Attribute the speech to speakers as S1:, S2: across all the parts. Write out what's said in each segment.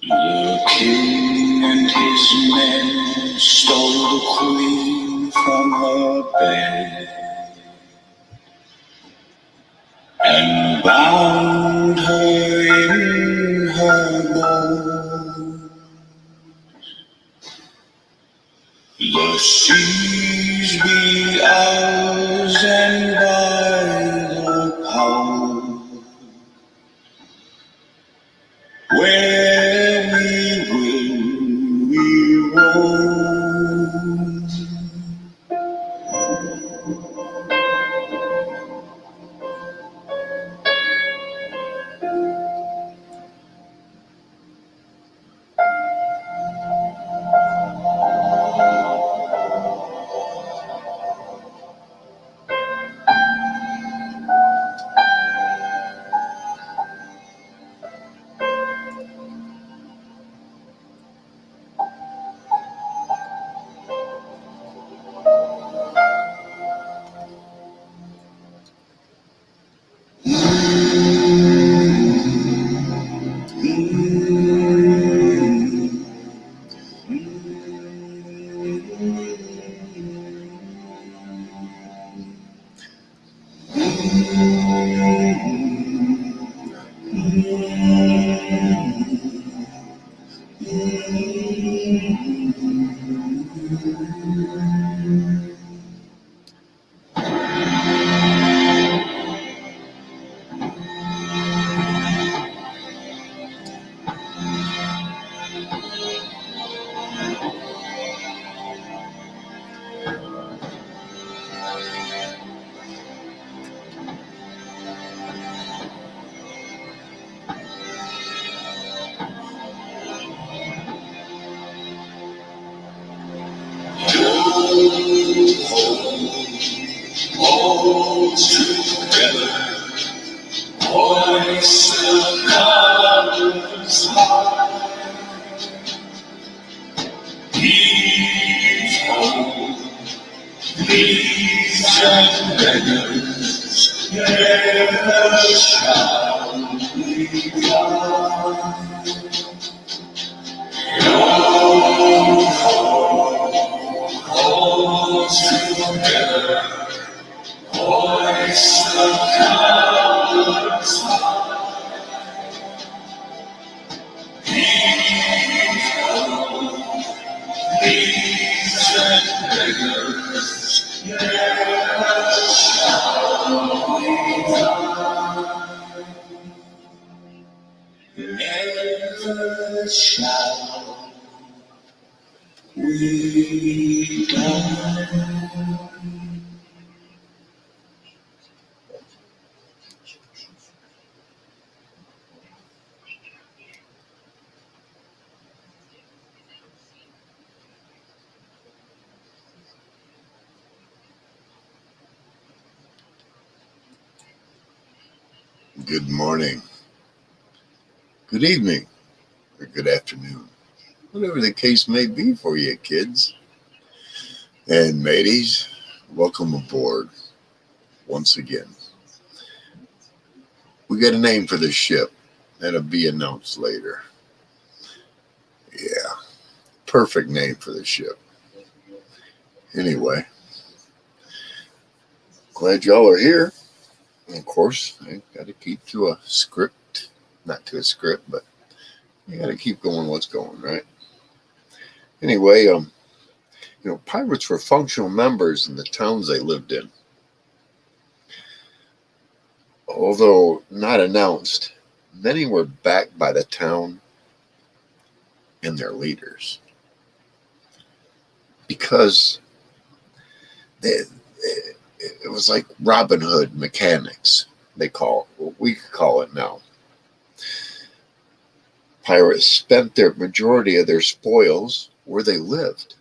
S1: The king and his men stole the queen from her bed and bound her in her bones. The seas be ours, and by the power where we will we roam. Hold together, voice of colors high. He's home, these and beggars, never shall we find. Hold together, voice of colors high. He's home, these and beggars, never shall we find. Never shall we die. Good morning, good evening, or good afternoon, whatever the case may be for you kids and mateys. Welcome aboard once again. We got a name for this ship that'll be announced later. Yeah, perfect name for the ship. Anyway, glad y'all are here. And of course, I got to keep to a script, not to a script, but you got to keep going what's going, right? Anyway, pirates were functional members in the towns they lived in. Although not announced, many were backed by the town and their leaders. Because it was like Robin Hood mechanics, we could call it now. Pirates spent their majority of their spoils where they lived.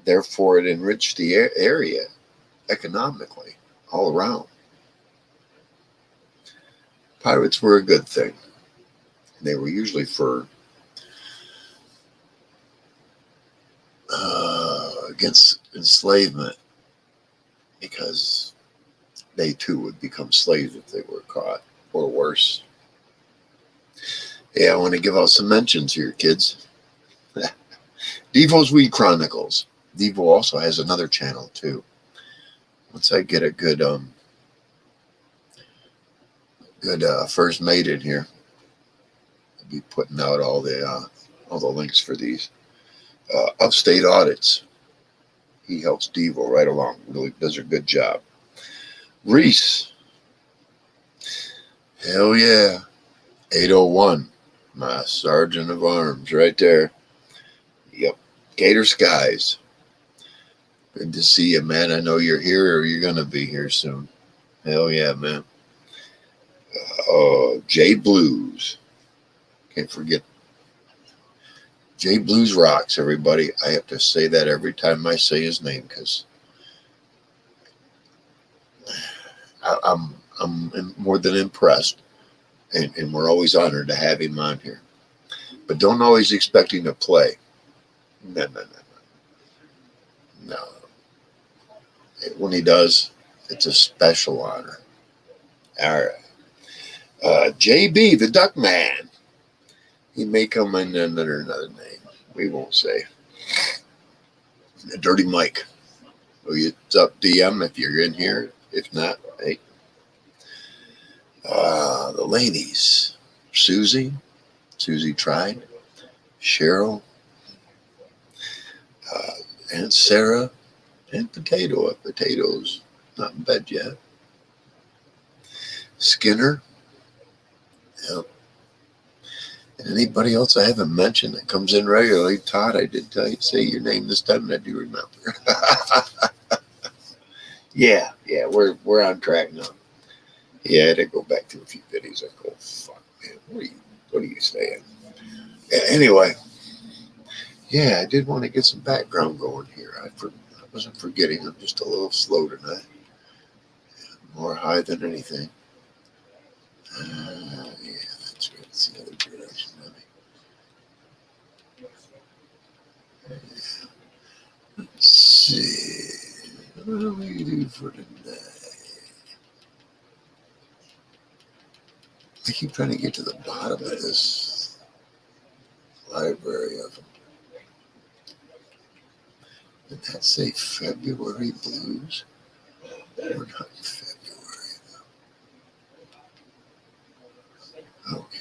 S1: Therefore, it enriched the area economically all around. Pirates were a good thing. They were usually for against enslavement, because they too would become slaves if they were caught, or worse. Yeah, I want to give out some mentions here, kids. Devo's Weed Chronicles. Devo also has another channel too. Once I get a good first mate in here, I'll be putting out all the links for these upstate audits. He helps Devo right along. Really does a good job. Reese, hell yeah, 801, my sergeant of arms, right there. Yep, Gator Skies. Good to see you, man. I know you're here, or you're gonna be here soon. Hell yeah, man. J Blues. Can't forget. J Blues rocks, everybody. I have to say that every time I say his name because I'm more than impressed, and we're always honored to have him on here. But don't always expect him to play. No. When he does, it's a special honor. All right. JB, the Duck Man. He may come in under another name. We won't say. Dirty Mike. It's up DM if you're in here. If not, hey. The ladies. Susie tried. Cheryl. Aunt Sarah. And Potato. Potato's not in bed yet. Skinner. Yep. And anybody else I haven't mentioned that comes in regularly. Todd, I did say your name this time, and I do remember. yeah, we're on track now. Yeah, I had to go back to a few videos. I go, fuck, man, what are you saying? Anyway, yeah, I did want to get some background going here. I wasn't forgetting. I'm just a little slow tonight. More high than anything. Yeah, that's right. It's the other direction, Let's see. What do we do for tonight? I keep trying to get to the bottom of this library of them. Did that say February blues? We're not in February, though. Okay.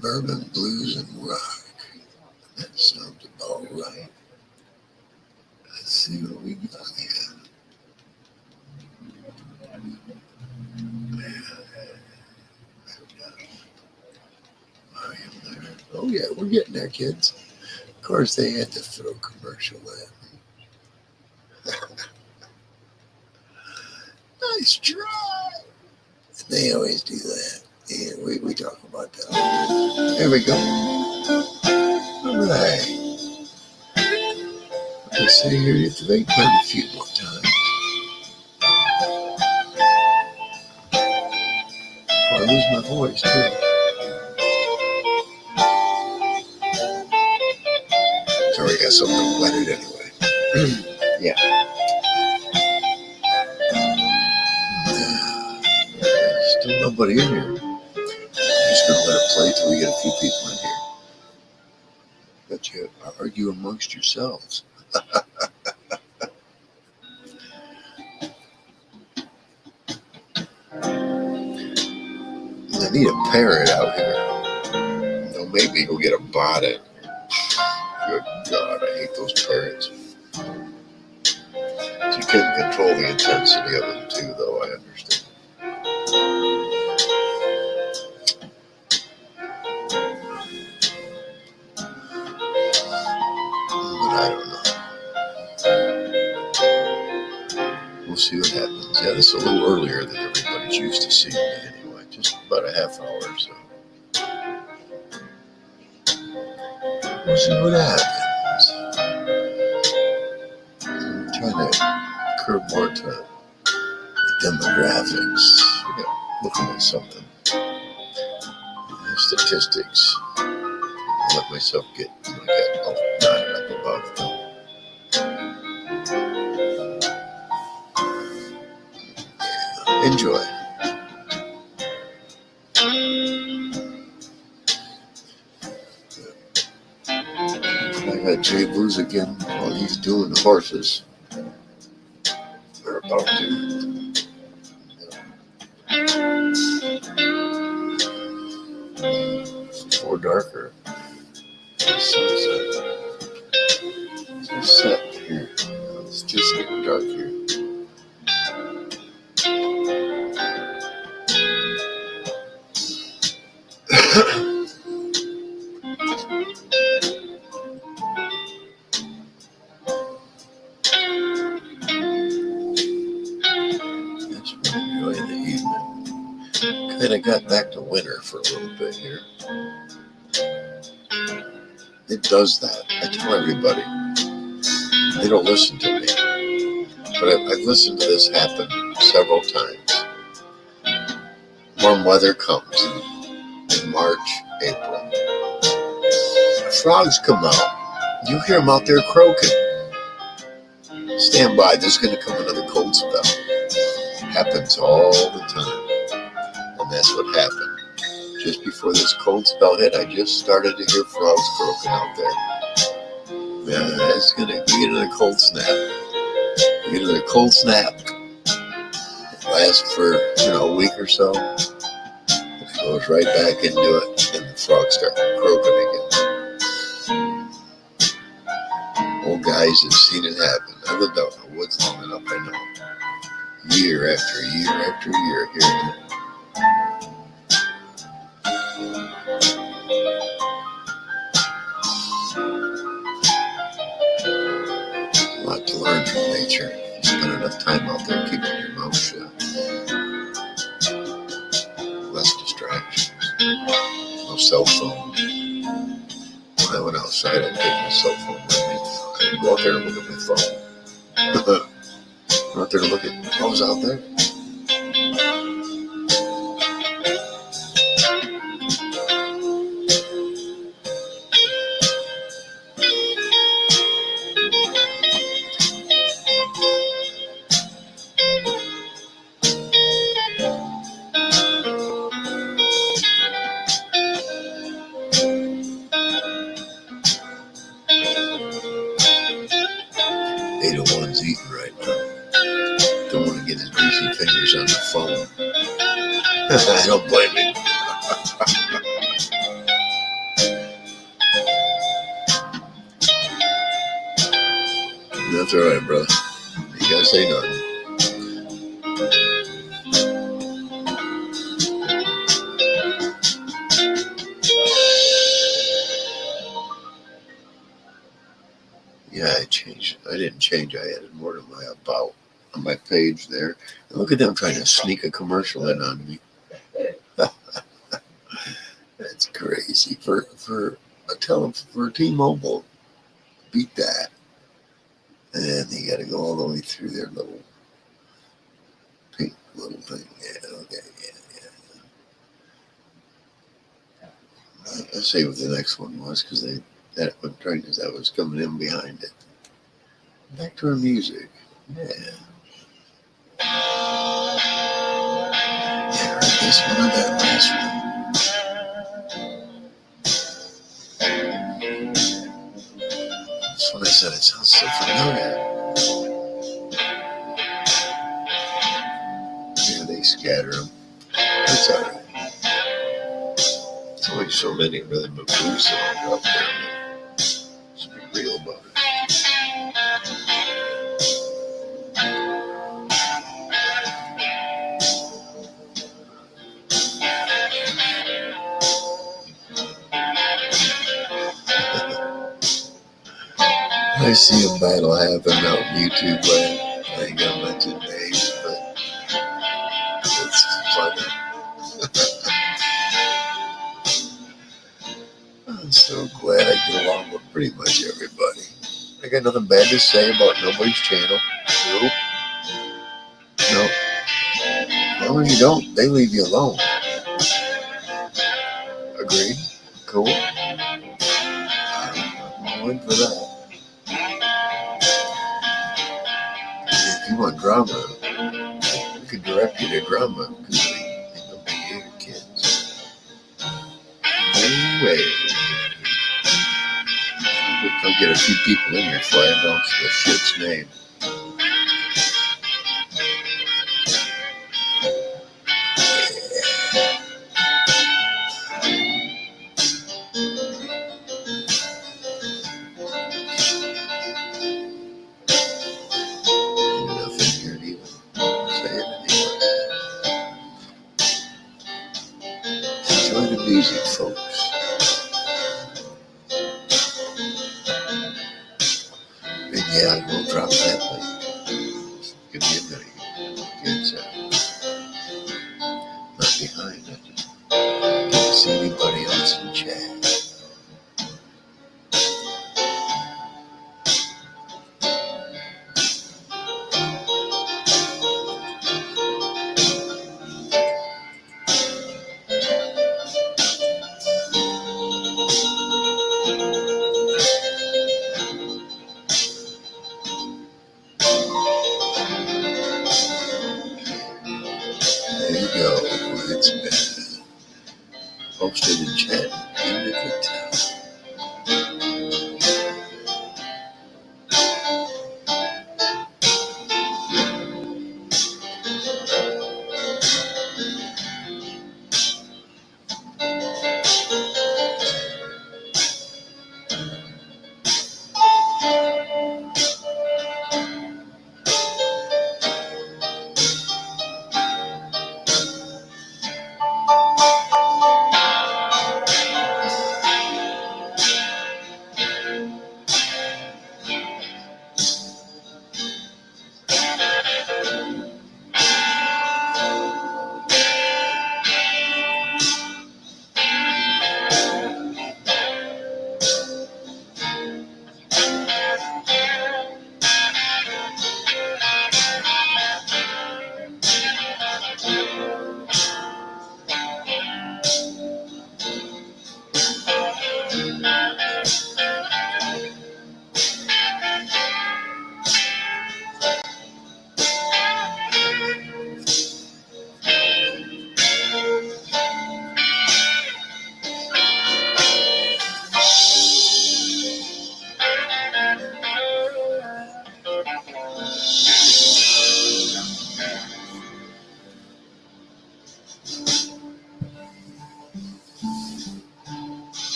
S1: Bourbon, blues, and rock. That sounds about right. Let's see what we got here. Oh yeah, we're getting there, kids. Of course, they had to throw a commercial at me. Nice try. And they always do that. Yeah, we talk about that. There we go. All right. Let's see here if they play a few more times. I lose my voice too. Sorry, I got something wetted anyway. Yeah. Still nobody in here. I'm just gonna let it play till we get a few people in here. But you argue amongst yourselves. I need a parrot out here. No, maybe go get a bonnet. Good God, I hate those parrots. You can control the intensity of them too, though, I understand. But I don't know. We'll see what happens. Yeah, this is a little earlier than everybody's used to seeing me anyway. Just about a half hour or so. We'll see what happens. I'm trying to curb more to the demographics. Looking at something. Statistics. Let myself get all knotted up about them. Enjoy. I got Jay Booz again while he's doing the horses. They're about to. Before darker. Sunset. It's set here. It's just getting dark here. Just enjoying the evening. Kind of got back to winter for a little bit here. It does that. I tell everybody. They don't listen to me. But I've listened to this happen several times. Warm weather comes in March, April. The frogs come out. You hear them out there croaking. Stand by, there's going to come another cold spell. It happens all the time. And that's what happened. Just before this cold spell hit, I just started to hear frogs croaking out there. Yeah, it's going to be another cold snap. Get another cold snap. It lasts for, a week or so. It goes right back into it, and the frogs start croaking again. Old guys have seen it happen. I lived out in the woods long enough, I know. Year after year after year, hearing it. A lot to learn from nature. You spend enough time out there keeping your mouth shut. Less distractions. No cell phone. When I went outside, I'd take my cell phone with me. I'd go out there and look at my phone. Go out there to look at what was out there. 801's eating right now. Don't want to get his greasy fingers on the phone. I don't blame him. That's all right, brother. You gotta say nothing. Yeah, I changed. I didn't change. I added more to my about on my page there. And look at them trying to sneak a commercial in on me. That's crazy for T-Mobile. Beat that. And you got to go all the way through their little pink little thing. Yeah, okay, yeah. I'll say what the next one was because that was coming in behind it. Back to our music. Yeah. Yeah, right, this one or that last one. That's what I said. It sounds so familiar. Yeah, they scatter them. That's all right. There's only so many rhythm and blues songs out there. Let's be real about it. I see a battle happen out in YouTube land. I ain't gonna mention names, but it's funny. I'm so glad I get along with pretty much everybody. I got nothing bad to say about nobody's channel. Nope. Nope. As long as you don't, they leave you alone. Agreed? Cool. I'm all in for that. If you want drama, we could direct you to drama because they don't behave your kids. Anyway, I'll get a few people in here before I announce the ship's name. Nothing here to even say it anyway. Enjoy the music, folks. And yeah, we'll drop that link. Give me a minute. Kids not behind. I just can't see anybody else in chat. There you go. It's been posted in chat. End of it.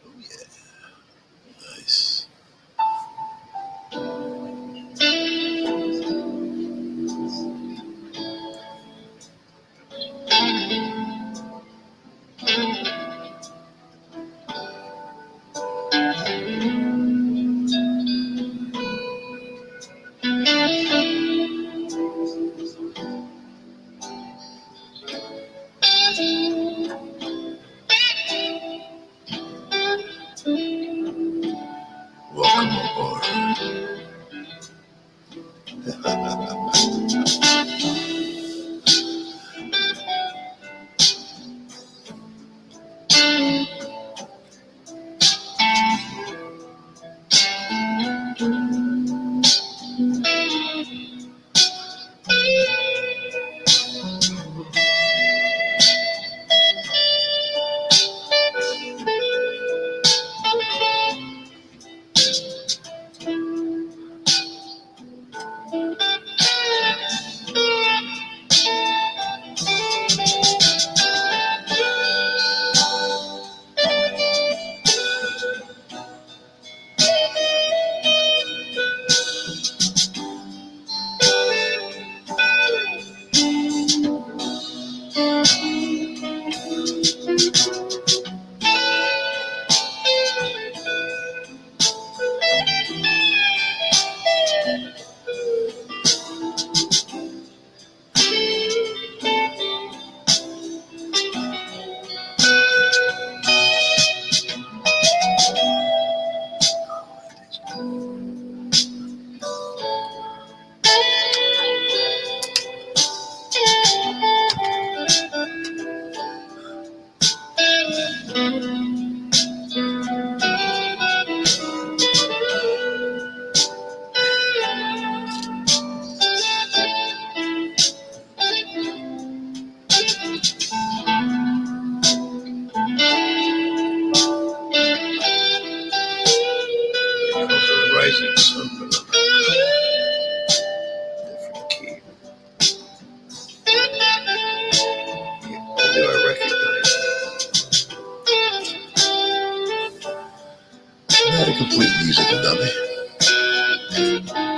S1: Oh yeah, nice. Welcome aboard. complete musical dummy.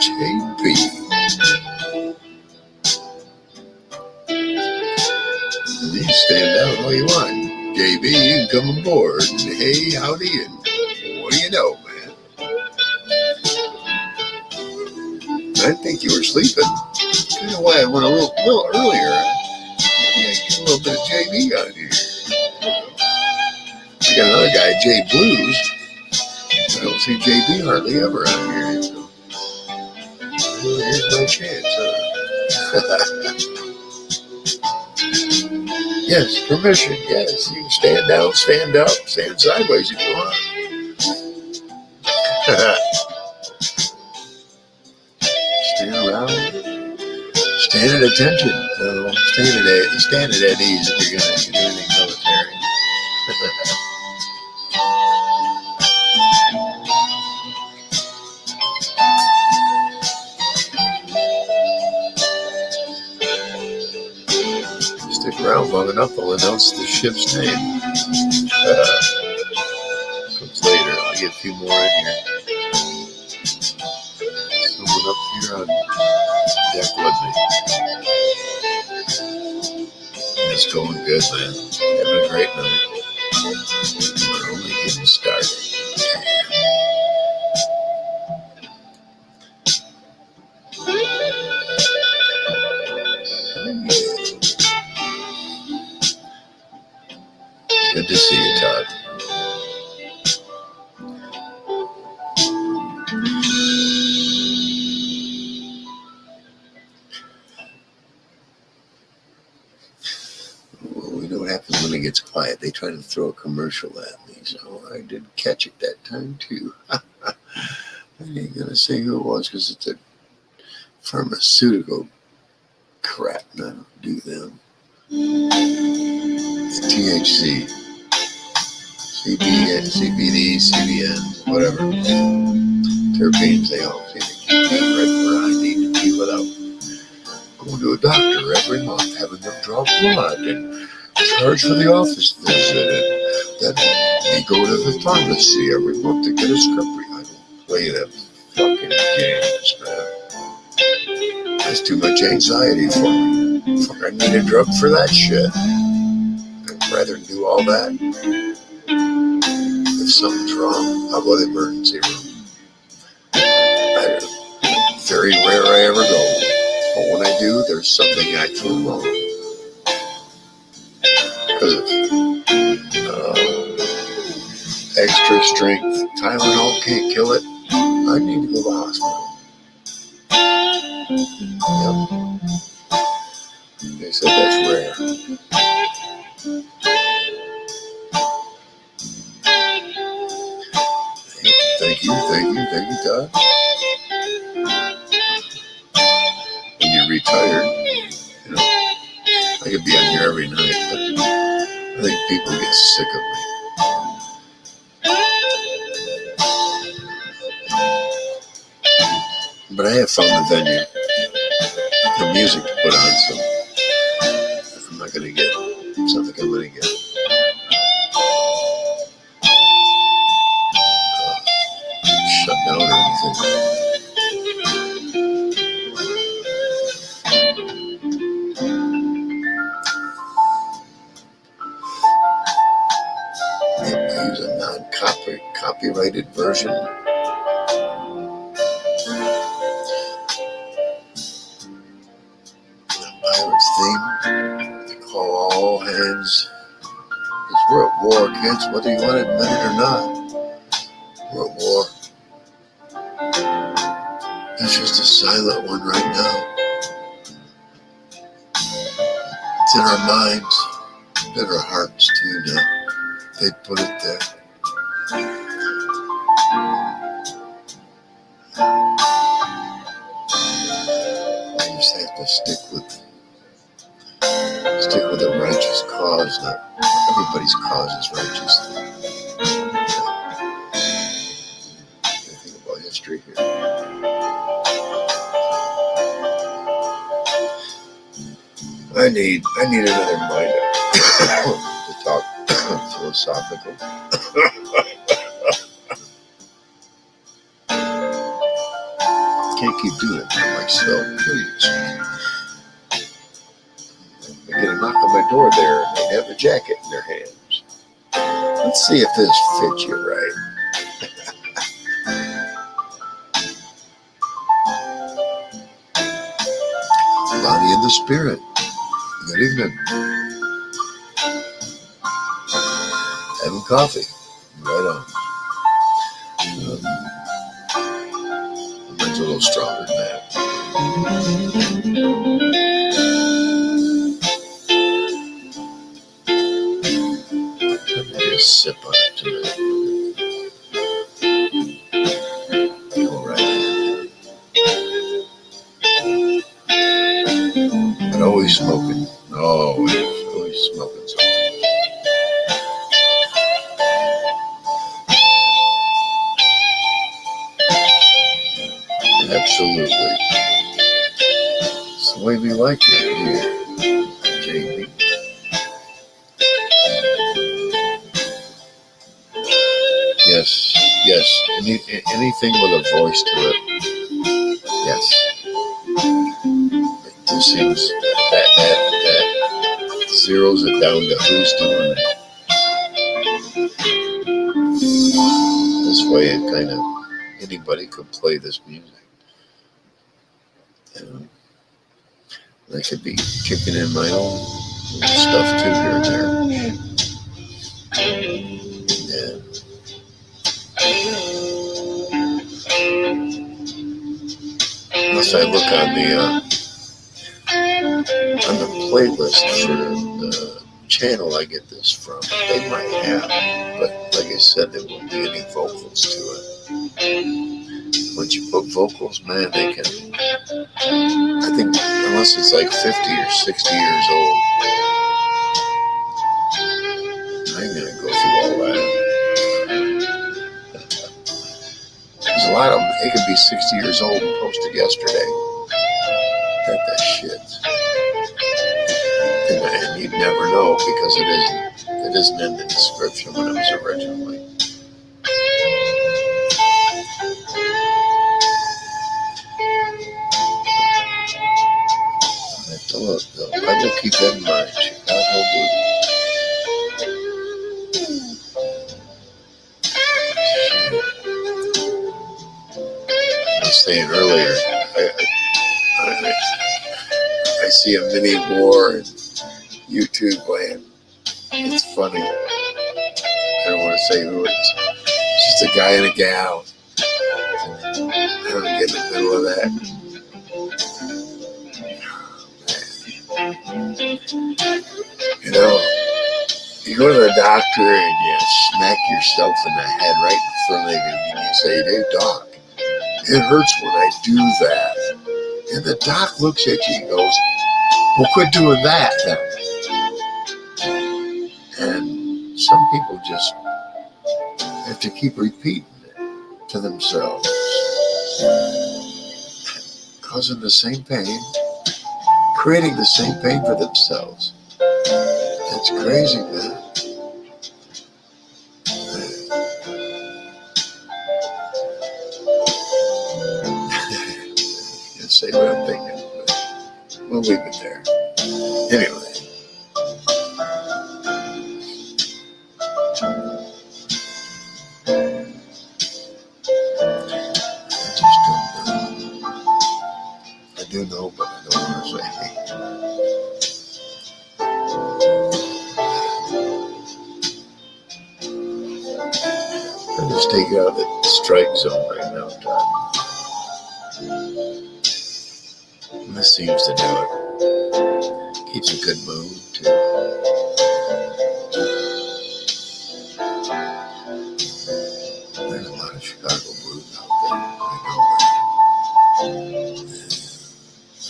S1: JB. You stand out all you want. JB, you can come aboard. Hey, howdy, and what do you know, man? I think you were sleeping. Kind of why I went a little earlier. Maybe I get a little bit of JB on here. I got another guy, J Blues. I don't see JB hardly ever on here. So here's my chance. Yes, permission. Yes, you can stand down, stand up, stand sideways if you want. Stand around. Stand at attention. Stand at ease if you're going to do anything military. Stick around long enough, I'll announce the ship's name. Comes later. I'll get a few more in here. Someone up here on deck with me. It's going good, man. Having a great night. We're only getting started. Good to see you, Todd. Well, we know what happens when it gets quiet. They try to throw a commercial at me, so I did catch it that time, too. I ain't going to say who it was because it's a pharmaceutical crap, and I don't do them. The THC. CBD, CBN, whatever. Terpenes, they all seem to keep me right where I need to be without going to a doctor every month, having them draw blood and charge for the office visit, and then me go to the pharmacy every month to get a script. I don't play them fucking games, man. That's too much anxiety for me. I need a drug for that shit. I'd rather do all that. If something's wrong, I'll go to the emergency room. Very rare I ever go. But when I do, there's something actually wrong. Because if extra strength Tylenol can't kill it, I need to go to the hospital. Yep. They said that's rare. Thank you, Todd. When you're retired, you know, I could be on here every night, but I think people get sick of me. But I have found the venue, the music to put on, so I'm not going to get something I'm going to get. Shut down or anything. I use a non-copyrighted version. The Pirates theme. They call all hands. Because we're at war, kids, whether you want to admit it or not. We're at war. It's just a silent one right now. It's in our minds, in our hearts too now. They put it there. We just have to stick with a righteous cause. Not everybody's cause is righteous. Think about history here. I need another mind to talk philosophical. keep doing it for myself, please. I get a knock on my door there, and they have a jacket in their hands. Let's see if this fits you right. Bonnie and the Spirit. Good evening. Having coffee. Right on. Mine's a little stronger than that. Let me just sip on it tonight. All right. But always smoking. Always smoking something. Absolutely. It's the way we like it here, Jamie. Yes. Anything with a voice to it. Yes. It just seems that zeroes it down to who's doing it. This way it kind of, anybody could play this music. I could be kicking in my own stuff too here and there. Yeah. Unless I look on the playlist for the channel I get this from, they might have, but like I said, there won't be any vocals to it. Once you put vocals, man, they can, I think, unless it's like 50 or 60 years old, I ain't gonna go through all that. There's a lot of them, they could be 60 years old and posted yesterday. That shit. And you'd never know because it isn't in the description when it was originally. I have to look though. I will keep that in mind. Chicago Blue. I was saying earlier, I see a mini war in YouTube land. It's funny. I don't want to say who it's. It's just a guy and a gal. I don't get in the middle of that. You know, you go to the doctor and you smack yourself in the head right in front of him and you say, "Hey, doc, it hurts when I do that." And the doc looks at you and goes, "Well, quit doing that then." And some people just have to keep repeating it to themselves, causing the same pain, creating the same pain for themselves. It's crazy, man. Can't say what I'm thinking, but we'll leave it there. Anyway. I do know, but I don't want to say. I'm just taking out of the strike zone right now, Todd. And this seems to do it. Keeps a good mood, too. There's a lot of Chicago blues out there. I know that.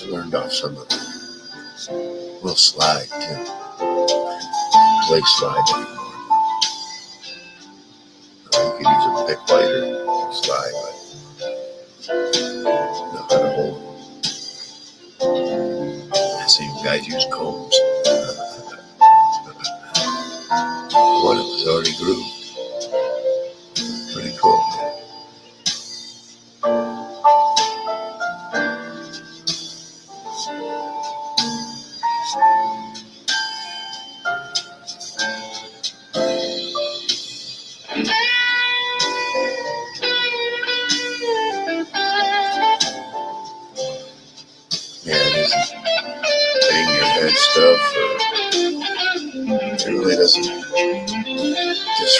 S1: I learned off some of them. We'll slide, too. Play slide anymore. You can use a pick lighter and slide, but know how to hold them. I've seen guys use combs. One that was already grooved. Pretty cool, man.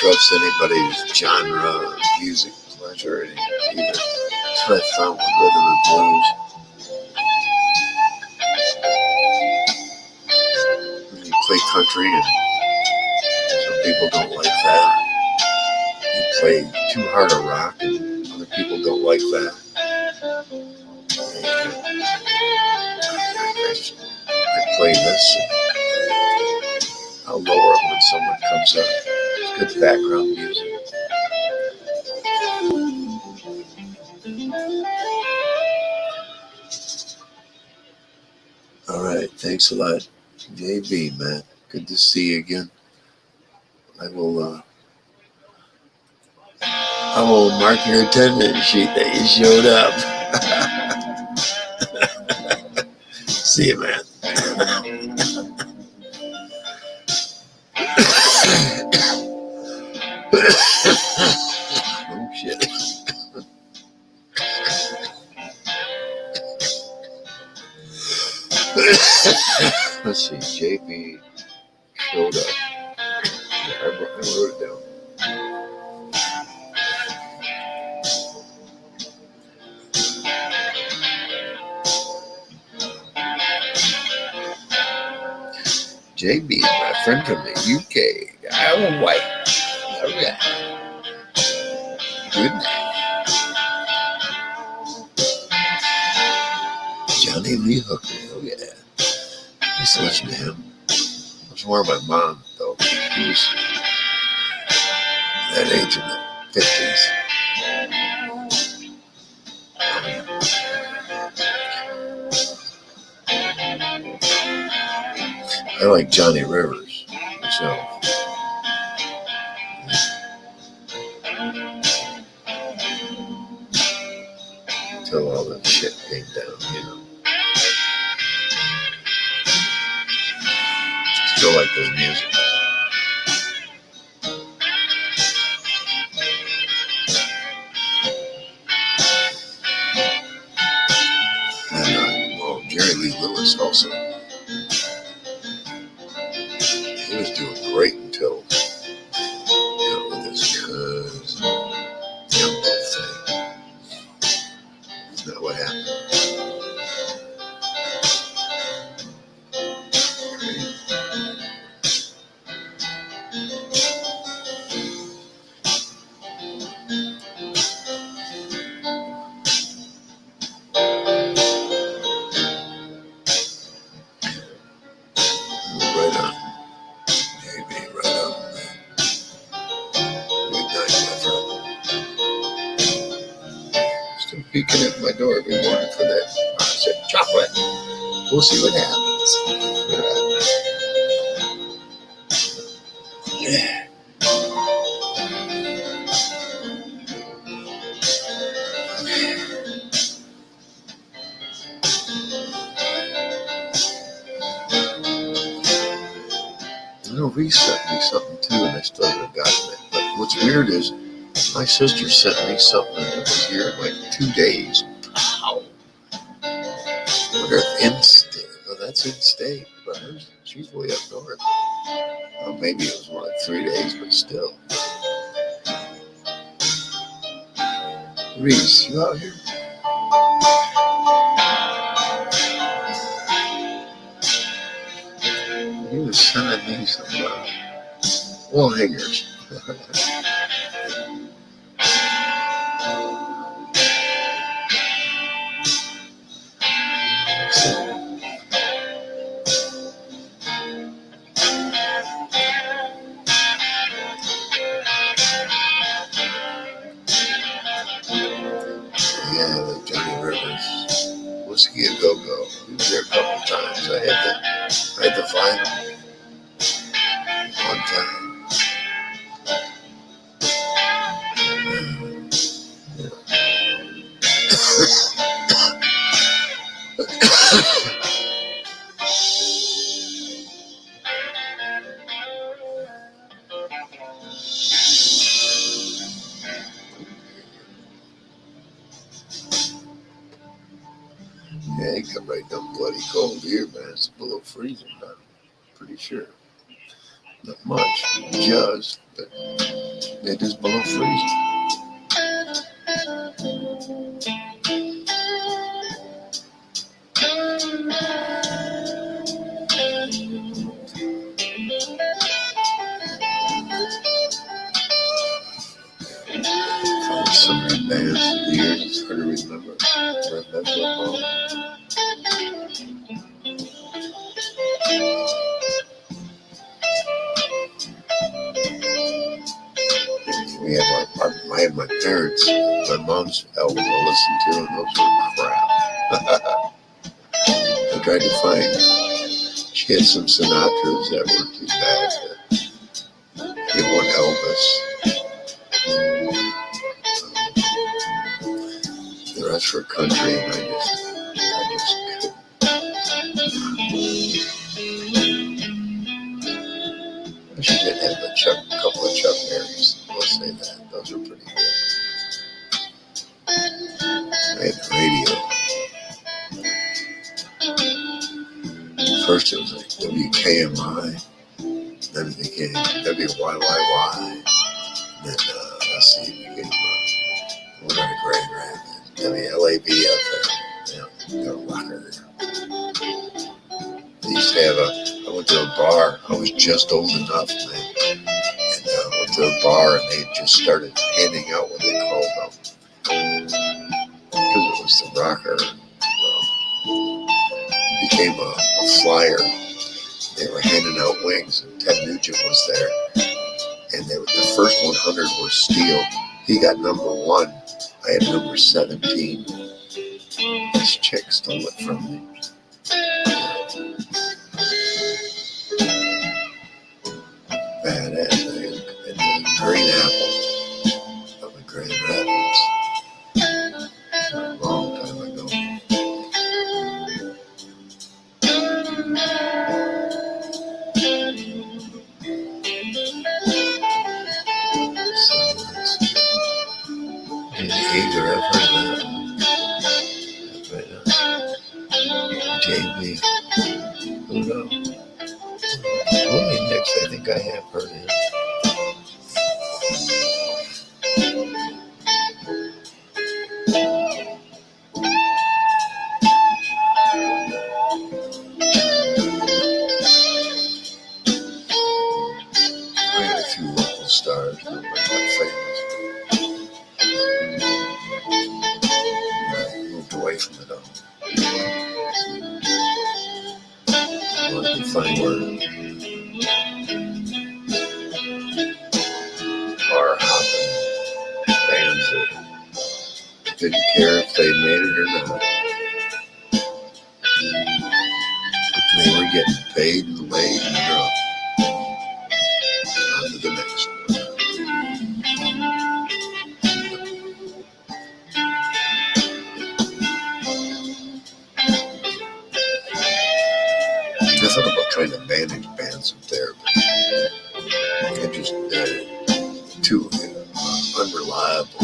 S1: disrupts anybody's genre of music pleasure either. That's what I found with rhythm and blues. When you play country, and some people don't like that. You play too hard a rock, and other people don't like that. I play this, and I'll lower it when someone comes up. It's good background music. All right, thanks a lot, JB, man. Good to see you again. I will mark your attendance sheet that you showed up. See you, man. Oh, shit. Let's see, JB showed up. Yeah, I wrote it down. JB, my friend from the UK. I'm white. All right. Good night. Johnny Lee Hooker. Oh, yeah. I used to listen to him. It was more of my mom, though. He was that age in the 50s. I like Johnny Rivers myself. Until all that shit came down, you know. Still like his music. And Jerry Lee Lewis also. He was doing great until, with his cuz, young thing. Isn't that what happened? Right on. Maybe right on, man. Good night, my friend. Still peeking at my door every morning for that. I said, chocolate. We'll see what happens. Yeah. Reese sent me something too, and I still haven't gotten it. But what's weird is my sister sent me something that was here in like 2 days. Wow. I wonder if in-state. Well, that's in-state, but she's way up north. Well, maybe it was more like 3 days, but still. Reese, you out here? He was sending me some wall hangers. Yeah, like Johnny Rivers, Whiskey a Go-Go. He was there a couple times. I had to find him one time. Yeah, it got right down bloody cold here, man. It's below freezing now. Pretty sure. Not much, just, but It is below freezing. Some of the bands of the years, it's hard to remember. Remember them all. We have I had my parents, my mom's album to listen to, and those were crap. I tried to find, she had some Sinatras that weren't too bad. She had one Elvis. The rest were country, and I just couldn't. She did have a couple of Chuck Berrys. We'll say that. Those were pretty good. I had the radio. First it was like WKMI, then it became WYYY, and then let's see, it became what are the Grand Rapids, WLABFM, the rocker. They used to have I went to a bar. I was just old enough, man, and I went to a bar and they just started handing out what they called them, because it was the rocker. Became a flyer. They were handing out wings, and Ted Nugent was there. And the first 100 were steel. He got number 1. I had number 17. This chick stole it from me. Badass. And the green apple of the Grand Rapids. A long time ago. Eager, I've heard that. JB. Who knows? Only next, I think I have heard him. I had a few local stars, but not famous. I moved away from it all. I wanted to find where bar hopping bands that didn't care if they made it or not. They were getting paid and laid and drunk. On to the next one. I thought about trying to manage bands up there, but it just too unreliable.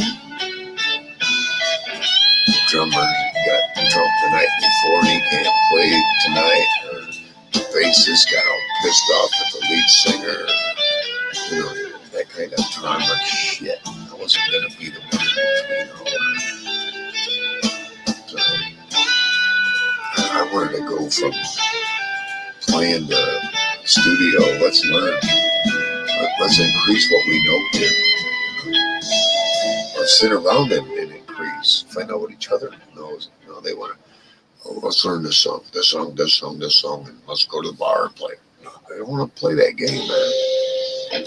S1: The drummer got drunk the night before and he can't play tonight. Or the bassist got all pissed off at the lead singer. You know, that kind of drama shit. I wasn't going to be the one in between all that. So, I wanted to go from playing the studio, let's learn. Let's increase what we know here. Or sit around and increase. Find out what each other knows. You know, they want to, let's learn this song, and let's go to the bar and play. No, I don't want to play that game, man.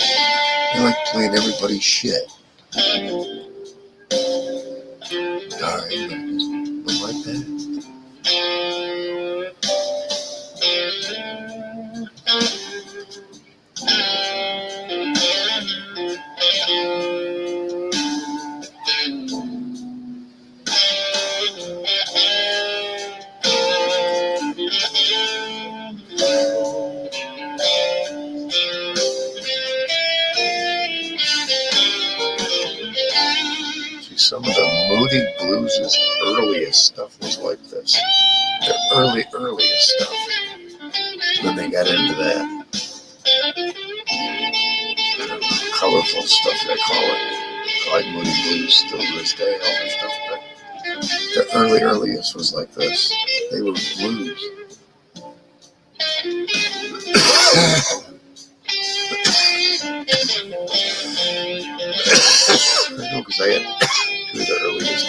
S1: I like playing everybody's shit. Sorry, I don't like that. Some of the Moody Blues' earliest stuff was like this. The earliest stuff. Then they got into that colorful stuff, I call it. I like Moody Blues still to this day, all their stuff, but the earliest was like this. They were blues. I know, because I had two of the earliest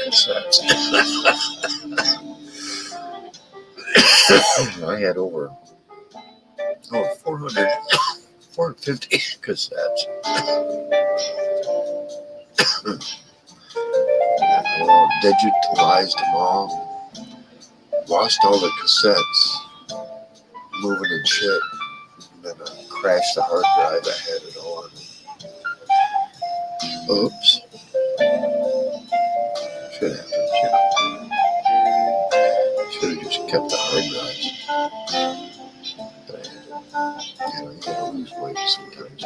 S1: cassettes. I had over 450 cassettes. Digitalized them all. Lost all the cassettes. Moving and shit. And then crashed the hard drive. I had it on. Oops. Shit happens, you know. Should have just kept the hard drives. But you gotta lose weight sometimes.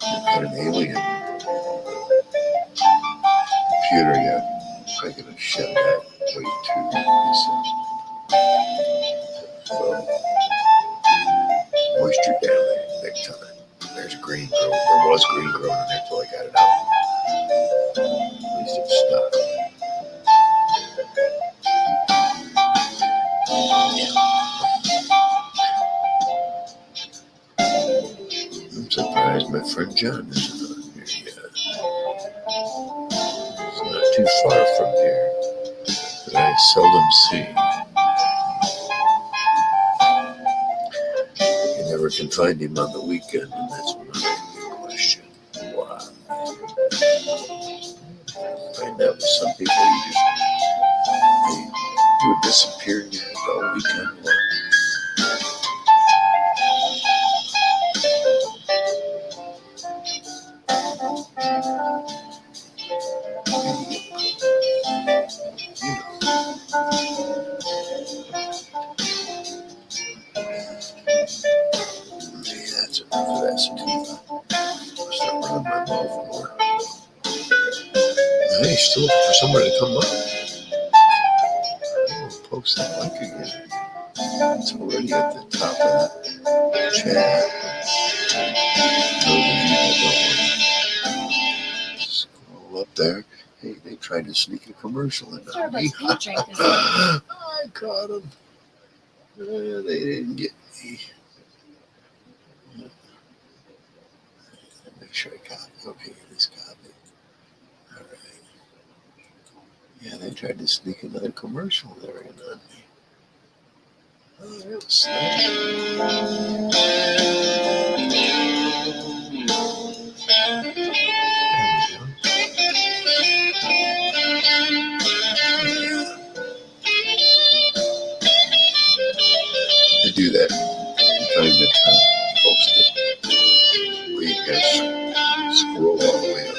S1: Got an alien computer yet. I gotta shed that weight too. So, moisture damage, big time. There's green growth. There was green growth in there until I got it out. At least it's stuck. I'm surprised my friend John isn't on here yet. It's not too far from here, but I seldom see. You never can find him on the weekend, and that's when I ask the question. Why? Find out with some people you would disappear and you have the whole weekend long. That's enough of that sativa. I'll start running my mouth more. Hey, still looking for somewhere to come up. I'll post that link again. It's already at the top of the chat. Those of you that don't want to scroll up there. Hey, they tried to sneak a commercial in on me. I caught them. They didn't get me. Make sure I copy. Okay, it is copied. All right. Yeah, they tried to sneak another commercial there in on me. Oh, that was snap. I do that from time to time. Post it. Where you guys scroll all the way up.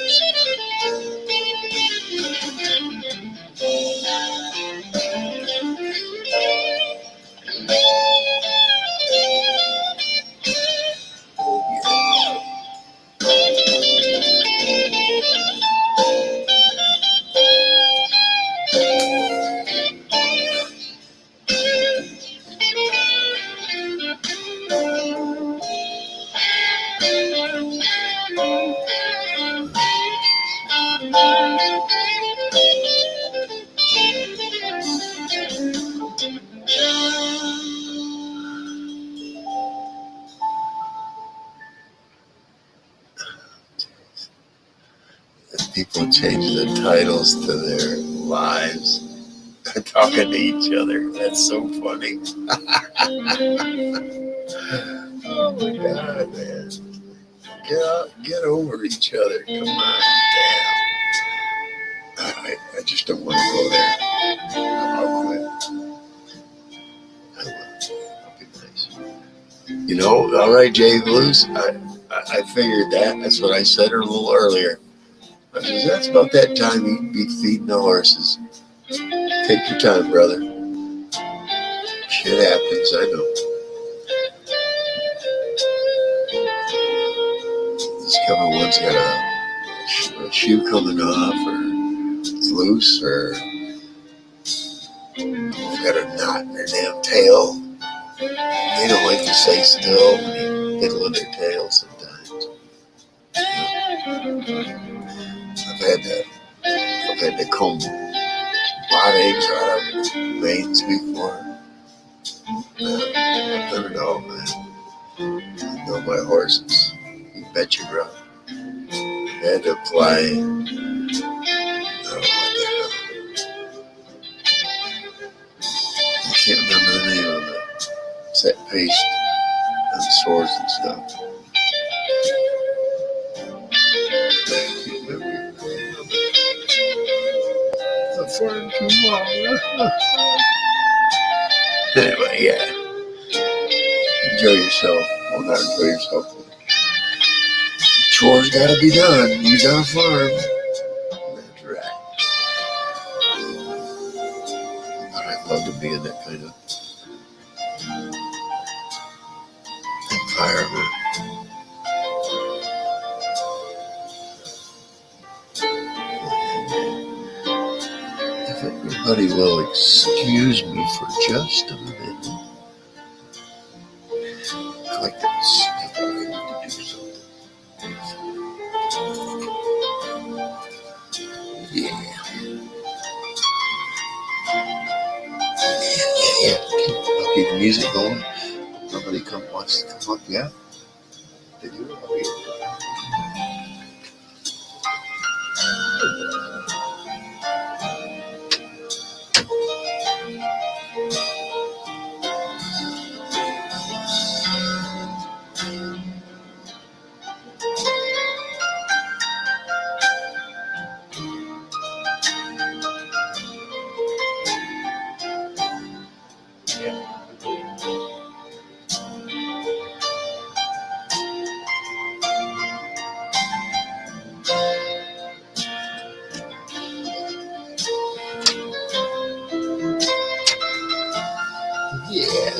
S1: People change the titles to their lives, talking to each other. That's so funny. Oh my God, man. Get over each other. Come on, damn. I just don't want to go there. I'll quit. I will. I'll be nice. You know, all right, Jay Blues. I figured that. That's what I said a little earlier. I said, that's about that time you'd be feeding the horses. Take your time, brother. Shit happens, I know. This coming one's got a shoe coming off, or it's loose, or it's got a knot in their damn tail. They don't like to stay still when you fiddle in their tails sometimes. I've had to comb lot of eggs out of veins before. I've done it all, man. I know my horses. You bet your bro. I had to apply, I can't remember the name of it. It's that paste on sores and stuff. I can't remember the name of it. The farm too long. Anyway, yeah. Enjoy yourself. Well, not enjoy yourself. Chores gotta be done. You got a farm. That's right. But I'd love to be in that kind of environment. If everybody will excuse me for just a minute. I like to sniff out. I need to do something. Yeah. I'll keep the music going. Nobody wants to come up. Yeah. They do. I'll be yeah.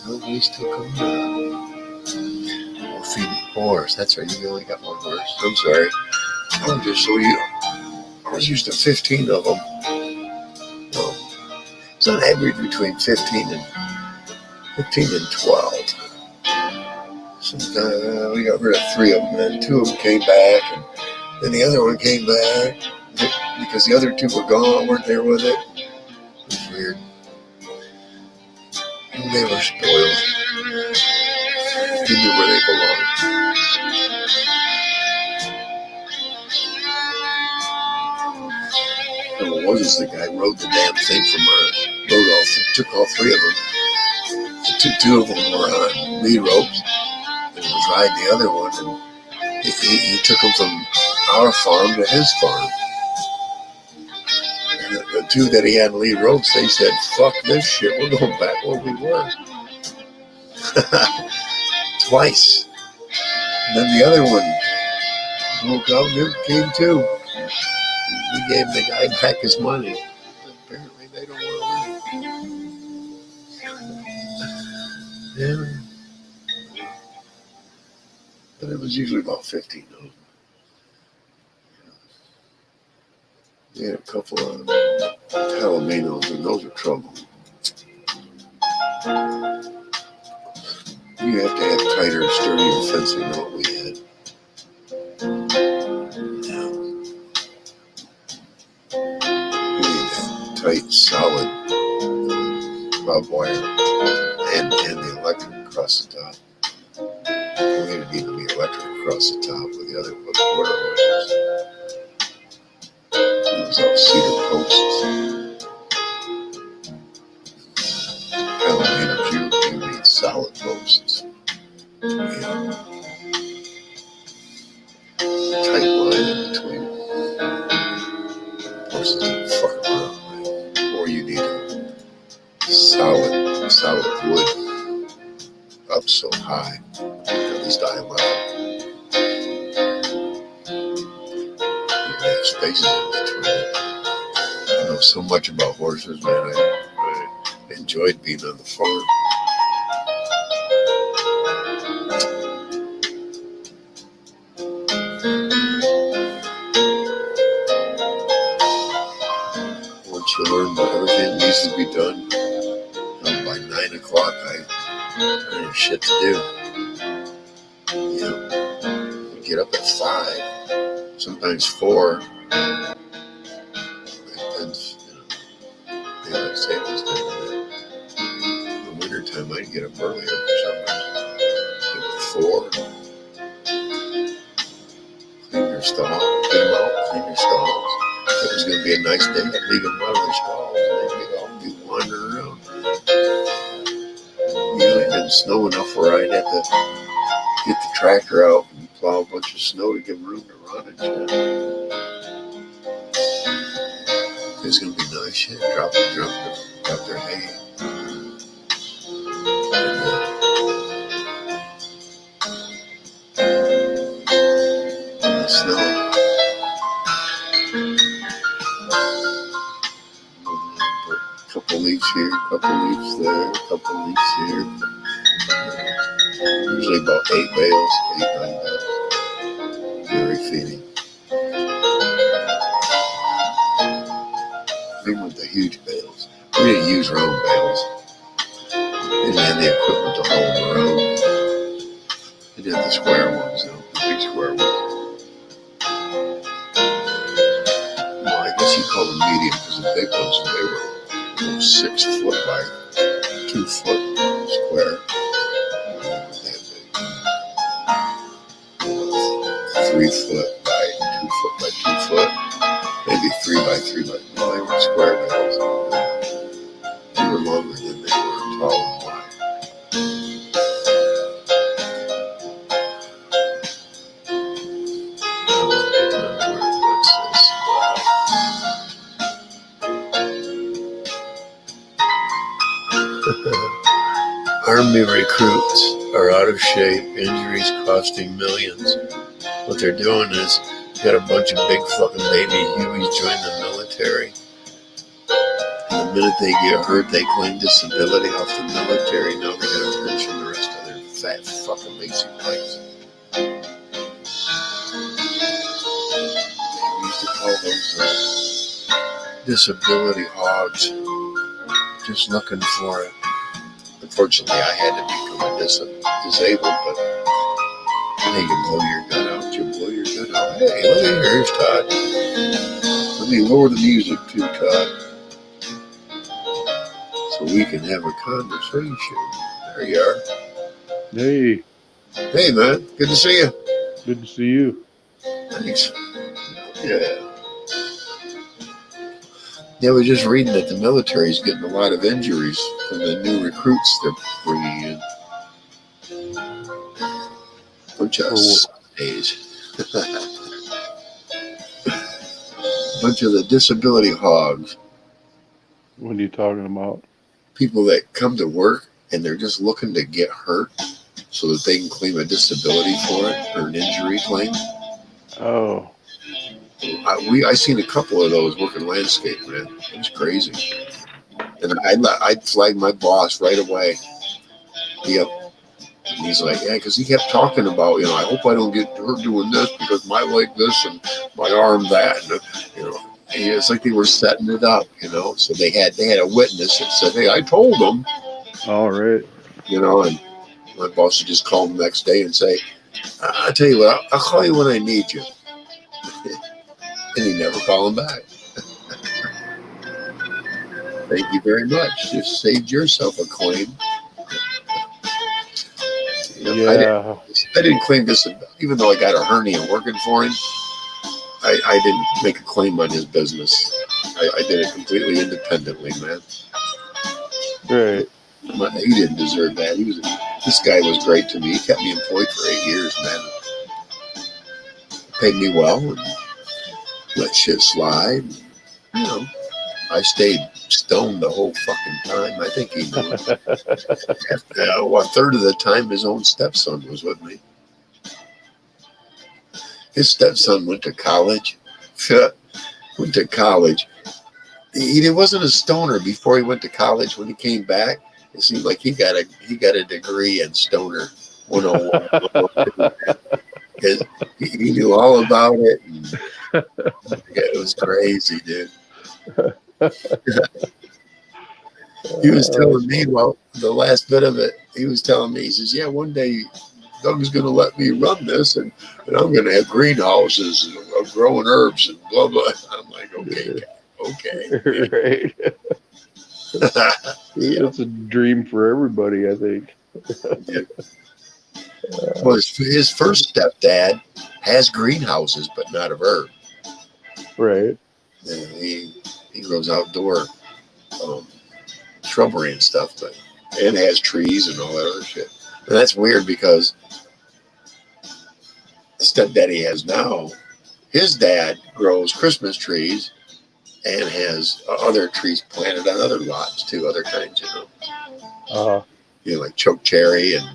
S1: Nobody's took them down. Oh, feed horse. That's right. You only got one horse. I'm sorry. I'm just so you. I was used to 15 of them. No, it's on average between 15 and 12. So we got rid of 3 of them, and 2 of them came back, and then the other one came back because the other 2 were gone, weren't there with it. It was weird. And they were spoiled. They knew where they belonged. And what was the guy rode the damn thing from took all 3 of them. 2 of them were on lead ropes, and he was riding the other one, and he took them from our farm to his farm. And the 2 that he had in lead ropes, they said, "Fuck this shit, we're going back where we were." Twice. And then the other one broke out and came too. We gave the guy back his money. Apparently they don't want to leave. Yeah. But it was usually about 15 of them. We had a couple of Palominos, and those are trouble. You have to have tighter, sturdier fencing than what we had. Yeah. We need that tight, solid barbed wire and the electric across the top. We needed even the electric across the top with the other quarter horses. These all cedar posts. Palomino, you need solid posts. Yeah. Tight line in between. Horses don't fuck around, right? Or you need a solid wood up so high. At least eye level. You have spaces in between. I know so much about horses, man. I enjoyed being on the farm. learned everything that needs to be done. By 9 o'clock, I have shit to do. You know, get up at 5, sometimes 4. Depends, daylight savings time. In the wintertime, I'd get up earlier for sometimes. Get up at 4. Clean your stalls, get them out, clean your stalls. If it was going to be a nice day, I'd leave them out of the stalls and they'd be wandering around. Usually it didn't snow enough where I'd have to get the tractor out and plow a bunch of snow to give room to run and shit. It's going to be nice shit. Drop their hay. And the snow. Put a couple leaves here, a couple leaves there, a couple leaves here. Usually about 8 bales, 8, 9 bales. Very feeding. Even with the huge bales. We didn't use round bales. They didn't have the equipment to haul them around. They did the square ones, though, the big square ones. Well, I guess you call them medium because the big ones, they were 6 foot by 2 foot square. They 3 foot by 2 foot by 2 foot. Maybe 3 by 3 by, no, they were square bales. They were longer than they were tall and wide. Army recruits are out of shape, injuries costing millions. What they're doing is, got a bunch of big fucking baby Hueys join the military. And the minute they get hurt, they claim disability off the military. Now they got a pension the rest of their fat fucking basic lives. We used to call those disability hogs. Just looking for it. Unfortunately, I had to become disabled, but hey, you blow your gun out, Hey, look at here's Todd. Let me lower the music too, Todd, so we can have a conversation. There you are.
S2: Hey.
S1: Hey, man. Good to see you.
S2: Good to see you.
S1: Thanks. Yeah. Yeah, we're just reading that the military is getting a lot of injuries from the new recruits they're bringing in. Bunch of days. Bunch of the disability hogs.
S2: What are you talking about?
S1: People that come to work and they're just looking to get hurt so that they can claim a disability for it or an injury claim.
S2: Oh.
S1: I seen a couple of those working landscape, man. It was crazy. And I'd flag my boss right away. Yep. And he's like, yeah, because he kept talking about, I hope I don't get hurt doing this because my leg this and my arm that. And, and it's like they were setting it up, So they had a witness that said, hey, I told them.
S2: All right.
S1: And my boss would just call him the next day and say, I'll tell you what, I'll call you when I need you. And he never called him back. Thank you very much. Just saved yourself a claim.
S2: Yeah.
S1: I didn't claim this, even though I got a hernia working for him. I didn't make a claim on his business. I did it completely independently, man.
S2: Right.
S1: He didn't deserve that. This guy was great to me. He kept me employed for 8 years, man. Paid me well and let shit slide. I stayed stoned the whole fucking time. I think he knew it. A third of the time, his own stepson was with me. His stepson went to college. He wasn't a stoner before he went to college. When he came back, it seemed like he got a degree in stoner 101. He knew all about it. And, yeah, it was crazy, dude. He was telling
S2: That's
S1: me,
S2: funny.
S1: well, the last bit of it, he was telling me, he says, yeah, one day Doug's going to let me run this and I'm going to have greenhouses and growing herbs and blah, blah. I'm like, okay, okay.
S2: Right.
S1: Yeah.
S2: It's a dream for everybody, I think.
S1: Yeah. Well, his first stepdad has greenhouses, but not of herb.
S2: Right.
S1: And he grows outdoor um, shrubbery and stuff, but and has trees and all that other shit. And that's weird because the stepdad he has now, his dad grows Christmas trees and has other trees planted on other lots too, other kinds, like choke cherry and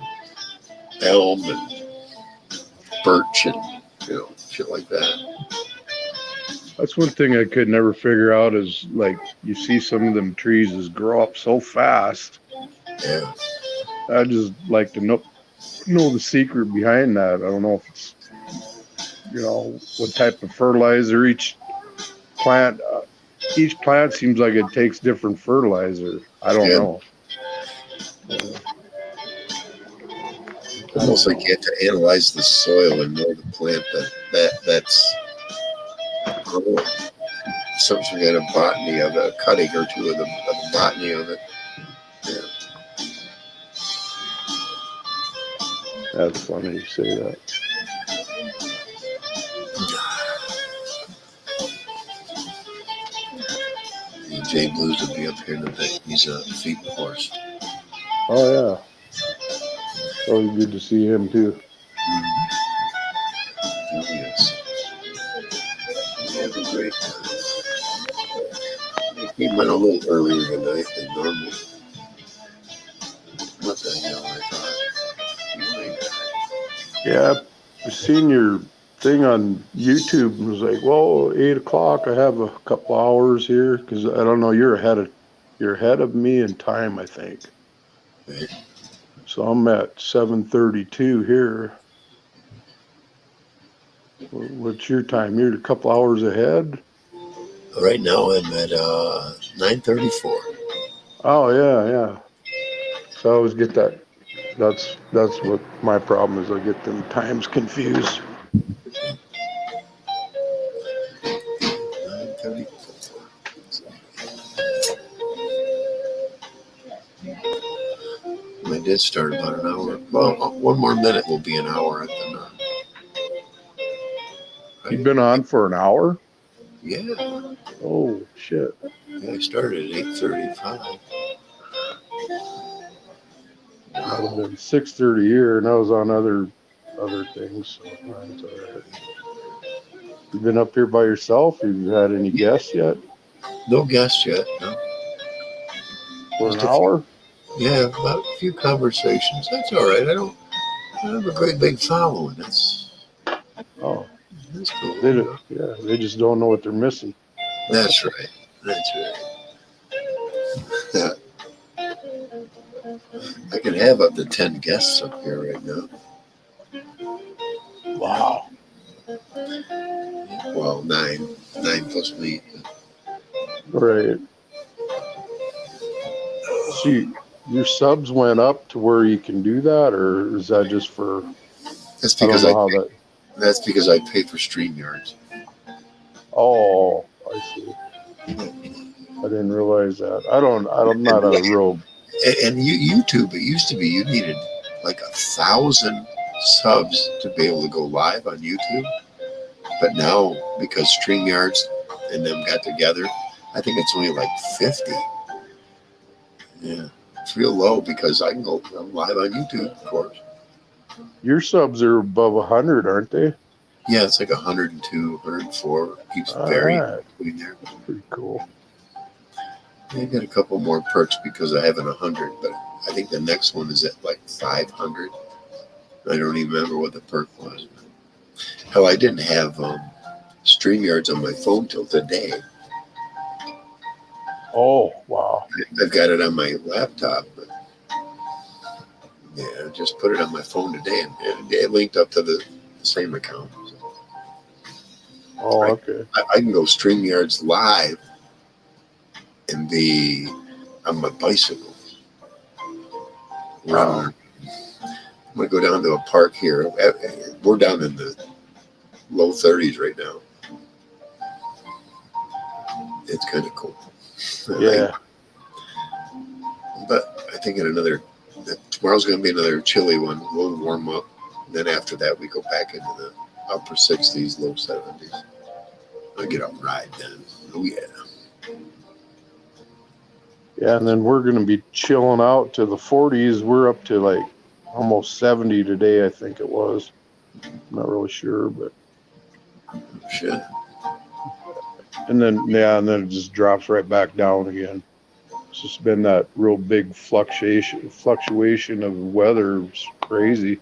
S1: elm and birch and shit like that.
S2: That's one thing I could never figure out is like you see some of them trees just grow up so fast.
S1: Yeah,
S2: I just like to know the secret behind that. I don't know if it's what type of fertilizer plant each plant seems like it takes different fertilizer. I don't
S1: yeah.
S2: know. I
S1: Almost
S2: don't
S1: like
S2: know.
S1: you have to analyze the soil and know the plant that's growing. Some kind of botany of a cutting or two of the botany of it. Yeah.
S2: That's funny you say that.
S1: Jay Blues will be up here today. He's a feeding horse.
S2: Oh yeah. Always good to see him too.
S1: Oh, yes. He had a great time. He went a little earlier tonight than normal. What the hell, I thought.
S2: Yeah, I've seen your thing on YouTube and was like, well, 8 o'clock. I have a couple hours here because I don't know. You're ahead of me in time, I think.
S1: Right.
S2: So I'm at 7:32 here. What's your time? You're a couple hours ahead.
S1: Right now I'm at 9:34.
S2: Oh yeah. So I always get that. That's what my problem is. I get them times confused.
S1: 9:34. I did start about an hour. Well, one more minute will be an hour at the
S2: You've
S1: right?
S2: been on for an hour?
S1: Yeah.
S2: Oh shit!
S1: I started at 8:35.
S2: Might have been 6:30 here, and I was on other things. So that's all right. You've been up here by yourself? Have you had any guests yet?
S1: No guests yet. No.
S2: For an
S1: Just a few.
S2: hour?
S1: Yeah, about a few conversations. That's all right. I have a great big following.
S2: Oh,
S1: That's cool.
S2: yeah, they just don't know what they're missing.
S1: That's right. That's right. I can have up to 10 guests up here right now.
S2: Wow.
S1: Well, nine plus me.
S2: Right. So your subs went up to where you can do that, or is that just for?
S1: That's
S2: I don't
S1: because
S2: know how that.
S1: that's because I pay for StreamYards.
S2: Oh, I see. I didn't realize that. I'm not a real.
S1: And YouTube, it used to be you needed like 1,000 subs to be able to go live on YouTube. But now, because StreamYards and them got together, I think it's only like 50. Yeah. It's real low because I'm live on YouTube, of course.
S2: Your subs are above 100, aren't they?
S1: Yeah, it's like 102, 104. Keeps
S2: All
S1: varying
S2: right.
S1: between there.
S2: Pretty cool.
S1: I got a couple more perks because I have an 100, but I think the next one is at like 500. I don't even remember what the perk was. Hell, I didn't have StreamYards on my phone till today.
S2: Oh, wow.
S1: I've got it on my laptop, but yeah, I just put it on my phone today, and it linked up to the same account.
S2: Oh, okay.
S1: I can go StreamYards live be on my bicycle. I'm going to go down to a park here. We're down in the low 30s right now. It's kind of cool.
S2: Yeah.
S1: But I think tomorrow's going to be another chilly one. We'll warm up. And then after that, we go back into the upper 60s, low 70s. I'll get out and ride then. Oh, yeah.
S2: Yeah, and then we're going to be chilling out to the 40s. We're up to like almost 70 today, I think it was. I'm not really sure, but.
S1: Shit.
S2: And then it just drops right back down again. It's just been that real big fluctuation of weather. It's crazy.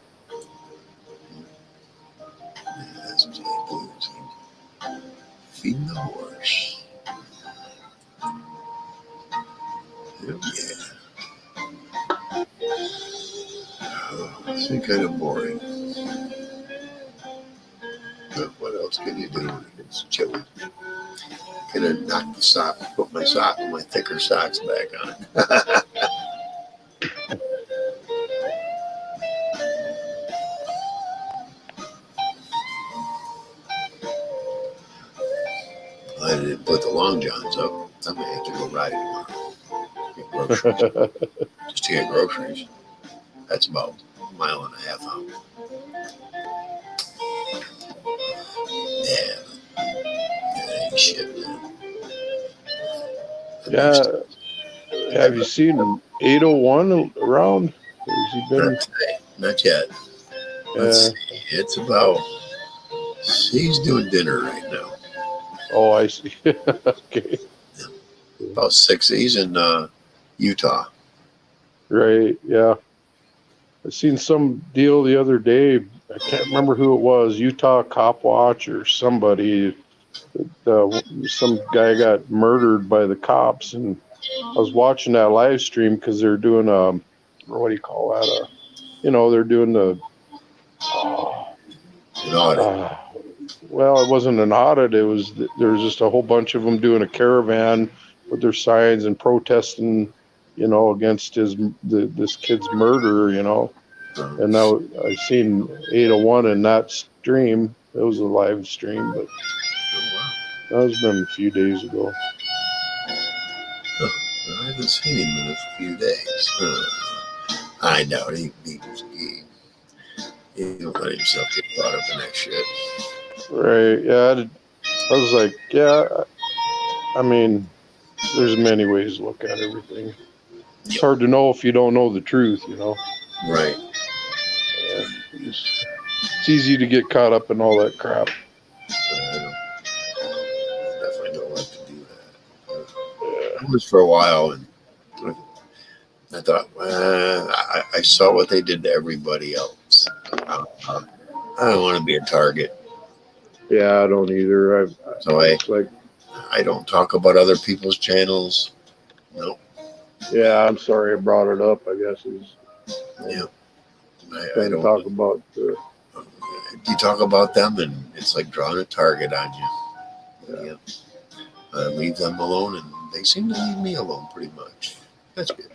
S1: Feeding the horse. Oh, yeah. It's kind of boring. But what else can you do when it's chilly? Gonna knock the sock, put my thicker socks back on. I didn't put the long johns up. I'm gonna have to go ride tomorrow. Get groceries. Just to get groceries. That's about a mile and a half out. Yeah. That ain't shit, man.
S2: Yeah. Have you seen 801 around? Has he been?
S1: Not yet. Let's see. It's about. He's doing dinner right now.
S2: Oh, I see. Okay.
S1: About 6. He's in Utah.
S2: Right. Yeah. I seen some deal the other day. I can't remember who it was. Utah Cop Watch or somebody. Some guy got murdered by the cops, and I was watching that live stream because they're doing what do you call that? They're doing the.
S1: An audit.
S2: Well, it wasn't an audit. There was just a whole bunch of them doing a caravan with their signs and protesting, against this kid's murder, And now I seen 801 in that stream. It was a live stream, but that was been a few days ago.
S1: I haven't seen him in a few days. I know he don't let himself get caught up in that shit.
S2: Right? Yeah. I was like, yeah. I mean, there's many ways to look at everything. It's hard to know if you don't know the truth,
S1: Right.
S2: It's easy to get caught up in all that crap.
S1: I definitely don't like to do that. It was for a while, and I thought, I saw what they did to everybody else. I don't want to be a target.
S2: Yeah, I don't either.
S1: I don't talk about other people's channels. No.
S2: Yeah, I'm sorry I brought it up. I guess
S1: Yeah.
S2: I don't talk about.
S1: You talk about them, and it's like drawing a target on you. Yeah. I leave them alone, and they seem to leave me alone pretty much. That's good.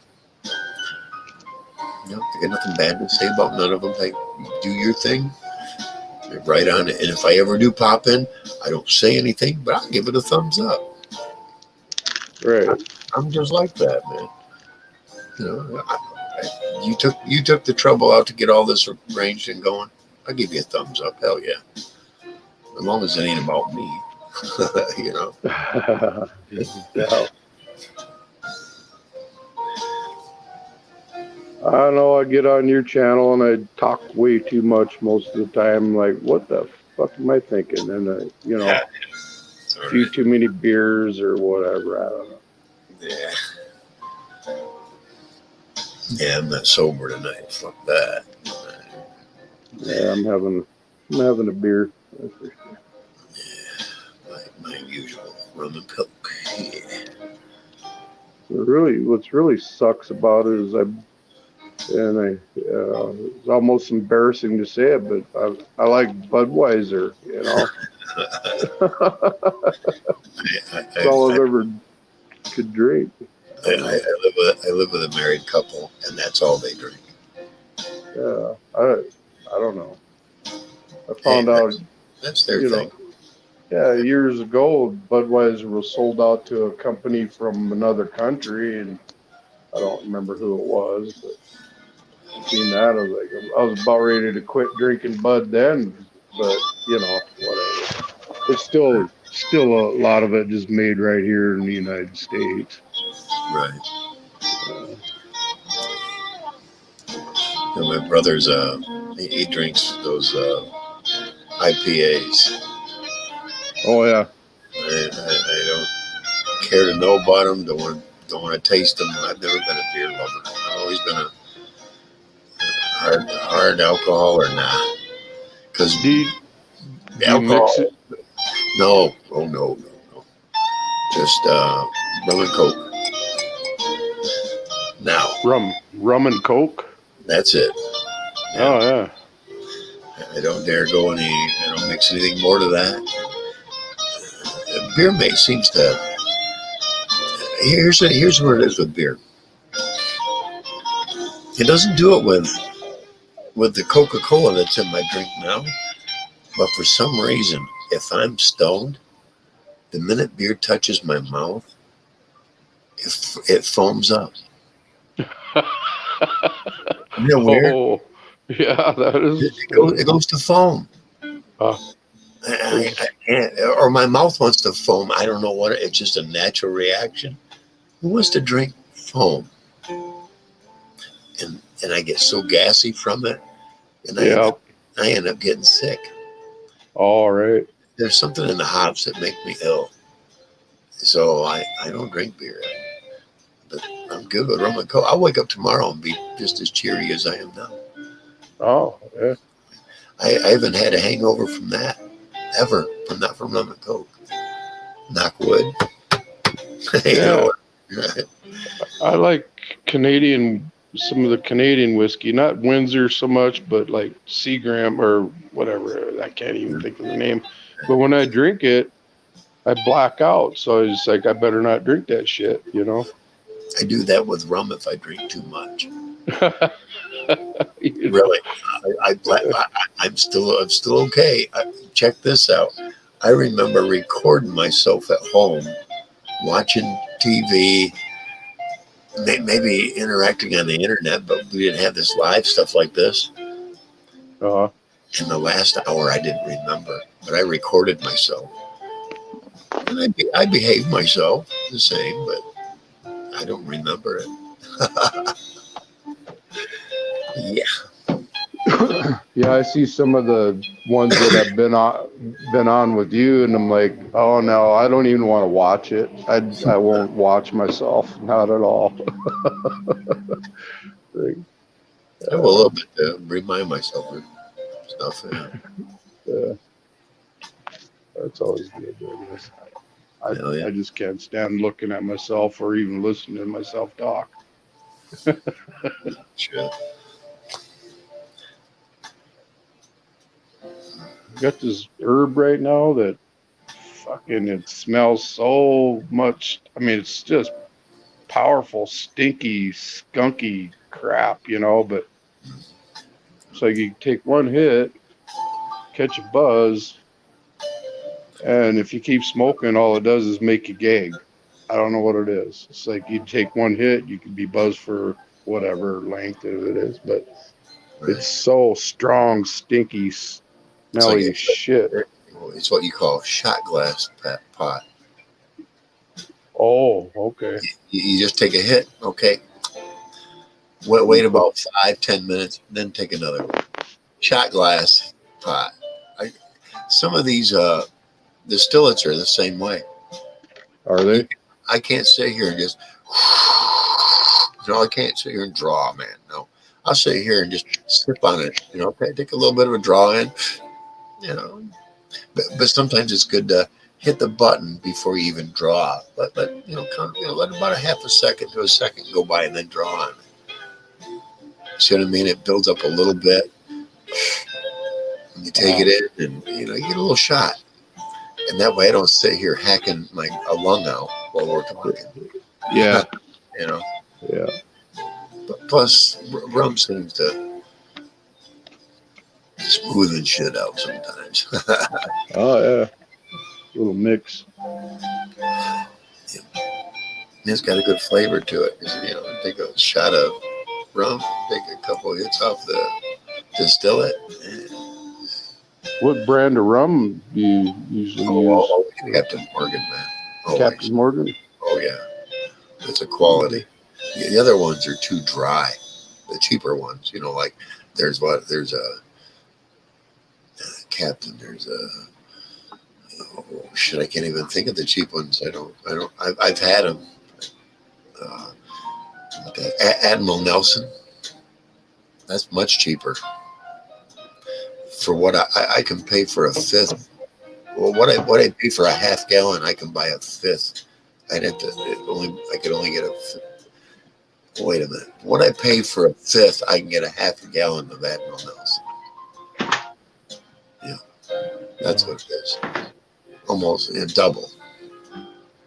S1: I got nothing bad to say about none of them. They do your thing. They're right on it. And if I ever do pop in, I don't say anything, but I'll give it a thumbs up.
S2: Right.
S1: I'm just like that, man. You took the trouble out to get all this arranged and going. I'll give you a thumbs up. Hell yeah. As long as it ain't about me.
S2: Yeah. I know I get on your channel and I talk way too much most of the time. Like, what the fuck am I thinking? And, a few too many beers or whatever. I don't know.
S1: Yeah. Yeah, I'm not sober tonight. Fuck that.
S2: Yeah, I'm having a beer. That's for sure.
S1: Yeah, my usual rum and coke. Yeah.
S2: What's really sucks about it is it's almost embarrassing to say it, but I like Budweiser, That's all I've ever could drink.
S1: I live with a married couple, and that's all they drink.
S2: Yeah, I don't know. I
S1: Hey,
S2: found out,
S1: that's their
S2: you
S1: thing.
S2: know, yeah, years ago, Budweiser was sold out to a company from another country, and I don't remember who it was, but seen that, I was like, I was about ready to quit drinking Bud then, but you know, whatever. It's still a lot of it is made right here in the United States.
S1: Right.
S2: Uh,
S1: And my brother's he drinks those IPAs.
S2: oh yeah,
S1: I don't care to know about them. Don't want to taste them. I've never been a beer lover. I've always been a hard alcohol or not. Because
S2: do you
S1: alcohol,
S2: mix it?
S1: no, oh no. Just rum and coke. Now,
S2: Rum and Coke?
S1: that's it. Yeah.
S2: Oh yeah.
S1: I don't dare go I don't mix anything more to that. Beer seems to. Here's where it is with beer. It doesn't do it with the Coca-Cola that's in my drink now. But for some reason, if I'm stoned, the minute beer touches my mouth, it foams up. Isn't that weird?
S2: Oh yeah, that is.
S1: It goes to foam.
S2: Uh,
S1: I can't, or my mouth wants to foam. I don't know what. It's just a natural reaction. Who wants to drink foam? And I get so gassy from it, and
S2: yeah.
S1: I end up getting sick.
S2: All right.
S1: There's something in the hops that make me ill. So I don't drink beer. But I'm good with rum and coke. I'll wake up tomorrow and be just as cheery as I am now.
S2: Oh yeah.
S1: I haven't had a hangover from that ever. Not from rum and coke. Knock wood.
S2: Yeah.
S1: You know,
S2: I like some of the Canadian whiskey, not Windsor so much, but like Seagram or whatever. I can't even think of the name. But when I drink it, I black out. So I just like, I better not drink that shit, you know?
S1: I do that with rum if I drink too much.
S2: You know?
S1: Really, I'm still okay. Check this out. I remember recording myself at home, watching TV, maybe interacting on the internet, but we didn't have this live stuff like this.
S2: Uh-huh.
S1: In the last hour, I didn't remember, but I recorded myself, and I behaved myself the same, but I don't remember it. Yeah.
S2: Yeah, I see some of the ones that have been on with you, and I'm like, oh no, I don't even want to watch it. I won't watch myself, not at all. Like,
S1: I have a little bit to remind myself of stuff.
S2: yeah, that's always good. I guess. I just can't stand looking at myself or even listening to myself talk.
S1: Sure.
S2: Got this herb right now that fucking it smells so much. I mean, it's just powerful, stinky, skunky crap, you know, but it's like you take one hit, catch a buzz, and if you keep smoking, all it does is make you gag. I don't know what it is. It's like you take one hit, you can be buzzed for whatever length it is, but it's so strong, stinky, smelly shit.
S1: It's what you call shot glass pot.
S2: Oh, okay.
S1: You just take a hit, okay. Wait about 5-10 minutes, then take another one. Shot glass pot. Some of these distillates are the same way.
S2: Are they?
S1: I can't sit here and just, I can't sit here and draw, man. No, I'll sit here and just sip on it. Okay, take a little bit of a draw in. But sometimes it's good to hit the button before you even draw. Let about a half a second to a second go by and then draw on it. See what I mean? It builds up a little bit. And you take it in, and you get a little shot. And that way, I don't sit here hacking a lung out while we're talking.
S2: Yeah.
S1: You know.
S2: Yeah.
S1: But plus, rum seems to smoothen shit out sometimes.
S2: Oh yeah. Little mix.
S1: It's got a good flavor to it. You know, take a shot of rum, take a couple of hits off the distillate.
S2: What brand of rum do you usually use?
S1: Always Captain Morgan, man. Always.
S2: Captain Morgan?
S1: Oh, yeah. It's a quality. The other ones are too dry. The cheaper ones, you know, like there's a Captain, there's a, oh, shit, I can't even think of the cheap ones. I've had them. Admiral Nelson, that's much cheaper. For what I can pay for a fifth. Well, what I pay for a half gallon, I can buy a fifth. I could only get a fifth. Wait a minute. What I pay for a fifth, I can get a half a gallon of Admiral Nelson. Yeah, that's what it is. Almost double.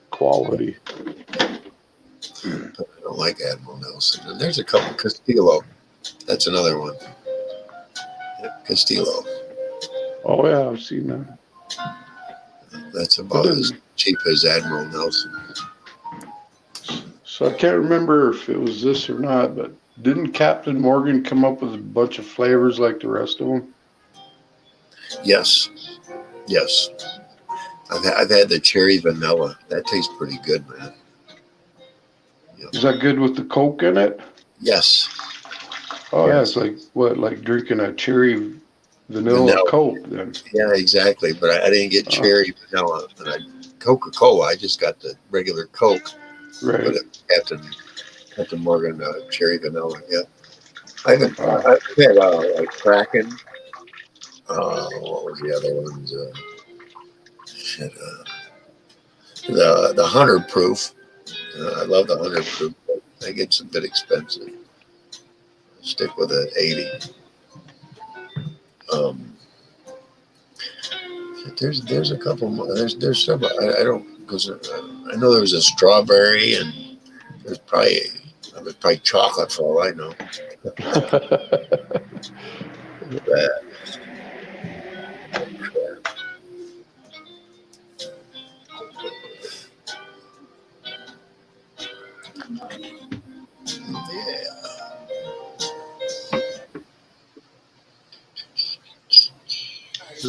S2: Quality.
S1: But I don't like Admiral Nelson. And there's a couple. Castillo. That's another one. Yeah, Castillo.
S2: Oh yeah, I've seen that.
S1: That's about as cheap as Admiral Nelson.
S2: So I can't remember if it was this or not, but didn't Captain Morgan come up with a bunch of flavors like the rest of them?
S1: Yes. Yes. I've had the cherry vanilla. That tastes pretty good, man. Yeah.
S2: Is that good with the Coke in it?
S1: Yes.
S2: Oh yeah, it's like drinking a cherry vanilla Coke then.
S1: Yeah, exactly. But I didn't get cherry vanilla. And Coca-Cola. I just got the regular Coke.
S2: Right.
S1: But Captain Morgan cherry vanilla. Yeah. I've had like Kraken. What was the other ones? The 100 proof. I love the 100 proof. But I think it's a bit expensive. Stick with an 80. There's a couple more. There's several. I don't because I know there was a strawberry and there's probably chocolate for all I know. Yeah.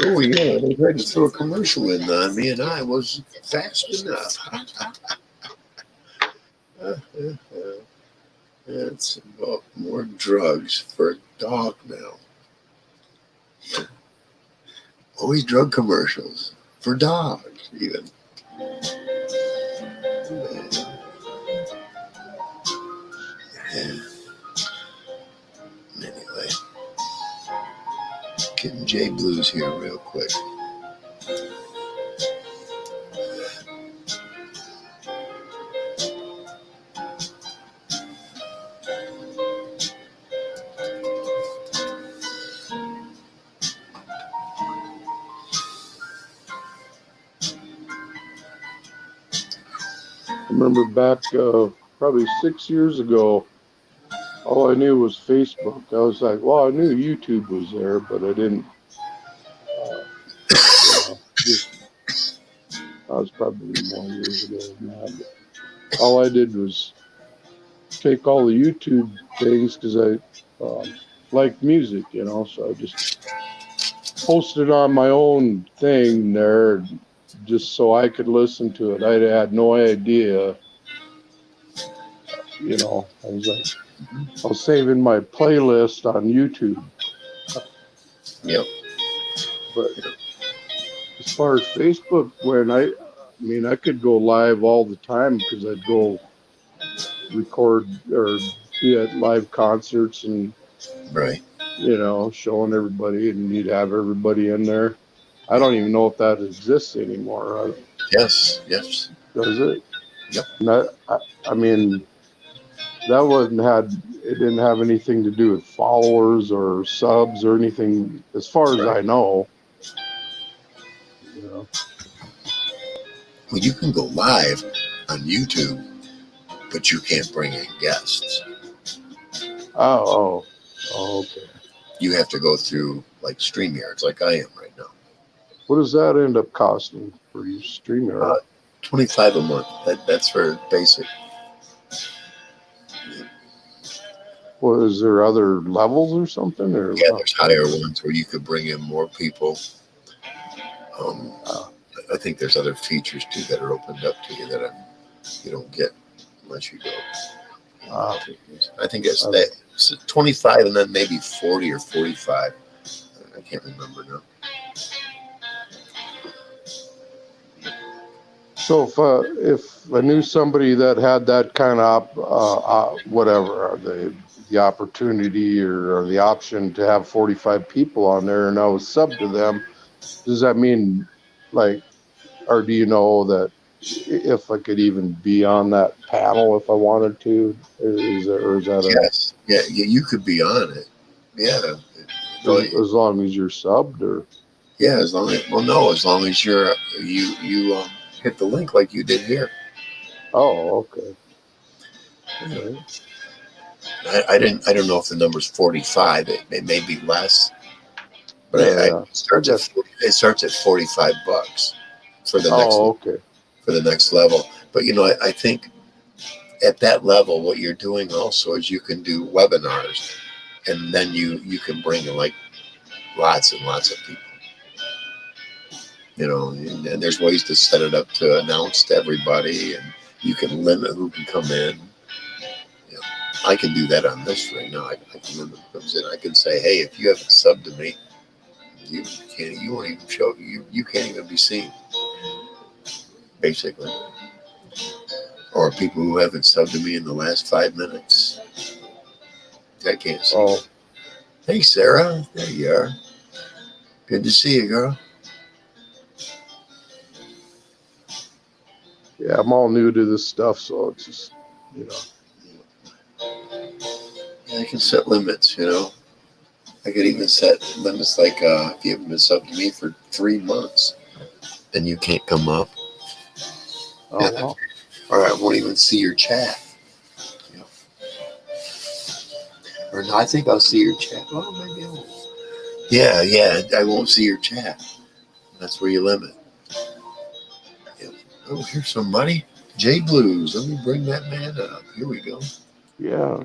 S1: Oh yeah, they tried to throw a commercial in on me, and I was fast enough. It's about more drugs for a dog now. Always drug commercials for dogs, even. Yeah. Anyway, getting J Blues here real quick.
S2: I remember back probably 6 years ago, all I knew was Facebook. I was like, well, I knew YouTube was there, but I didn't, that was probably more years ago than that. But all I did was take all the YouTube things because I like music, so I just posted on my own thing there just so I could listen to it. I had no idea, I was saving my playlist on YouTube.
S1: Yep.
S2: But as far as Facebook went, I could go live all the time because I'd go record or be at live concerts and
S1: Right.
S2: Showing everybody, and you'd have everybody in there. I don't even know if that exists anymore.
S1: Yes.
S2: Does it?
S1: Yep.
S2: And that didn't have anything to do with followers or subs or anything, as far as I know.
S1: Well, you can go live on YouTube but you can't bring in guests.
S2: Oh, okay.
S1: You have to go through like StreamYards, like I am right now.
S2: What does that end up costing for your StreamYard?
S1: $25 a month. That's for basic.
S2: Well, is there other levels or something? Or
S1: Yeah, there's higher ones where you could bring in more people. I think there's other features too that are opened up to you that you don't get unless you go. I think it's that. So 25 and then maybe 40 or 45. I can't remember now.
S2: So if I knew somebody that had that kind of whatever the opportunity or the option to have 45 people on there, and I was sub to them, does that mean like, or do you know that if I could even be on that panel if I wanted to? Is that
S1: yes? Yeah, you could be on it. Yeah.
S2: as long as you're subbed, or
S1: yeah, as long as as long as you hit the link like you did here.
S2: oh, okay.
S1: I don't know if the number's 45. It may be less, but it starts at $45 for the next.
S2: Okay.
S1: For the next level. But I think at that level, what you're doing also is you can do webinars, and then you can bring in like lots and lots of people. And there's ways to set it up to announce to everybody, and you can limit who can come in. I can do that on this right now. I can limit who comes in. I can say, hey, if you haven't subbed to me, you won't even show you can't even be seen. Basically. Or people who haven't subbed to me in the last 5 minutes. I can't see. Oh. Hey, Sarah. There you are. Good to see you, girl.
S2: Yeah, I'm all new to this stuff, so it's just,
S1: I can set limits, I could even set limits like if you haven't been subbed to me for 3 months, then you can't come up.
S2: Oh, wow.
S1: Or I won't even see your chat. Or no, I think I'll see your chat. Oh, maybe I won't. Yeah, I won't see your chat. That's where you limit. Yeah. Oh, here's somebody. J Blues. Let me bring that man up. Here we go.
S2: Yeah,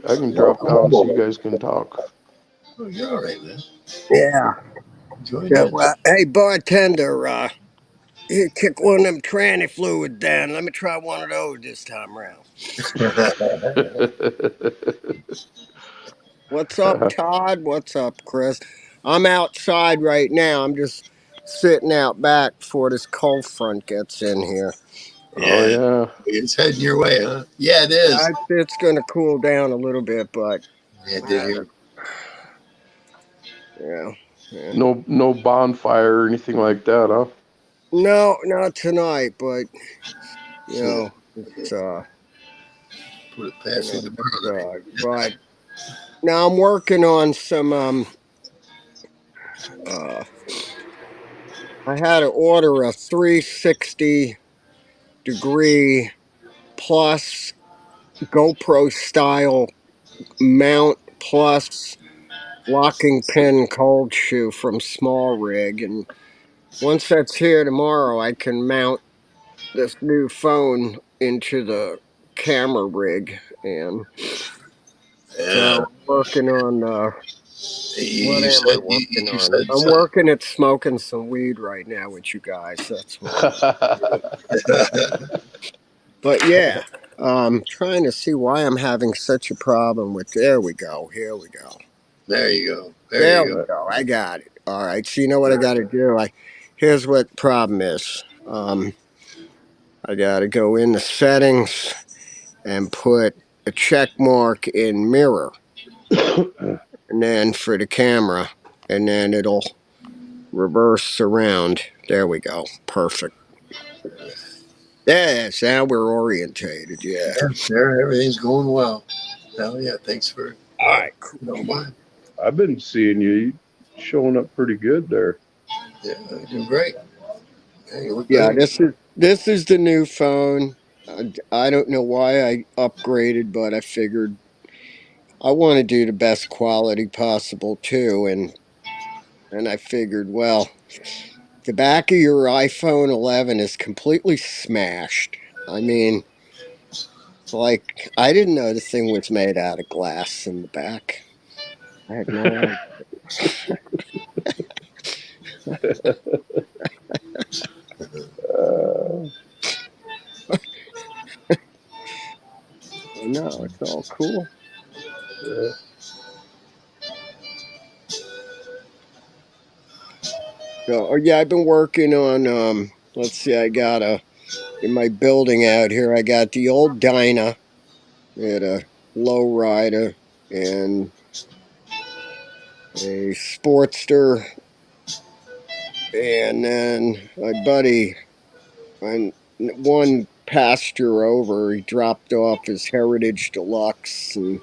S2: I can drop down so you guys can talk.
S1: Oh, you're all right, man.
S3: Yeah.
S1: Join in.
S3: Well, hey, bartender, you kick one of them tranny fluid down. Let me try one of those this time around. What's up, Todd? What's up, Chris? I'm outside right now. I'm just sitting out back before this cold front gets in here.
S2: Oh, yeah.
S1: It's heading your way, huh? Yeah, it is.
S3: It's going to cool down a little bit, but...
S1: Yeah, it did here.
S3: Yeah.
S2: No bonfire or anything like that, huh?
S3: No, not tonight, but, it's,
S1: put it past you tomorrow.
S3: But now I'm working on some, I had to order a 360-degree plus GoPro style mount plus locking pin cold shoe from Small Rig, and once that's here tomorrow, I can mount this new phone into the camera rig, and so I'm working on what am I working on? I'm working at smoking some weed right now with you guys. That's what. But yeah, trying to see why I'm having such a problem with. There we go. Here we go.
S1: There you go.
S3: There we go. I got it. All right. So you know what I got to do? Here's what the problem is. I got to go in the settings and put a check mark in mirror, and then for the camera, and then it'll reverse around. There we go. Perfect. Yes, now we're orientated. Yeah.
S1: There, everything's going well. Hell yeah, thanks for.
S3: All right.
S1: Cool.
S2: I've been seeing you showing up pretty good there.
S1: Yeah, you're doing great.
S3: Yeah, this is the new phone. I don't know why I upgraded, but I figured I want to do the best quality possible too, and I figured, well, the back of your iPhone 11 is completely smashed. I mean, like I didn't know the thing was made out of glass in the back. I had no idea.
S2: Uh,
S3: No, it's all cool.
S2: yeah.
S3: So, oh yeah, I've been working on. Let's see, I got in my building out here. I got the old Dyna, at a low rider, and a Sportster, and then my buddy, and one pasture over, he dropped off his Heritage Deluxe, and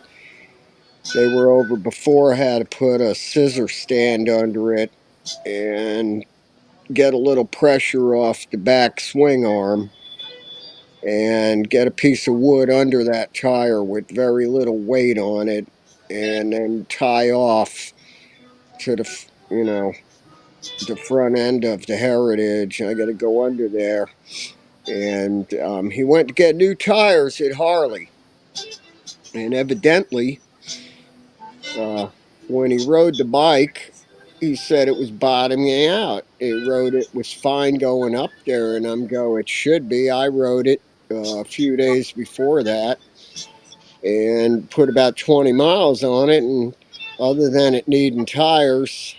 S3: they were over before. I had to put a scissor stand under it and get a little pressure off the back swing arm and get a piece of wood under that tire with very little weight on it, and then tie off to the front end of the Heritage. I got to go under there, and he went to get new tires at Harley, and evidently, uh, when he rode the bike, he said it was bottoming out. It was fine going up there, and it should be. I rode it a few days before that and put about 20 miles on it, and other than it needing tires,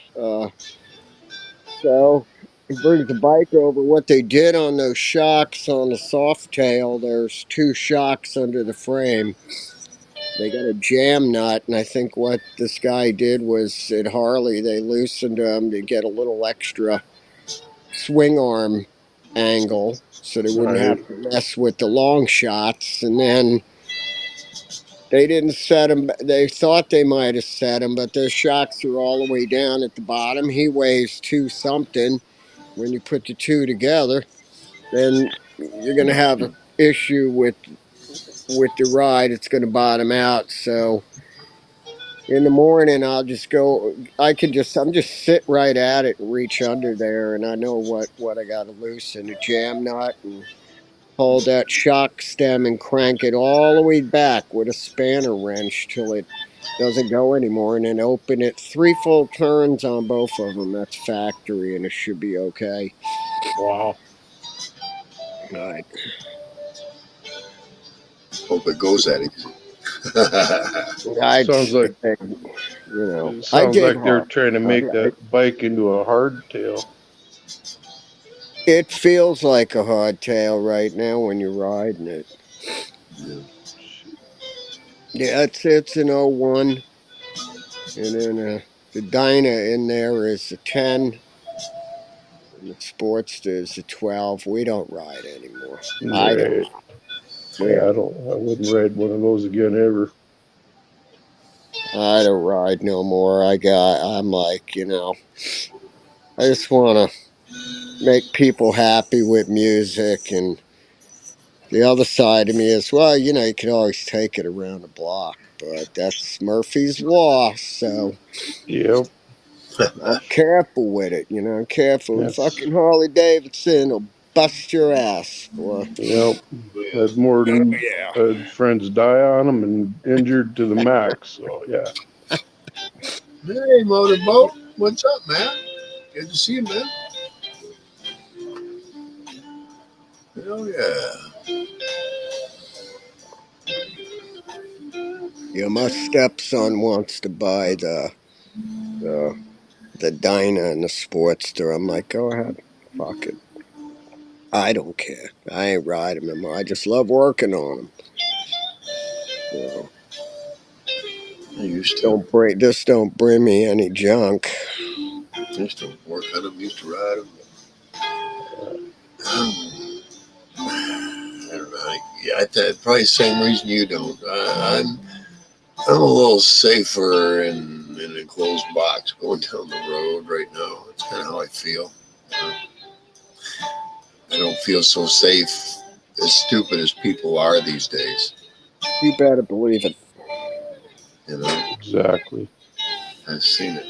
S3: so he brings the bike over. What they did on those shocks on the soft tail, there's two shocks under the frame. They got a jam nut, and I think what this guy did was at Harley, they loosened them to get a little extra swing arm angle so they wouldn't
S2: Right.
S3: have to mess with the long shots. And then they didn't set him. They thought they might have set him, but those shocks are all the way down at the bottom. He weighs two something. When you put the two together, then you're going to have an issue with the ride. It's going to bottom out. So in the morning, I'll just go. I'm just sit right at it and reach under there, and I know what I got to loosen a jam nut and hold that shock stem and crank it all the way back with a spanner wrench till it doesn't go anymore, and then open it 3 full turns on both of them. That's factory, and it should be okay.
S2: Wow.
S3: All right.
S1: Hope it goes that easy.
S2: Sounds like
S3: I
S2: sounds
S3: did
S2: like they're
S3: hard.
S2: trying to make that bike into a hardtail.
S3: It feels like a hardtail right now when you're riding it.
S1: Yeah.
S3: Yeah, it's an '01, and then the Dyna in there is a 10, and the Sportster is a 12. We don't ride anymore. I don't.
S2: Right.
S3: We
S2: Yeah,
S3: don't.
S2: I wouldn't ride one of those again ever.
S3: I don't ride no more. I'm like, I just want to make people happy with music, and the other side of me is, well, you can always take it around the block, but that's Murphy's Law, so
S2: Yep.
S3: I'm careful with it, careful.
S2: That's
S3: Fucking Harley Davidson will bust your ass, boy.
S2: yep.
S1: Yeah.
S2: Had more
S3: Oh,
S2: than
S3: yeah.
S2: friends die on them and injured to the max. So yeah.
S1: Hey, motorboat. What's up, man? Good to see you, man. Hell yeah.
S3: Yeah, my stepson wants to buy the, the Dyna and the Sportster. I'm like, go ahead. Fuck it. I don't care. I ain't riding them. I just love working on them. So
S1: I used to.
S3: don't bring me any junk.
S1: I used to work on them, used to ride them. I don't know. Yeah, probably the same reason you don't. I'm a little safer in an enclosed box going down the road right now. That's kind of how I feel. I don't feel so safe as stupid as people are these days.
S3: You better believe it.
S1: You know,
S2: Exactly.
S1: I've seen it.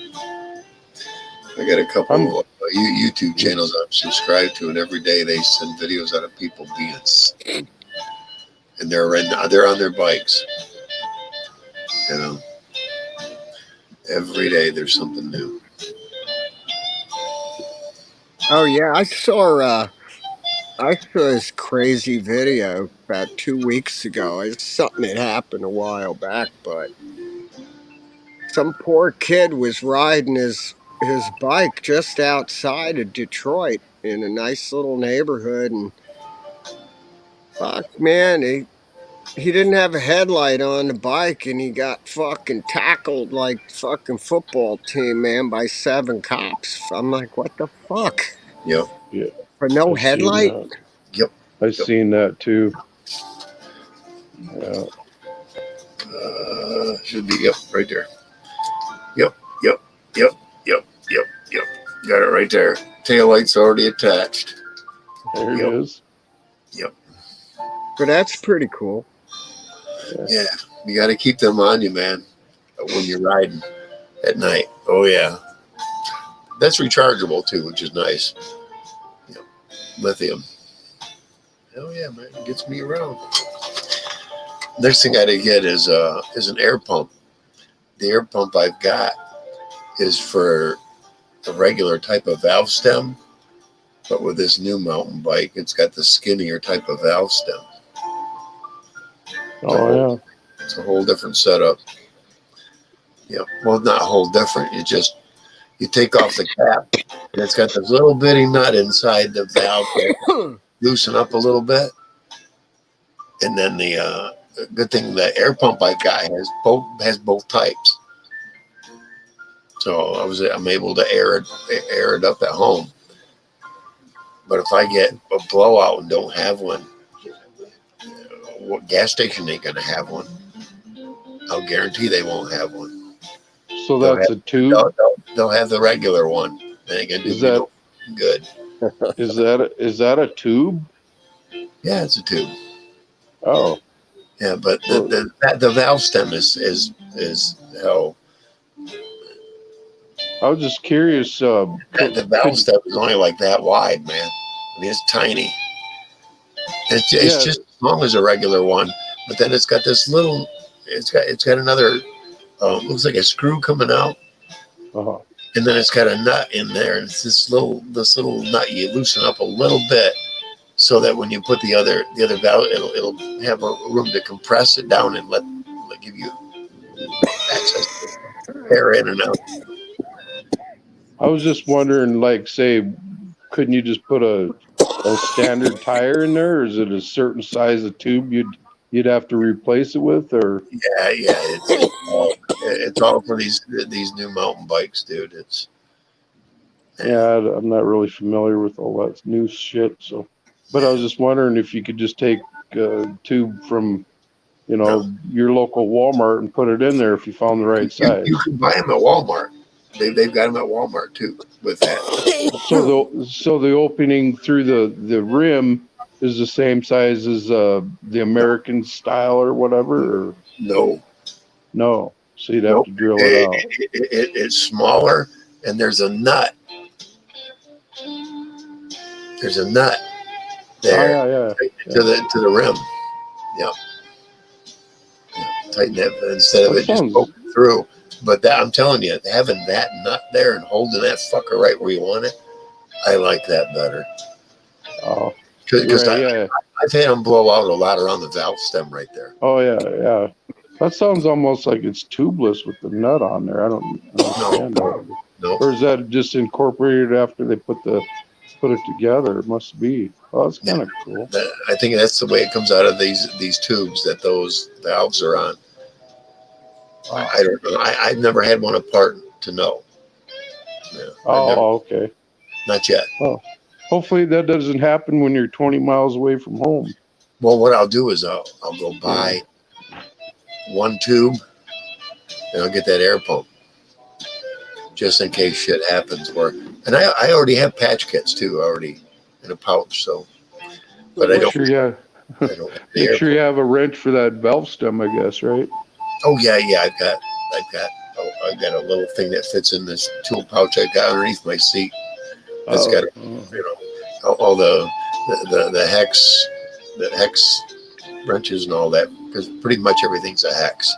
S1: I got a
S2: I'm
S1: couple of YouTube channels I'm subscribed to, and every day they send videos out of people being stupid, and they're on their bikes. You know, every day there's something new.
S3: Oh yeah, I saw this crazy video about 2 weeks ago. It's something that happened a while back, but some poor kid was riding his bike just outside of Detroit in a nice little neighborhood, and fuck man, he didn't have a headlight on the bike, and he got fucking tackled like fucking football team, man, by 7 cops. I'm like, what the fuck?
S1: Yep,
S2: yeah,
S3: For no
S2: I seen
S3: headlight?
S2: that.
S1: yep,
S2: I
S1: yep.
S2: seen that too. Yeah.
S1: Should be right there. Yep, yep, yep, yep, yep, yep. Got it right there. Tail light's already attached.
S2: There it
S1: Yep,
S2: is.
S1: yep.
S3: But that's pretty cool.
S1: Yeah, you got to keep them on you, man, when you're riding at night. Oh yeah, that's rechargeable too, which is nice. Yep. Lithium. Oh yeah, man, it gets me around. Next thing I did get is an air pump. The air pump I've got is for a regular type of valve stem, but with this new mountain bike, it's got the skinnier type of valve stem.
S2: Oh
S1: It's a whole different setup. Yeah, well, not a whole different. You take off the cap, and it's got this little bitty nut inside the valve to loosen up a little bit, and then the good thing the air pump I've got has both types. So I'm able to air it up at home. But if I get a blowout and don't have one, what gas station ain't gonna have one? I'll guarantee they won't have one.
S2: so
S1: They'll
S2: that's
S1: have
S2: a tube.
S1: they'll have the regular one. They ain't gonna do
S2: Is
S1: me
S2: that
S1: no good.
S2: is that a tube?
S1: Yeah, it's a tube.
S2: Oh,
S1: Yeah, but
S2: well,
S1: the valve stem is hell.
S2: I was just curious.
S1: The valve stem is only like that wide, man. I mean, it's tiny. It's
S2: yeah,
S1: just as long as a regular one, but then it's got this little. It's got another. Looks like a screw coming out,
S2: uh,
S1: and then it's got a nut in there. And it's this little nut you loosen up a little bit, so that when you put the other valve, it'll have a room to compress it down and let give you access to air in and out.
S2: I was just wondering, like, say, couldn't you just put a standard tire in there, or is it a certain size of tube you'd have to replace it with, or?
S1: Yeah, it's all for these new mountain bikes, dude. It's
S2: Yeah, I'm not really familiar with all that new shit, so. But I was just wondering if you could just take a tube from,
S1: no.
S2: your local Walmart and put it in there if you found the right size.
S1: You can buy them at Walmart. They've got them at Walmart too with that.
S2: So the opening through the rim is the same size as the American style or whatever, or
S1: No,
S2: no? So you'd have
S1: nope.
S2: to drill it out.
S1: It's smaller, and there's a nut. There's a nut there
S2: Oh yeah.
S1: to the rim. Yep. Tighten that instead of
S2: That
S1: it just
S2: sounds.
S1: poking through. But that I'm telling you, having that nut there and holding that fucker right where you want it, I like that better.
S2: Oh,
S1: Because
S2: right, yeah.
S1: I've had them blow out a lot around the valve stem right there.
S2: Oh yeah. That sounds almost like it's tubeless with the nut on there. I don't understand that.
S1: No.
S2: Or is that just incorporated after they put it together? It must be. Oh, that's kind of cool.
S1: I think that's the way it comes out of these tubes that those valves are on.
S2: Wow.
S1: I don't know. I've never had one apart to know. Yeah,
S2: Okay.
S1: Not yet.
S2: Oh, hopefully that doesn't happen when you're 20 miles away from home.
S1: Well, what I'll do is I'll go buy one tube and I'll get that air pump just in case shit happens. And I already have patch kits too already in a pouch. So, but I don't.
S2: Sure, yeah.
S1: I don't have the
S2: Make sure you
S1: airport.
S2: have a wrench for that valve stem, I guess, right?
S1: Oh yeah, I've got a little thing that fits in this tool pouch I got underneath my seat. That's got,
S2: Oh,
S1: you know, all the hex wrenches and all that, because pretty much everything's a hex.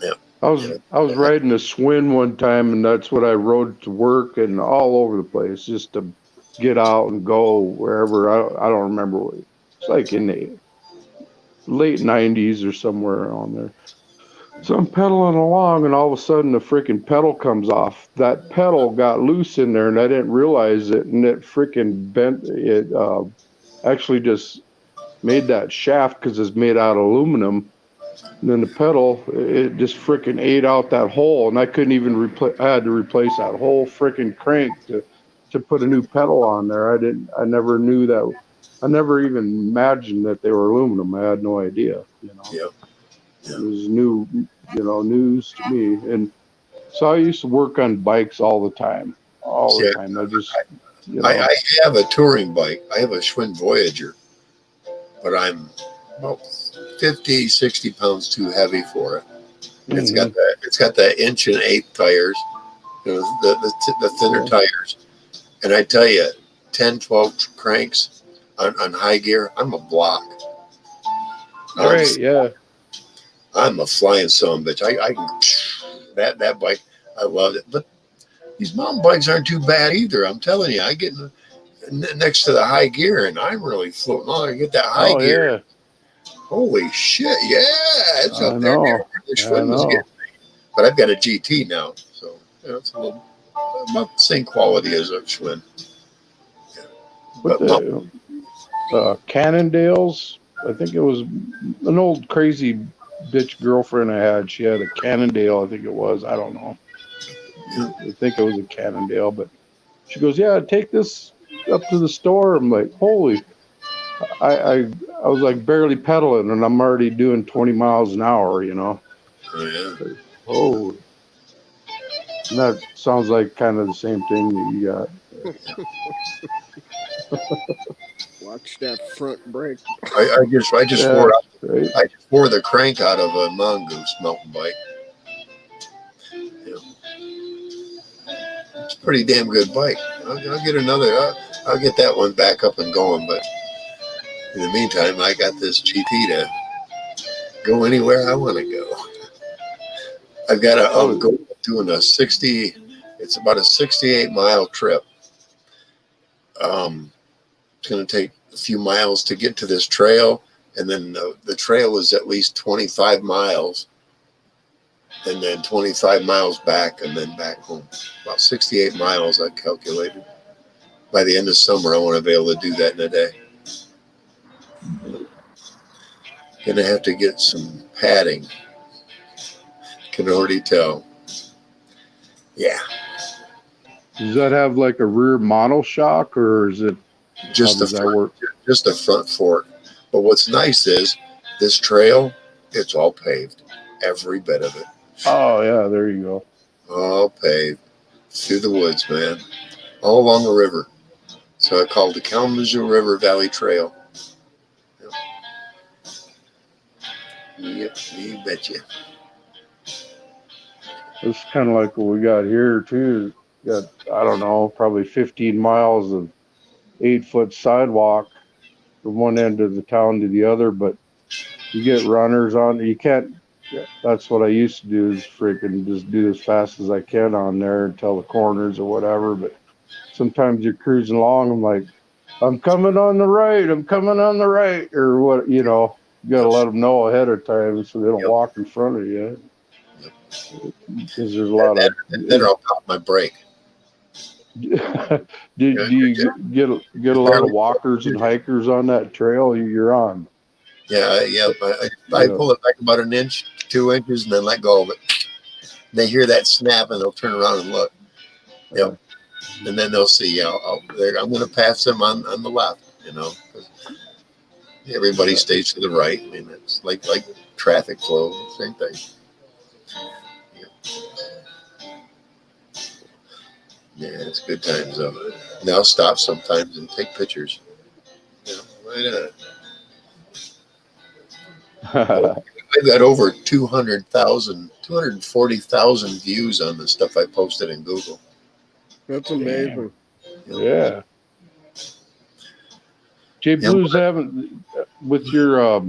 S1: Yeah,
S2: I was
S1: yeah,
S2: I was
S1: the hex.
S2: riding a Swin one time, and that's what I rode to work and all over the place just to get out and go wherever. I don't remember what. It's like in the late '90s or somewhere around there. So I'm pedaling along, and all of a sudden the freaking pedal comes off. That pedal got loose in there, and I didn't realize it, and it freaking bent. It actually just made that shaft because it's made out of aluminum. And then the pedal, it just freaking ate out that hole, and I couldn't even replace. I had to replace that whole freaking crank to put a new pedal on there. I didn't. I never knew that. I never even imagined that they were aluminum. I had no idea.
S1: Yeah,
S2: It
S1: yeah.
S2: was new, news to me. And so I used to work on bikes all
S1: See,
S2: the time. I just, you
S1: I,
S2: know,
S1: I have a touring bike. I have a Schwinn Voyager, but I'm about 50, 60 pounds too heavy for it.
S2: hmm
S1: It's got the 1.8" tires, you know, the thinner
S2: yeah,
S1: tires. And I tell you, 10, 12 cranks on high gear, I'm a block. I'm
S2: right, yeah,
S1: I'm a flying son of a bitch. I can that bike. I love it. But these mountain bikes aren't too bad either. I'm telling you, I get next to the high gear and I'm really floating on. I get that high
S2: oh
S1: gear.
S2: yeah,
S1: Holy shit! Yeah, it's
S2: I
S1: up there near
S2: know,
S1: where the
S2: I
S1: Schwinn was getting.
S2: know.
S1: But I've got a GT now, so it's a little about the same quality as a Schwinn. Yeah.
S2: What
S1: But
S2: the Cannondales? I think it was an old crazy bitch girlfriend I had. She had a Cannondale, I think it was. I don't know. I think it was a Cannondale, but she goes, "Yeah, take this up to the store." I'm like, "Holy!" I I, I was like barely pedaling, and I'm already doing 20 miles an hour.
S1: oh, yeah.
S2: Like, oh, and that sounds like kind of the same thing that you got.
S3: Watch that front brake.
S1: I just
S2: Yeah,
S1: wore
S2: right.
S1: I just wore the crank out of a mongoose mountain bike. You know, it's a pretty damn good bike. I'll get another. I'll get that one back up and going. But in the meantime, I got this GT to go anywhere I want to go. I've got a
S2: Oh,
S1: go doing a 60. It's about a 68-mile trip. It's going to take a few miles to get to this trail, and then the trail is at least 25 miles, and then 25 miles back, and then back home. About 68 miles, I calculated. By the end of summer, I want to be able to do that in a day. Gonna have to get some padding. Can already tell. Yeah,
S2: does that have like a rear monoshock, or is it? How
S1: just the
S2: does that
S1: front,
S2: work?
S1: just the front fork. But what's nice is this trail, it's all paved, every bit of it,
S2: Oh yeah, there you go.
S1: all paved through the woods, man, all along the river. So I called the Kalamazoo River Valley Trail. Yep, you betcha.
S2: It's kind of like what we got here too. Got, I don't know, probably 15 miles of 8-foot sidewalk from one end of the town to the other, but you get runners on. You can't. Yeah, that's what I used to do, is freaking just do as fast as I can on there until the corners or whatever. But sometimes you're cruising along. I'm like, I'm coming on the right. I'm coming on the right, or what? You got to
S1: Yep,
S2: let them know ahead of time so they don't
S1: yep,
S2: walk in front of you,
S1: yep.
S2: because there's a
S1: That,
S2: lot
S1: that,
S2: of.
S1: that or I'll pop my brake.
S2: do,
S1: Yeah,
S2: do you get a
S1: just
S2: lot of
S1: barely.
S2: walkers and hikers on that trail you're on?
S1: Yeah. I
S2: Yeah.
S1: pull it back about an inch, 2 inches, and then let go of it. They hear that snap and they'll turn around and look.
S2: Uh,
S1: Yep. And then they'll see. I'm going to pass them on the left. You know, 'cause everybody
S2: uh,
S1: stays to the right. I mean, it's like traffic flow, same thing. Yeah, it's good times though. And I'll stop sometimes and take pictures. Yeah, why not? I've got over 240,000 views on the stuff I posted in Google.
S3: That's
S2: Damn.
S3: amazing.
S2: Yeah. Jay Blues haven't with your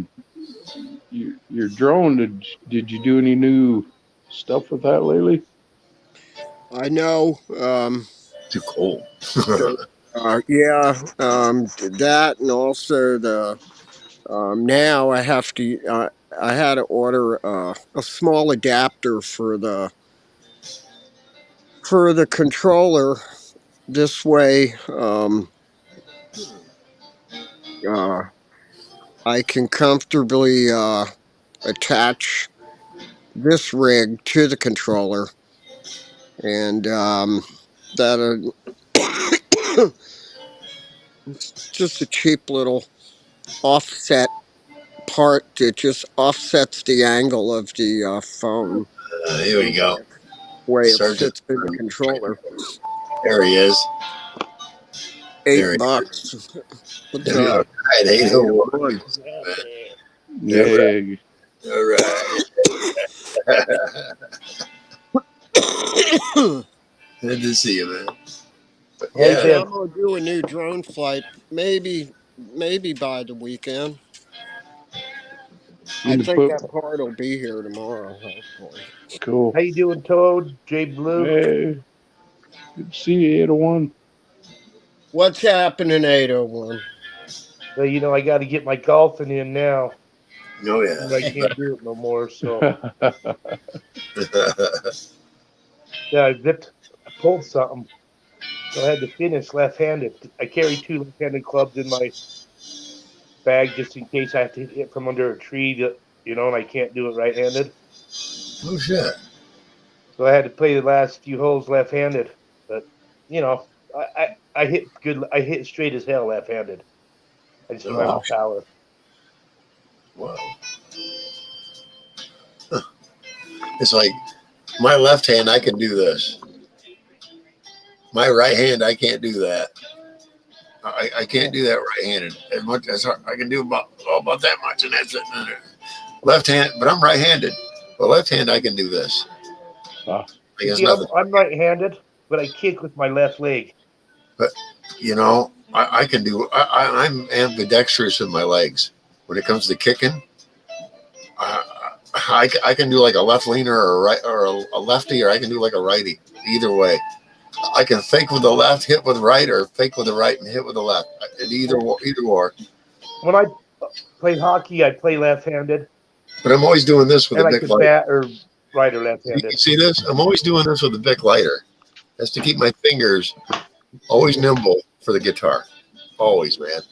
S2: drone. Did you do any new stuff with that lately?
S3: I know.
S1: Too cold.
S3: Yeah. That and also the. Now I have to. I had to order a small adapter for the controller. This way, uh, I can comfortably attach this rig to the controller, and that it's just a cheap little offset part that just offsets the angle of the phone.
S1: Here we go.
S3: Way it
S1: Sergeant.
S3: sits in the controller.
S1: There he is. There he
S3: $8.
S1: is.
S3: What's
S1: All
S3: up?
S1: right, 801.
S2: Yeah.
S1: All right. Good to see you, man. But
S4: Hey,
S1: yeah,
S4: Ben.
S3: I'm gonna do a new drone flight, maybe by the weekend. I
S2: You
S3: think
S2: put
S3: that part will be here tomorrow, hopefully.
S2: cool.
S4: How you doing, Toad? Jay Blue?
S2: Hey, good to see you, 801.
S3: What's happening, 801?
S4: Well, I got to get my golfing in now.
S1: oh yeah.
S4: I can't do it no more. So yeah, I pulled something. So I had to finish left-handed. I carry 2 left-handed clubs in my bag just in case I have to hit it from under a tree. And I can't do it right-handed.
S1: Oh shit.
S4: So I had to play the last few holes left-handed. But I hit good. I hit straight as hell left-handed. I just don't have the power.
S1: Wow. It's like my left hand, I can do this. My right hand, I can't do that. I can't do that right-handed as much as I can do about that much, and that's it. Left hand, but I'm right-handed. But left hand, I can do this. I guess nothing.
S4: I'm right-handed, but I kick with my left leg.
S1: But I can do. I'm ambidextrous with my legs. When it comes to kicking, I can do like a left leaner or a right or a lefty, or I can do like a righty. Either way, I can fake with the left, hit with right, or fake with the right and hit with the left. Either or.
S4: When I play hockey, I play left-handed.
S1: But I'm always doing this with
S4: and
S1: a
S4: I
S1: big
S4: can
S1: lighter.
S4: bat or right or left-handed.
S1: You see this? I'm always doing this with a big lighter. That's to keep my fingers always nimble for the guitar. Always, man.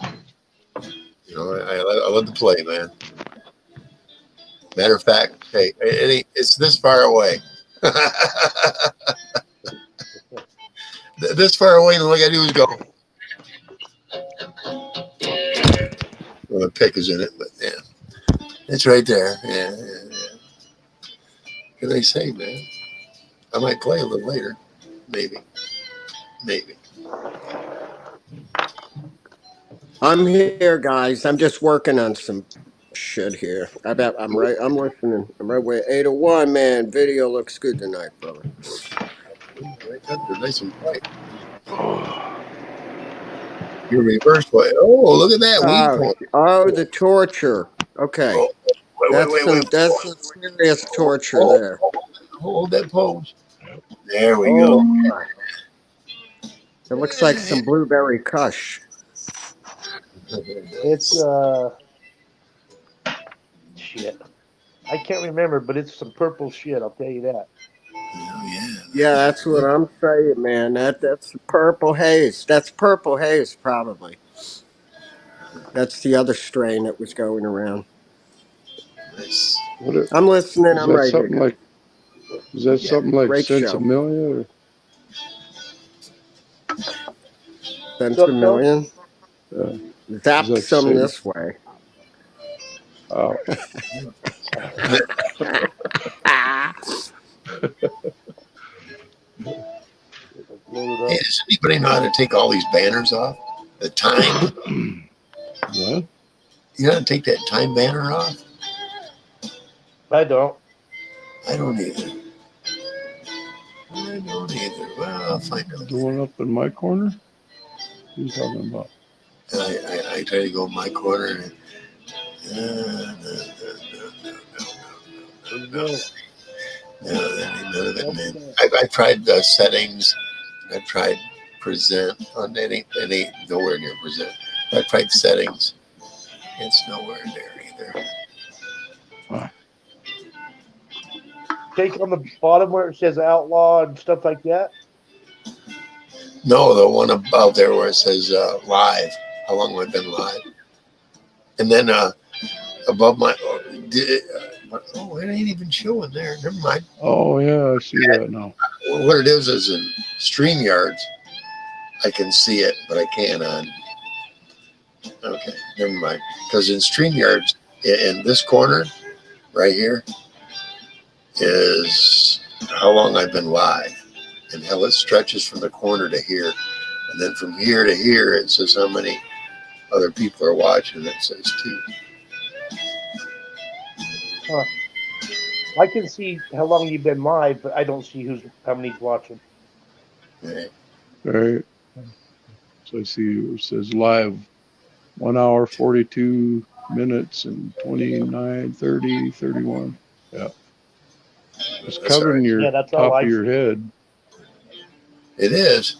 S1: I love to play, man. Matter of fact, hey, it's this far away. This far away, and all I got to do is go. Well, the pick is in it, but yeah. It's right there. Yeah. What can they say, man? I might play a little later. Maybe.
S3: I'm here, guys. I'm just working on some shit here. I'm listening. I'm right where 801, man. Video looks good tonight, brother.
S1: They're nice and bright. Your reverse way. Oh, look at that weed point.
S3: Oh, the torture. Okay.
S1: Oh, wait.
S3: That's some serious torture there.
S1: Hold that pose. There we go.
S3: It looks like some blueberry kush.
S4: It's shit. I can't remember, but it's some purple shit. I'll tell you that.
S1: Oh, yeah.
S3: Yeah, that's what I'm saying, man. That's purple haze. That's purple haze, probably. That's the other strain that was going around.
S1: Nice.
S3: I'm listening. I'm right here.
S2: Is that something like
S3: Great show.
S2: Sensimilia?
S3: Sensimilia? Zap
S2: like
S3: some
S2: saying-
S3: this way.
S2: Oh.
S1: Hey, does anybody know how to take all these banners off? The time?
S2: What?
S1: You know how to take that time banner off?
S4: I don't.
S1: I don't either. I don't either. Well, I'll find out.
S2: The one up in my corner? Who's talking about?
S1: I try to go in my corner and
S4: No.
S1: that ain't none of it, man. I tried the settings. I tried present on any nowhere near present. I tried settings. It's nowhere near either.
S4: Take on the bottom where it says outlaw and stuff like that.
S1: No, the one above there where it says live. How long have I been live? And then above my it ain't even showing there. Never mind.
S2: Oh, yeah, I see that now.
S1: What it is in StreamYards, I can see it, but I can't on. Okay, never mind. Because in StreamYards, in this corner right here is how long I've been live. And hell, it stretches from the corner to here. And then from here to here, it says how many other people are watching. It says 2.
S4: Huh. I can see how long you've been live, but I don't see how many's watching.
S1: Right.
S2: All right. So I see it says live 1 hour, 42 minutes and 29, 30, 31. Yeah. It's
S1: That's all
S2: covering
S1: right.
S2: your
S4: Yeah, that's all
S2: top
S4: I
S2: of your
S4: see.
S2: head.
S1: It is.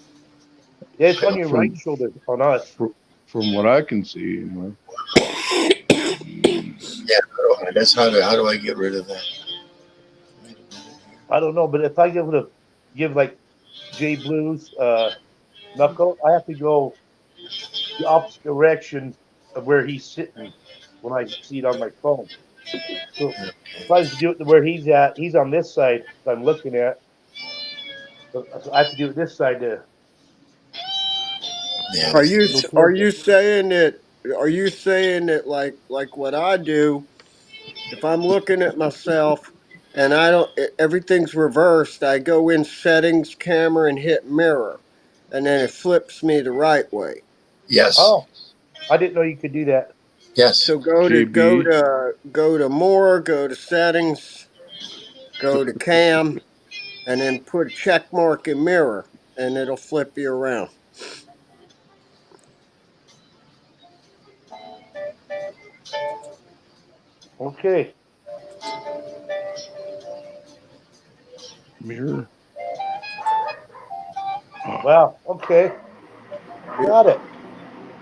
S4: Yeah, it's on your
S2: From-
S4: right shoulder on us.
S2: From what I can see, anyway.
S1: Yeah, that's how do I get rid of that?
S4: I don't know, but if I give like Jay Blues knuckle, I have to go the opposite direction of where he's sitting when I see it on my phone. So if I was to do it to where he's at, he's on this side that I'm looking at. So I have to do it this side to.
S1: Yeah.
S3: Are you saying that? Are you saying that like what I do? If I'm looking at myself and I don't, everything's reversed. I go in settings, camera, and hit mirror, and then it flips me the right way.
S1: Yes.
S4: Oh, I didn't know you could do that.
S1: Yes.
S3: So go
S2: JB.
S3: to more, go to settings, go to cam, and then put a check mark in mirror, and it'll flip you around.
S4: Okay.
S2: Mirror. Oh,
S4: Wow. Okay. Got it.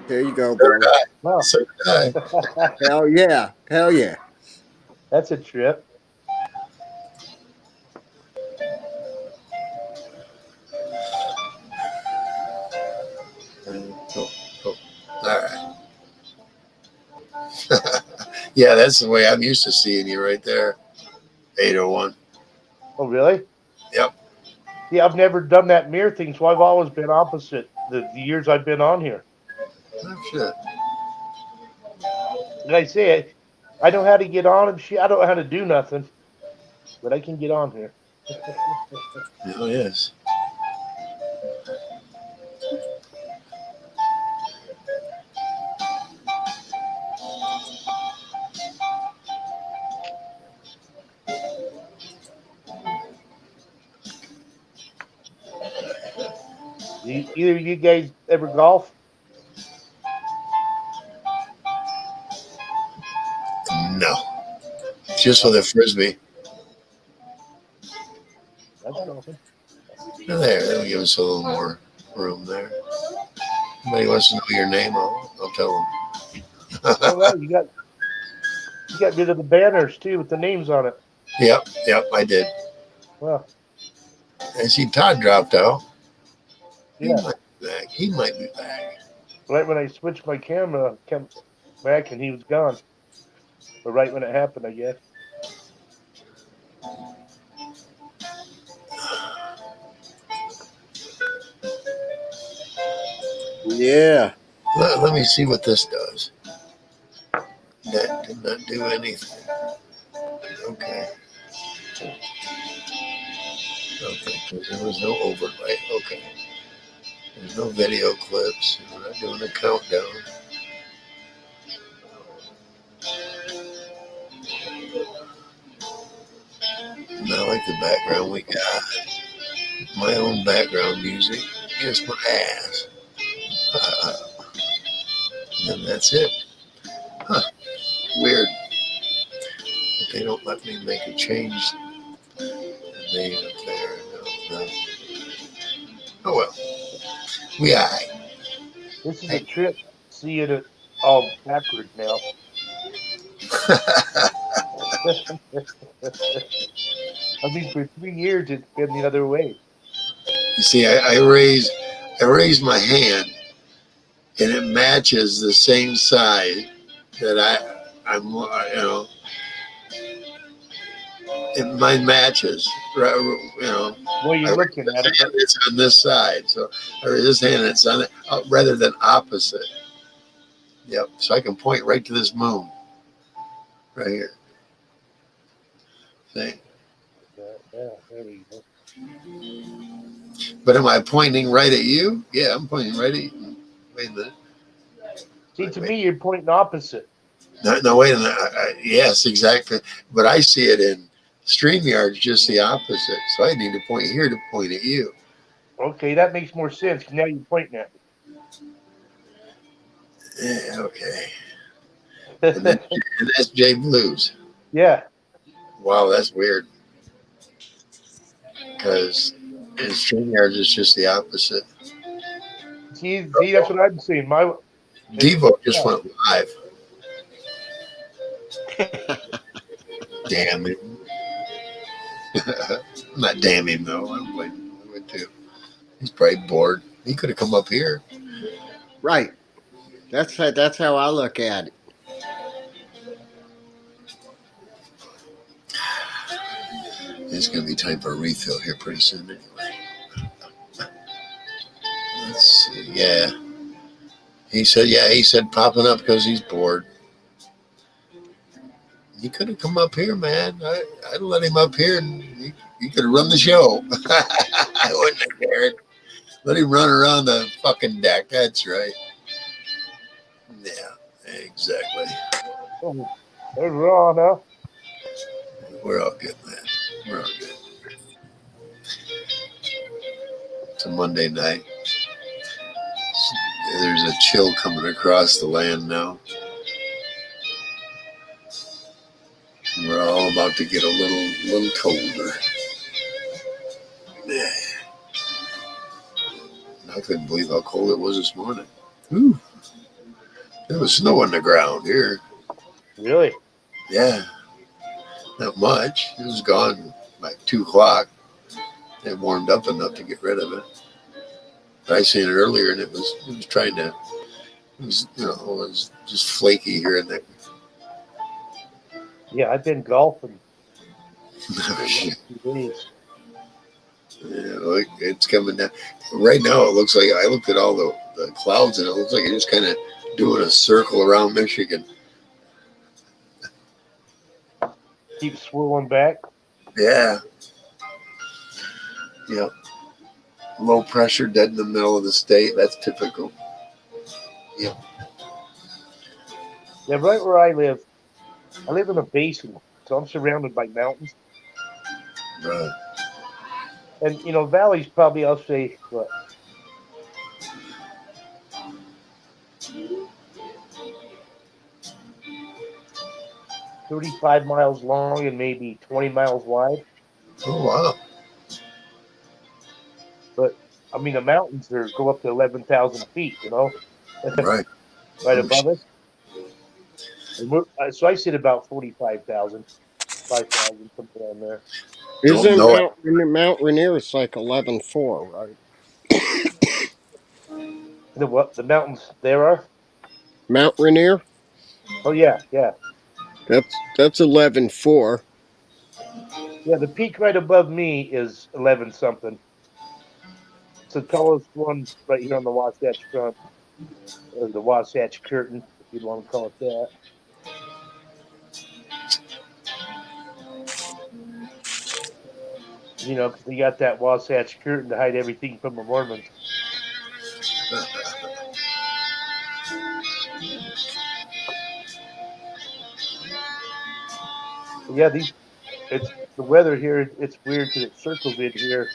S3: There you go,
S1: So did
S3: brother.
S1: I.
S4: Wow.
S1: So did I.
S3: Hell yeah, hell yeah.
S4: That's a trip.
S1: Oh, oh. All right. Yeah, that's the way I'm used to seeing you right there. 801.
S4: Oh, really?
S1: Yep.
S4: Yeah, I've never done that mirror thing, so I've always been opposite the years I've been on here.
S1: Oh, shit.
S4: Like I say, I know how to get on and shit. I don't know how to do nothing, but I can get on here.
S1: Oh, yes.
S4: Either of you guys ever golf?
S1: No. Just with a frisbee.
S4: That's golfing.
S1: Oh, there. That'll give us a little more room there. Somebody wants to know your name, I'll tell them.
S4: All right, you got rid of the banners too with the names on it.
S1: Yep, I did.
S4: Well,
S1: I see Todd dropped out.
S4: yeah.
S1: He might be back.
S4: Right when I switched my camera, came back and he was gone. But right when it happened, I guess.
S3: Yeah.
S1: Let me see what this does. That did not do anything. Okay. Okay, because there was no overlay. Okay. There's no video clips. We're not doing a countdown. like the background we got. My own background music. Kiss my ass. And that's it. Huh. Weird. But they don't let me make a change. The name up there. No. Oh well. We aye.
S4: This is a trip seeing it all backwards now. I mean, for 3 years, it's been the other way.
S1: You see, I raised my hand, and it matches the same side that I'm, mine matches, right?
S4: Well,
S1: I
S4: you're
S1: raise
S4: looking
S1: this
S4: at it, but
S1: hand, it's on this side, so I raise this hand, it's on it, rather than opposite. Yep. So I can point right to this moon, right here. See?
S4: yeah, there we go.
S1: But am I pointing right at you? Yeah, I'm pointing right at you. Wait a minute.
S4: See, to
S1: Wait.
S4: me, you're pointing opposite.
S1: No, wait a minute. Yes, exactly. But I see it in StreamYard just the opposite. So I need to point here to point at you.
S4: Okay, that makes more sense. Now you're pointing at
S1: Yeah, okay. And,
S4: me.
S1: and that's Jay Blues.
S4: Yeah.
S1: Wow, that's weird. Because in StreamYard is just the opposite.
S4: See, that's what I'm saying.
S1: Devo just went live. Damn him. I'm not damn him though. I'm blaming him too. He's probably bored. He could have come up here.
S3: Right. That's how I look at it.
S1: It's going to be time for a refill here pretty soon anyway. Let's see. Yeah. He said popping up because he's bored. He could have come up here, man. I'd let him up here and he could have run the show. I wouldn't have cared. Let him run around the fucking deck. That's right. Yeah, exactly.
S4: Oh, there's Ron, huh?
S1: We're all good, man. We're all good. It's a Monday night. There's a chill coming across the land now. We're all about to get a little colder. Man, I couldn't believe how cold it was this morning. Whew. There was snow on the ground here.
S4: Really?
S1: Yeah, not much. It was gone by 2 o'clock. It warmed up enough to get rid of it. But I seen it earlier, and it was trying to. It was just flaky here and there.
S4: Yeah, I've been golfing
S1: Oh,
S4: for the
S1: shit.
S4: last few days.
S1: Yeah, look, it's coming down. Right now, it looks like I looked at all the clouds, and it looks like it's just kind of doing a circle around Michigan.
S4: Keep swirling back.
S1: Yeah. Yep. Low pressure, dead in the middle of the state. That's typical. Yep.
S4: Yeah, right where I live in a basin, so I'm surrounded by mountains.
S1: Right.
S4: And valleys probably I'll say what 35 miles long and maybe 20 miles wide.
S1: Oh wow.
S4: But I mean the mountains go up to 11,000 feet,
S1: Right.
S4: right
S1: Oh,
S4: above us. And so I sit about 45,000, 5,000, something around there.
S1: don't
S3: Isn't
S1: know it.
S3: Mount Rainier is like 11.4, right?
S4: The mountains there are?
S3: Mount Rainier?
S4: Oh yeah.
S3: That's 11.4.
S4: Yeah, the peak right above me is 11 something. It's the tallest one right here on the Wasatch Front, or the Wasatch Curtain, if you'd want to call it that. Because they got that Wasatch Curtain to hide everything from the Mormons. But yeah, It's the weather here. It's weird because it circles in here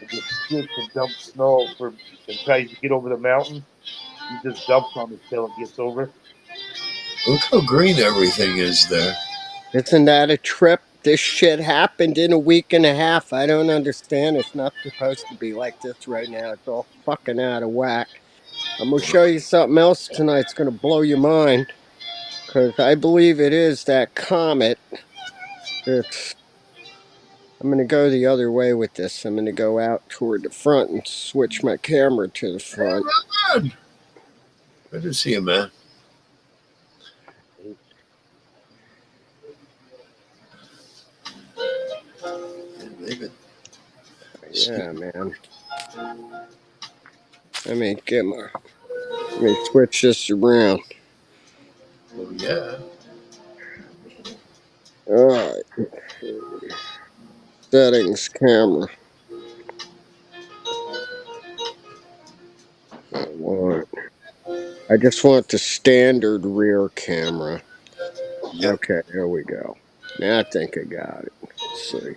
S4: and just skids and dumps snow for and tries to get over the mountain. He just dumps on it till it gets over.
S1: Look how green everything is there.
S3: Isn't that a trip? This shit happened in a week and a half. I don't understand. It's not supposed to be like this right now. It's all fucking out of whack. I'm gonna show you something else tonight. It's gonna blow your mind because I believe it is that comet. It's. I'm gonna go the other way with this. I'm gonna go out toward the front and switch my camera to the
S1: Hey,
S3: front.
S1: Ron. Good to see you, man. David.
S3: Yeah, man. Let me get my. Let me switch this around.
S1: Oh, yeah.
S3: All right. Settings, camera. I just want the standard rear camera.
S1: Yep.
S3: Okay, here we go. Now I think I got it. Let's see.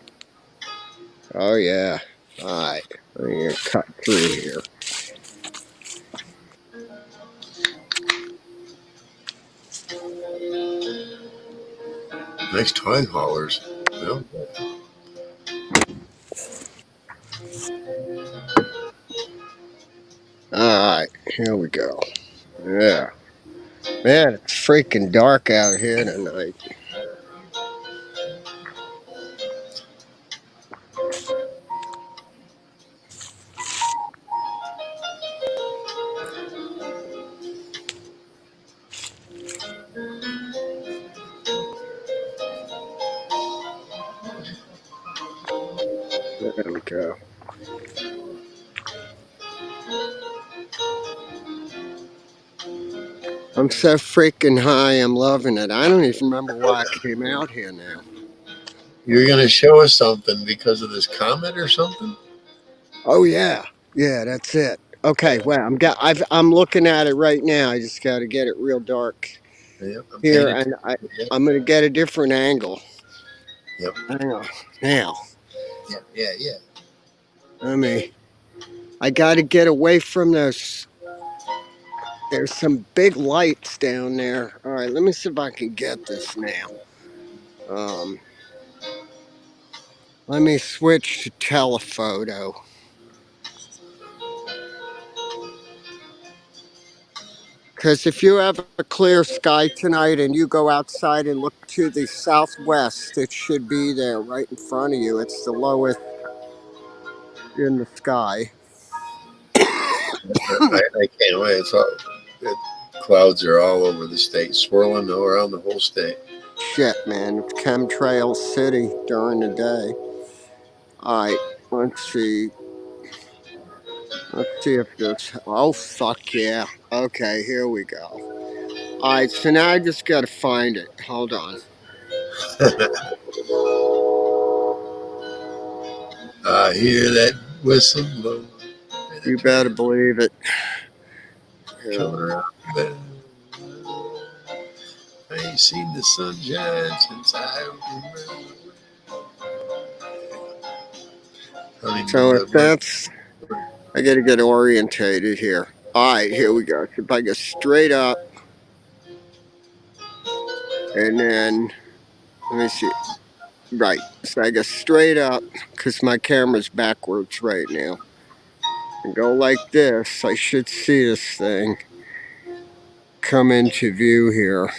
S3: Oh yeah. All right. I'm gonna cut through here.
S1: Nice twine haulers. Yep.
S3: All right. Here we go. Yeah. Man, it's freaking dark out here tonight. There we go. I'm so freaking high. I'm loving it. I don't even remember why I came out here now.
S1: You're going to show us something because of this comet or something?
S3: Oh yeah. Yeah, that's it. Okay, well, I'm looking at it right now. I just got to get it real dark
S1: Yep. I'm paying
S3: here,
S1: attention.
S3: and
S1: Yep.
S3: I'm gonna get a different angle.
S1: Yep.
S3: Hang on. Now,
S1: Yeah.
S3: I got to get away from those. There's some big lights down there. All right, let me see if I can get this now. Um, Let me switch to telephoto. Because if you have a clear sky tonight and you go outside and look to the southwest, it should be there right in front of you. It's the lowest in the sky.
S1: I can't wait. It, clouds are all over the state, swirling around the whole state.
S3: Shit, man. It's chemtrail city during the day. All right, let's see. Let's see if this. Oh, fuck yeah. Okay, here we go. All right, so now I just got to find it. Hold on.
S1: I hear that whistle blow. And the
S3: You better
S1: train
S3: believe it.
S1: coming around the bend. I ain't seen the sunshine since I remember.
S3: So if that's, I got to get orientated here. All right, here we go. So if I go straight up, and then let me see. Right. So I go straight up because my camera's backwards right now. And go like this. I should see this thing come into view here.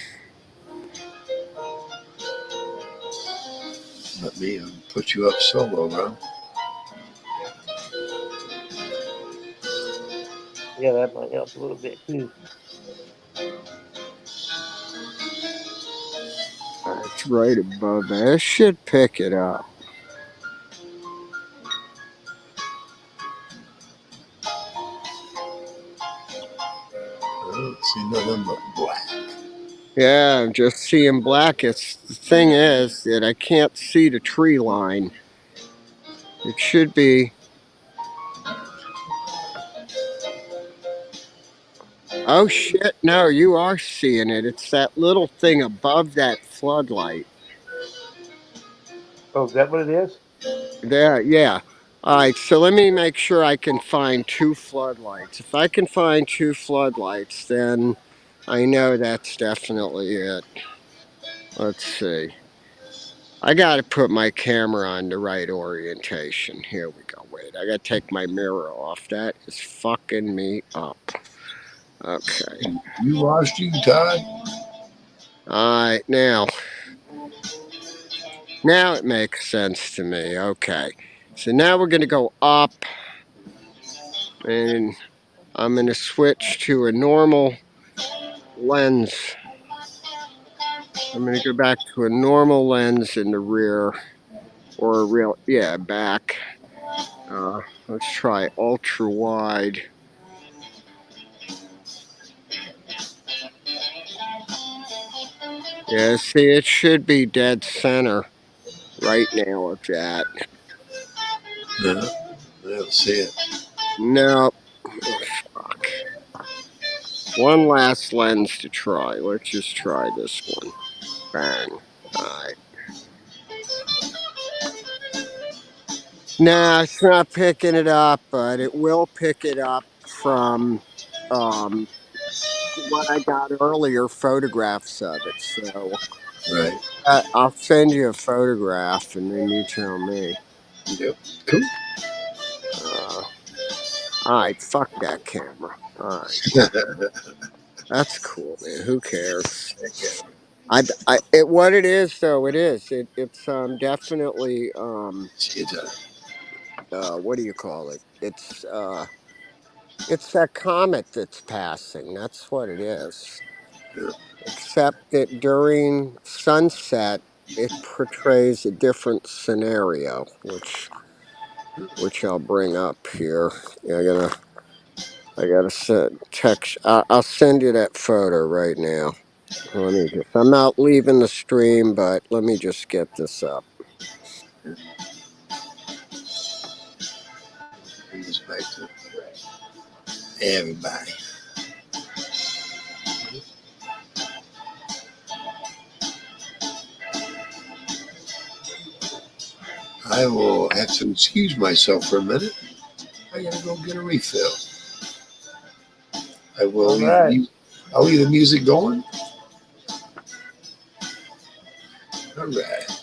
S1: Let me put you up solo, bro.
S4: Yeah, that might help a little bit too.
S3: It's right above that. It should pick it up.
S1: I don't see nothing but black.
S3: Yeah, I'm just seeing black. It's the thing is that I can't see the tree line. It should be. Oh shit! No, you are seeing it. It's that little thing above that floodlight.
S4: Oh, is that what it is?
S3: There, yeah. All right, so let me make sure I can find two floodlights. If I can find two floodlights, then I know that's definitely it. Let's see. I got to put my camera on the right orientation. Here we go. Wait, I got to take my mirror off. That is fucking me up. Okay.
S1: You lost you, Todd?
S3: All right, now it makes sense to me. Okay. So now we're going to go up, and I'm going to switch to a normal lens. I'm going to go back to a normal lens in the rear, or a real, yeah, back. Let's try ultra wide. Yeah, see, it should be dead center right now of that.
S1: Yeah, I don't see it.
S3: No, oh, fuck. One last lens to try. Let's just try this one. Bang. Alright. Nah, it's not picking it up, but it will pick it up from um, what I got earlier, photographs of it. So
S1: Right.
S3: I'll send you a photograph and then you tell me.
S1: Yep. Cool.
S3: Uh, Alright, fuck that camera. Alright. That's cool, man. Who cares? What it is though, it is. It's definitely
S1: See you, Todd.
S3: what do you call it? It's that comet that's passing. That's what it is.
S1: Yeah.
S3: Except that during sunset, it portrays a different scenario, which I'll bring up here. Yeah, I gotta send text. I'll send you that photo right now. Let me just. I'm not leaving the stream, but let me just get this up.
S1: Bring this back to everybody. I will have to excuse myself for a minute. I gotta go get a refill. I will
S4: All right.
S1: I'll leave the music going. All right.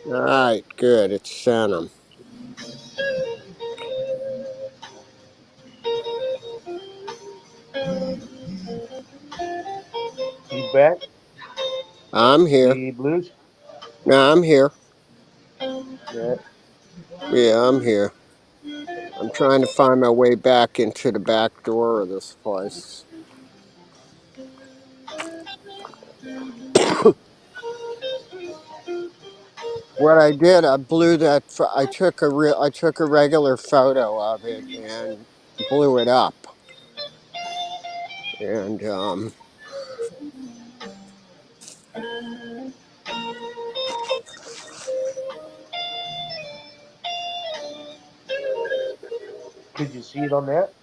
S3: All right, good. It's sent 'em.
S4: You back?
S3: I'm here.
S4: The blues?
S3: No, I'm here.
S4: Yeah.
S3: Yeah, I'm here. I'm trying to find my way back into the back door of this place. What I did, I blew that. I took a regular photo of it and blew it up. And
S4: Could you see it on that?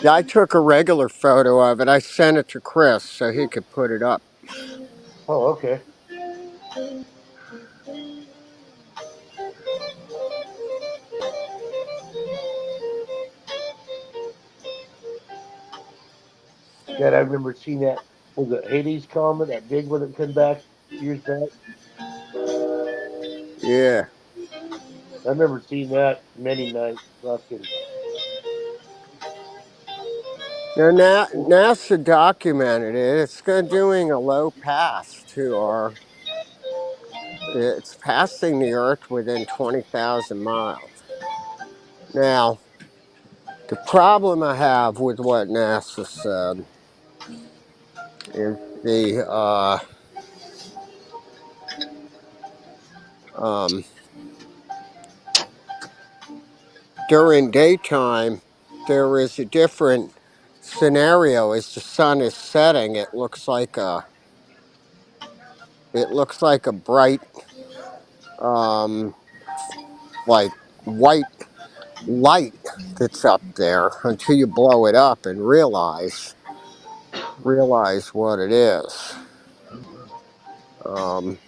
S3: yeah, I took a regular photo of it. I sent it to Chris so he could put it up.
S4: Oh, okay. Yeah, I remember seeing that. Was it Hades comet, that big one that came back years back?
S3: Yeah.
S4: I remember seeing that many nights. Fucking.
S3: Now, NASA documented it. Doing a low pass to our. It's passing the Earth within 20,000 miles. Now, the problem I have with what NASA said is um, during daytime, there is a different scenario. As the sun is setting, it looks like a bright, um, like white light that's up there until you blow it up and realize what it is. Um,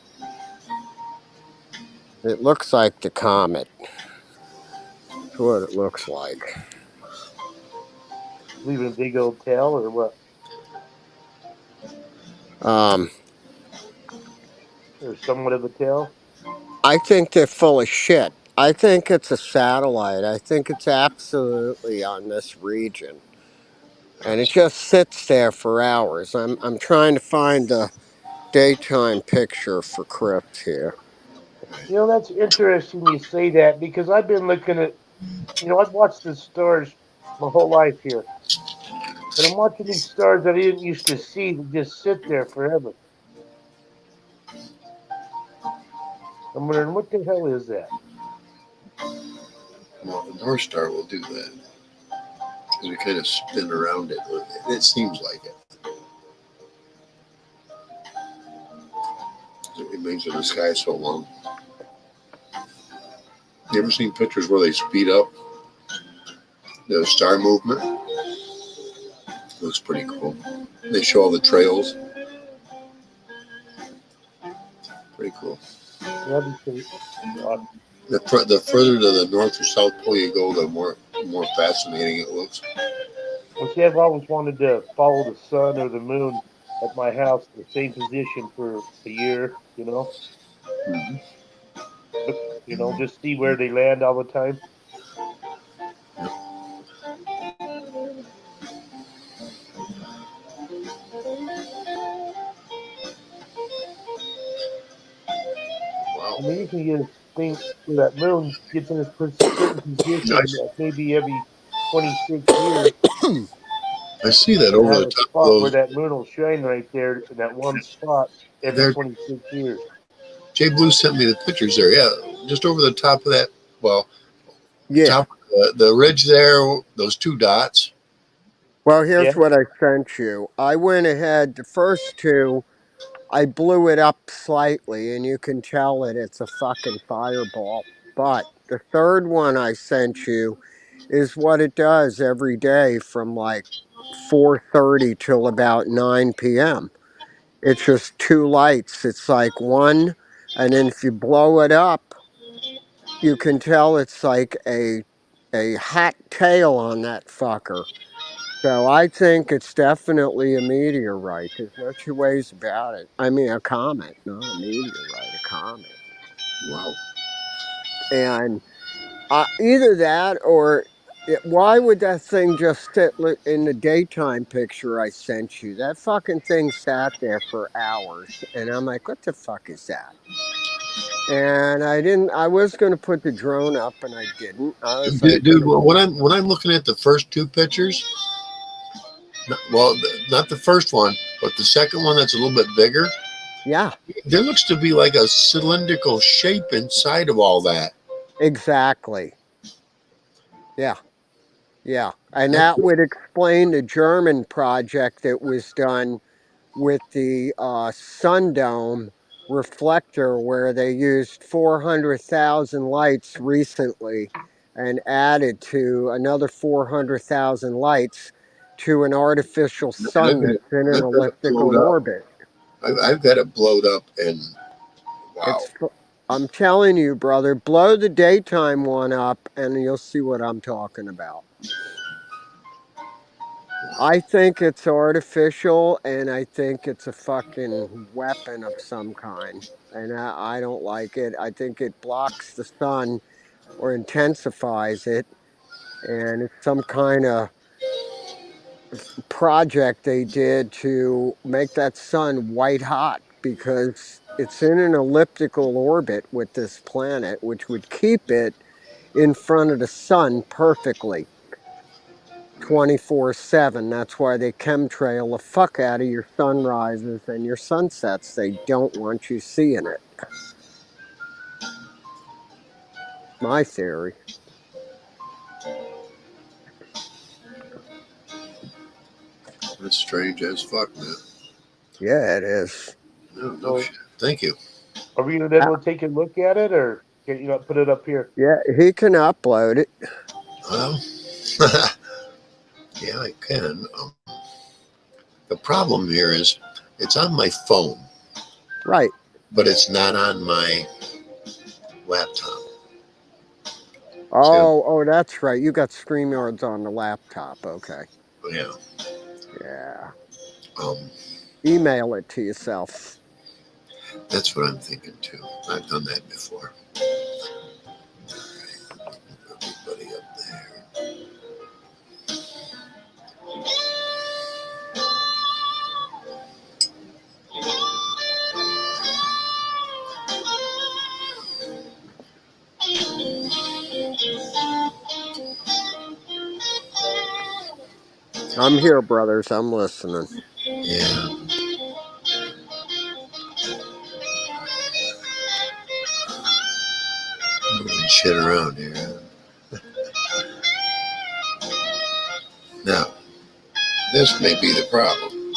S3: it looks like the comet. That's what it looks like.
S4: Leaving a big old tail or what?
S3: Um,
S4: Or somewhat of a tail?
S3: I think they're full of shit. I think it's a satellite. I think it's absolutely on this region. And it just sits there for hours. I'm trying to find a daytime picture for Crypt here.
S4: You know, that's interesting you say that because I've been looking at, I've watched the stars my whole life here. But I'm watching these stars that I didn't used to see that just sit there forever. I'm wondering, what the hell is that?
S1: Well, the North Star will do that. We kind of spin around it. It seems like it. It remains in the sky so long. You ever seen pictures where they speed up the star movement? It looks pretty cool. They show all the trails. Pretty cool.
S4: Yeah, because,
S1: The further to the north or south pole you go, the more fascinating it looks.
S4: well, see, I've always wanted to follow the sun or the moon at my house in the same position for a year,
S1: Mm-hmm.
S4: But, just see where they land all the time.
S1: Wow.
S4: I mean, you can get a thing where that moon gets in a certain position
S1: Nice.
S4: maybe every 26 years
S1: I see that
S4: and
S1: over
S4: have
S1: the
S4: a
S1: top of
S4: spot where
S1: those.
S4: that moon will shine right there in that one spot every
S1: There,
S4: 26 years.
S1: Jay Blue sent me the pictures there. Yeah, just over the top of that. Well,
S3: Yeah.
S1: top of the ridge there. Those two dots.
S3: Well,
S4: Yeah.
S3: here's what I sent you. I went ahead, the first two, I blew it up slightly, and you can tell that it's a fucking fireball. But the third one I sent you is what it does every day from like 4:30 till about 9 p.m. It's just two lights. It's like one, and then if you blow it up, you can tell it's like a hot tail on that fucker. So I think it's definitely a meteorite. There's no two ways about it. I mean, a comet, not a meteorite, a comet.
S1: Wow.
S3: And either that or why would that thing just sit in the daytime picture I sent you? That fucking thing sat there for hours. And I'm like, what the fuck is that? And I was going to put the drone up and I didn't. I was like,
S1: Dude, when I'm looking at the first two pictures, not the first one, but the second one that's a little bit bigger,
S3: yeah,
S1: there looks to be like a cylindrical shape inside of all that.
S3: exactly. Yeah. Yeah. And
S1: That's
S3: that would explain the German project that was done with the Sun Dome reflector, where they used 400,000 lights recently and added to another 400,000 lights to an artificial sun that's in an
S1: I've got it blowed
S3: elliptical
S1: up.
S3: orbit.
S1: I've got it blowed up, and wow.
S3: I'm telling you, brother, blow the daytime one up and you'll see what I'm talking about. I think it's artificial and I think it's a fucking weapon of some kind. And I don't like it. I think it blocks the sun or intensifies it. And it's some kind of project they did to make that sun white hot because it's in an elliptical orbit with this planet, which would keep it in front of the sun perfectly 24/7. That's why they chemtrail the fuck out of your sunrises and your sunsets. They don't want you seeing it. My theory.
S1: That's strange as fuck, man.
S3: Yeah, it is.
S1: No
S4: So
S1: shit. Thank you.
S4: are we gonna be able to take a look at it, or can you not put it up here?
S3: Yeah, he can upload it.
S1: Well, yeah, I can. The problem here is it's on my phone,
S3: Right.
S1: but it's not on my laptop. So,
S3: Oh, that's right. You got StreamYards on the laptop. Okay.
S1: yeah.
S3: Yeah.
S1: Um,
S3: Email it to yourself.
S1: that's what I'm thinking too. I've done that before. Everybody up there.
S3: I'm here, brothers. I'm listening.
S1: Yeah. Moving shit around here. Now, this may be the problem.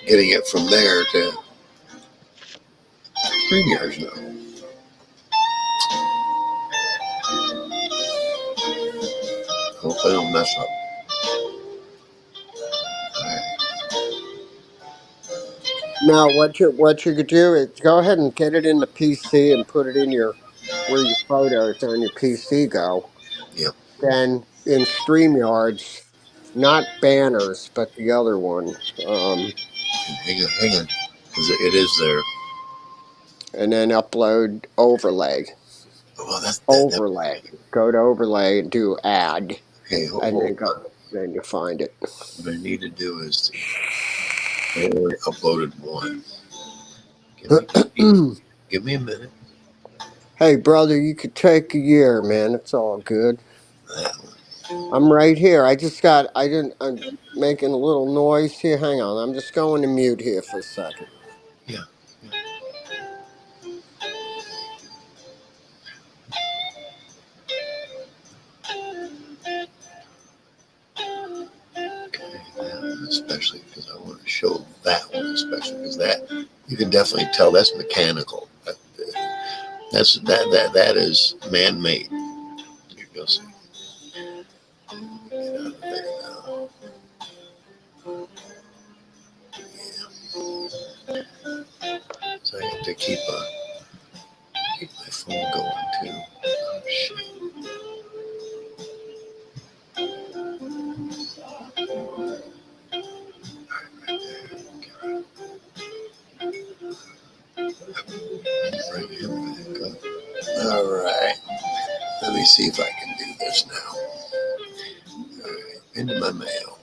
S1: Getting it from there to StreamYards now. Hope I don't mess up.
S3: Now, what you could do is go ahead and get it in the PC and put it in where your photos on your PC go.
S1: Yep.
S3: Then in StreamYards, not banners, but the other one.
S1: Hang on. Because it is there.
S3: And then upload overlay.
S1: Well,
S3: Overlay. Go to overlay and do add.
S1: okay,
S3: And then you find it.
S1: what I need to do is I only uploaded one. Give me a minute.
S3: Hey, brother, you could take a year, man. It's all good.
S1: That one.
S3: I'm right here. I'm making a little noise here. Hang on. I'm just going to mute here for a second.
S1: Yeah. Okay, that one especially because I want to show that one especially because that you can definitely tell that's mechanical. That is man-made. You go see. Get out of there now. So I have to keep my phone going too. Oh shit. Bring him back up. All right. Let me see if I can do this now. All right. Into my mail.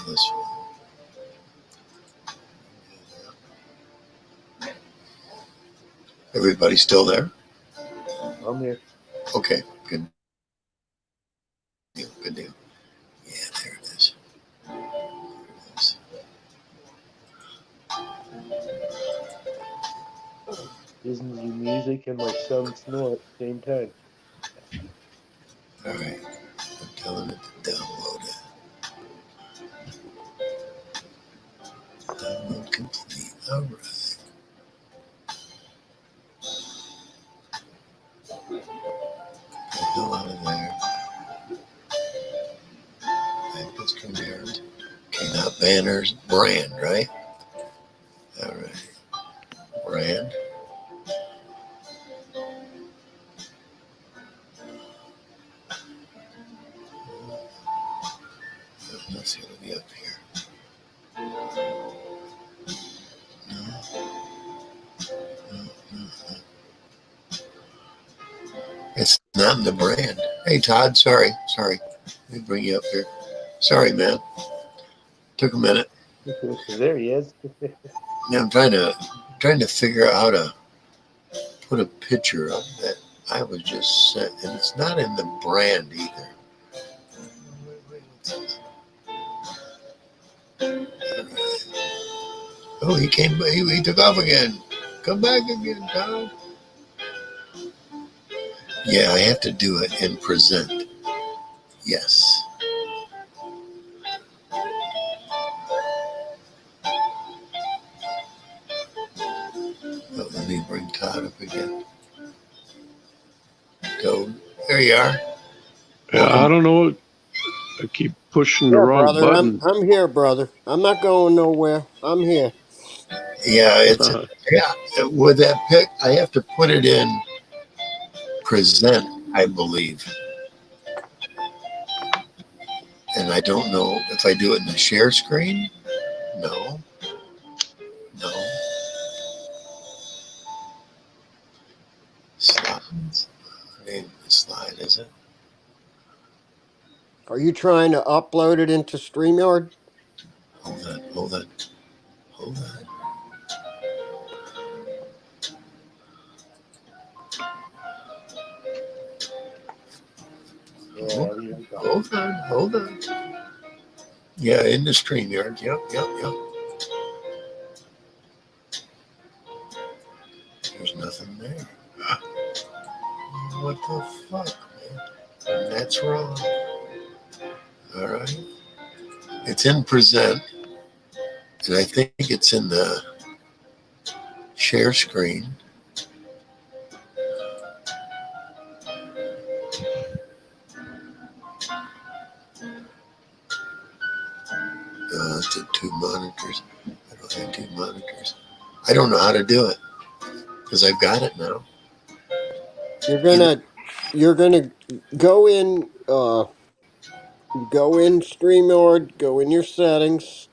S1: this one. Everybody still there?
S4: I'm here.
S1: Okay, good deal, good deal. Yeah, there it is.
S4: Listening to music and my son snore at the same time.
S1: All right, I'm telling it to download it. Download complete. All right. Get the hell out of there. Back this command. Okay, now banners, brand, right? All right, brand. That's going to be up here. No, no, no. It's not in the brand. Hey, Todd, sorry. Let me bring you up here. Sorry, man. Took a minute.
S4: There he is.
S1: Yeah, I'm trying to figure out how to put a picture up that I was just sent, and it's not in the brand either. Oh, he came. He took off again. Come back again, Todd. Yeah, I have to do it and present. Yes. But let me bring Todd up again. Toad. There you are.
S2: Yeah, I don't know. I keep pushing the
S3: Yeah,
S2: wrong
S3: brother.
S2: button.
S3: I'm here, brother. I'm not going nowhere. I'm here.
S1: Yeah, it's yeah. With that pic, I have to put it in present, I believe. And I don't know if I do it in the share screen. No. Slides. It ain't a slide, is it?
S3: Are you trying to upload it into StreamYard?
S1: Hold on.
S4: Yeah,
S1: Hold on. Yeah, in the StreamYard. Yep. There's nothing there. What the fuck, man? And that's wrong. All right. It's in present, and I think it's in the share screen. It's in two monitors. I don't have two monitors. I don't know how to do it because I've got it now.
S3: You're gonna go in StreamYard, go in your settings.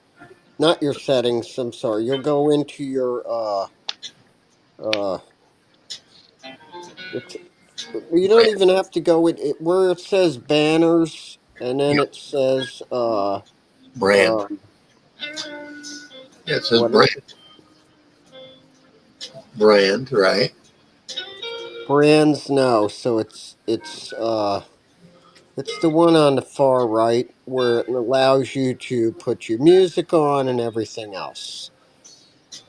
S3: Not your settings, I'm sorry. You'll go into your uh it's you don't even have to go where it says banners and then
S1: Yep.
S3: it says
S1: Brand.
S3: um
S1: Yeah, it says
S3: what is it?
S1: brand, right?
S3: Brands, no. So it's the one on the far right where it allows you to put your music on and everything else.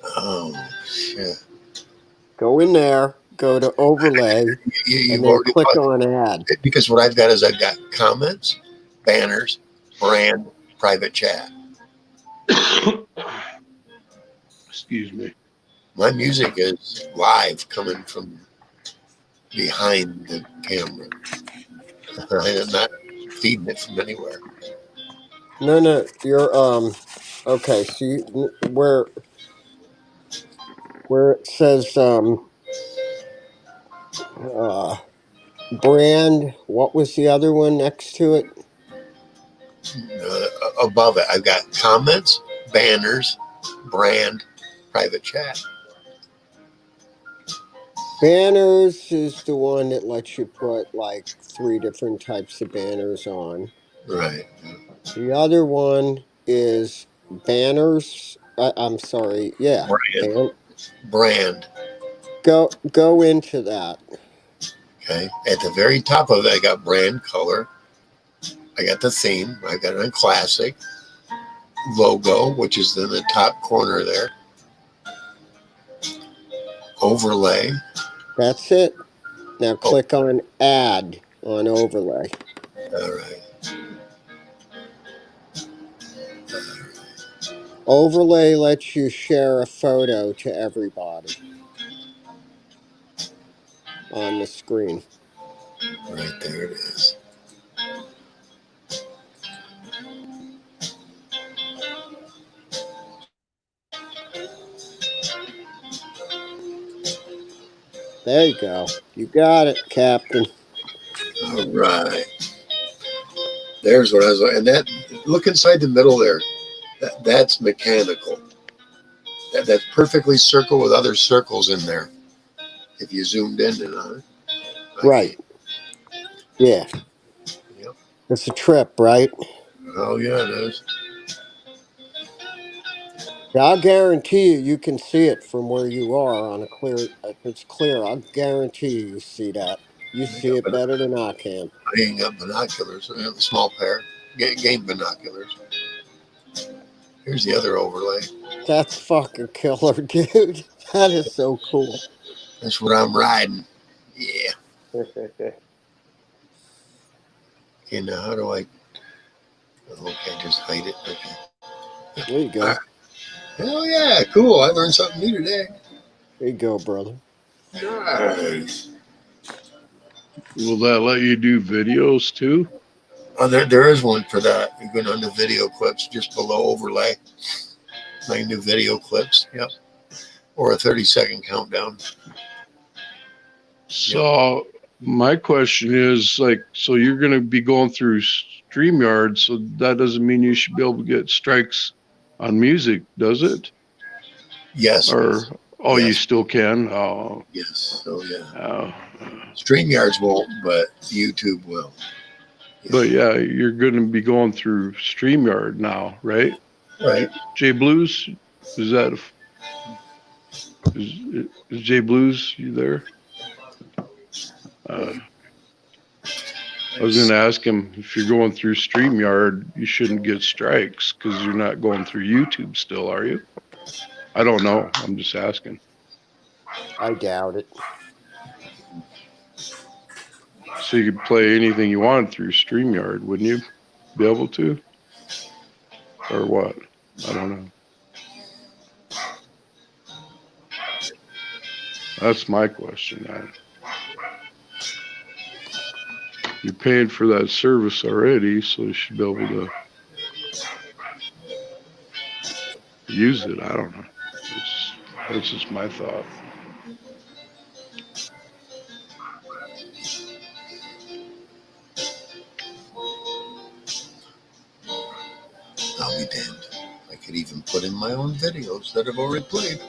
S1: Oh shit!
S3: Go in there, go to overlay, and
S1: You've
S3: then
S1: already
S3: click on add.
S1: because what I've got is I've got comments, banners, brand, private chat.
S2: Excuse me.
S1: My music is live coming from behind the camera. I'm not feeding it from anywhere.
S3: No, you're okay. So where it says uh brand, what was the other one next to it?
S1: Above it, I've got comments, banners, brand, private chat.
S3: Banners is the one that lets you put like 3 different types of banners on.
S1: Right.
S3: The other one is banners. I'm sorry. Yeah.
S1: Brand.
S3: Go into that.
S1: Okay. At the very top of it, I got brand color. I got the theme. I got it on classic. Logo, which is in the top corner there. Overlay.
S3: That's it. Now click on add on overlay.
S1: All right.
S3: Overlay lets you share a photo to everybody on the screen.
S1: Right there it is.
S3: There you go. You got it, Captain.
S1: All right. There's what I was like. And that, look inside the middle there. That's mechanical. That's perfectly circle with other circles in there. If you zoomed in and on it.
S3: Right. Yeah.
S1: Yep.
S3: It's a trip, right?
S1: Oh, yeah, it is.
S3: I'll guarantee you can see it from where you are on a clear. If it's clear, I'll guarantee you see that. You see it better than I can.
S1: I ain't got binoculars. I have a small pair. Game binoculars. Here's the other overlay.
S3: That's fucking killer, dude. That is so cool.
S1: That's what I'm riding. Yeah. Okay, now how do I... Okay, just hide it. Okay.
S3: There you go.
S1: Hell yeah, cool. I learned something new today.
S3: There you go, brother.
S1: Nice.
S2: Will that let you do videos too?
S1: Oh, there is one for that. You go down to video clips just below overlay. Make new video clips. Yep. Or a 30-second countdown.
S2: So my question is, like, so you're going to be going through StreamYard, so that doesn't mean you should be able to get strikes on music, does it?
S1: Yes.
S2: Or oh,
S1: yes.
S2: You still can. Oh,
S1: yes. Oh yeah. StreamYards won't, but YouTube will.
S2: Yeah. But yeah, you're going to be going through StreamYard now, right?
S1: Right.
S2: Jay Blues, is Jay Blues? You there? I was going to ask him, if you're going through StreamYard, you shouldn't get strikes because you're not going through YouTube still, are you? I don't know. I'm just asking.
S3: I doubt it.
S2: So you could play anything you wanted through StreamYard, wouldn't you be able to? Or what? I don't know. That's my question. You're paying for that service already, so you should be able to use it. I don't know. That's just my thought.
S1: I'll be damned. I could even put in my own videos that I've already played.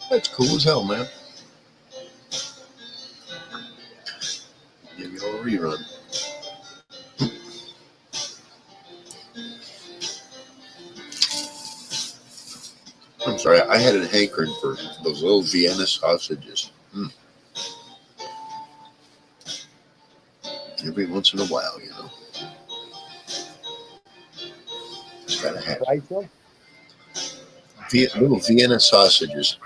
S1: That's cool as hell, man. Give you a rerun. I'm sorry, I had a hankering for those little Vienna sausages. Every once in a while, you know. Just gotta have it. Little Vienna sausages.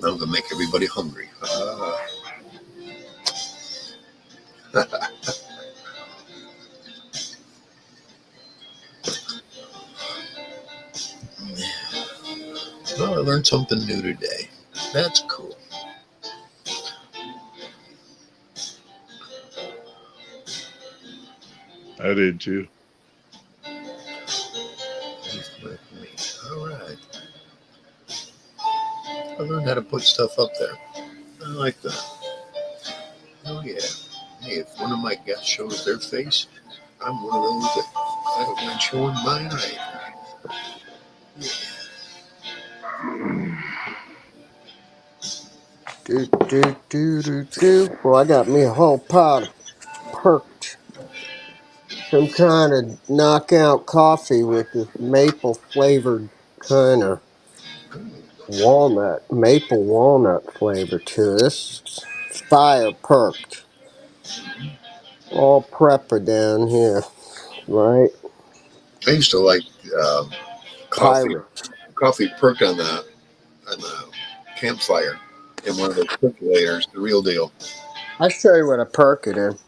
S1: I'm gonna make everybody hungry. Well, I learned something new today. That's cool.
S2: I did too.
S1: All right. I learned how to put stuff up there. I like that. Oh yeah. Hey, if one of my guests shows their face, I'm one of those that I don't mind showing mine either. Yeah.
S3: Well, I got me a whole pot of perked some kind of knockout coffee with this maple flavored kind of maple walnut flavor to it. This fire perked. All prepper down here, right?
S1: I used to like coffee
S3: Pirate.
S1: coffee perked on the campfire in one of those percolators, the real deal.
S3: I'll show you what a perk it is.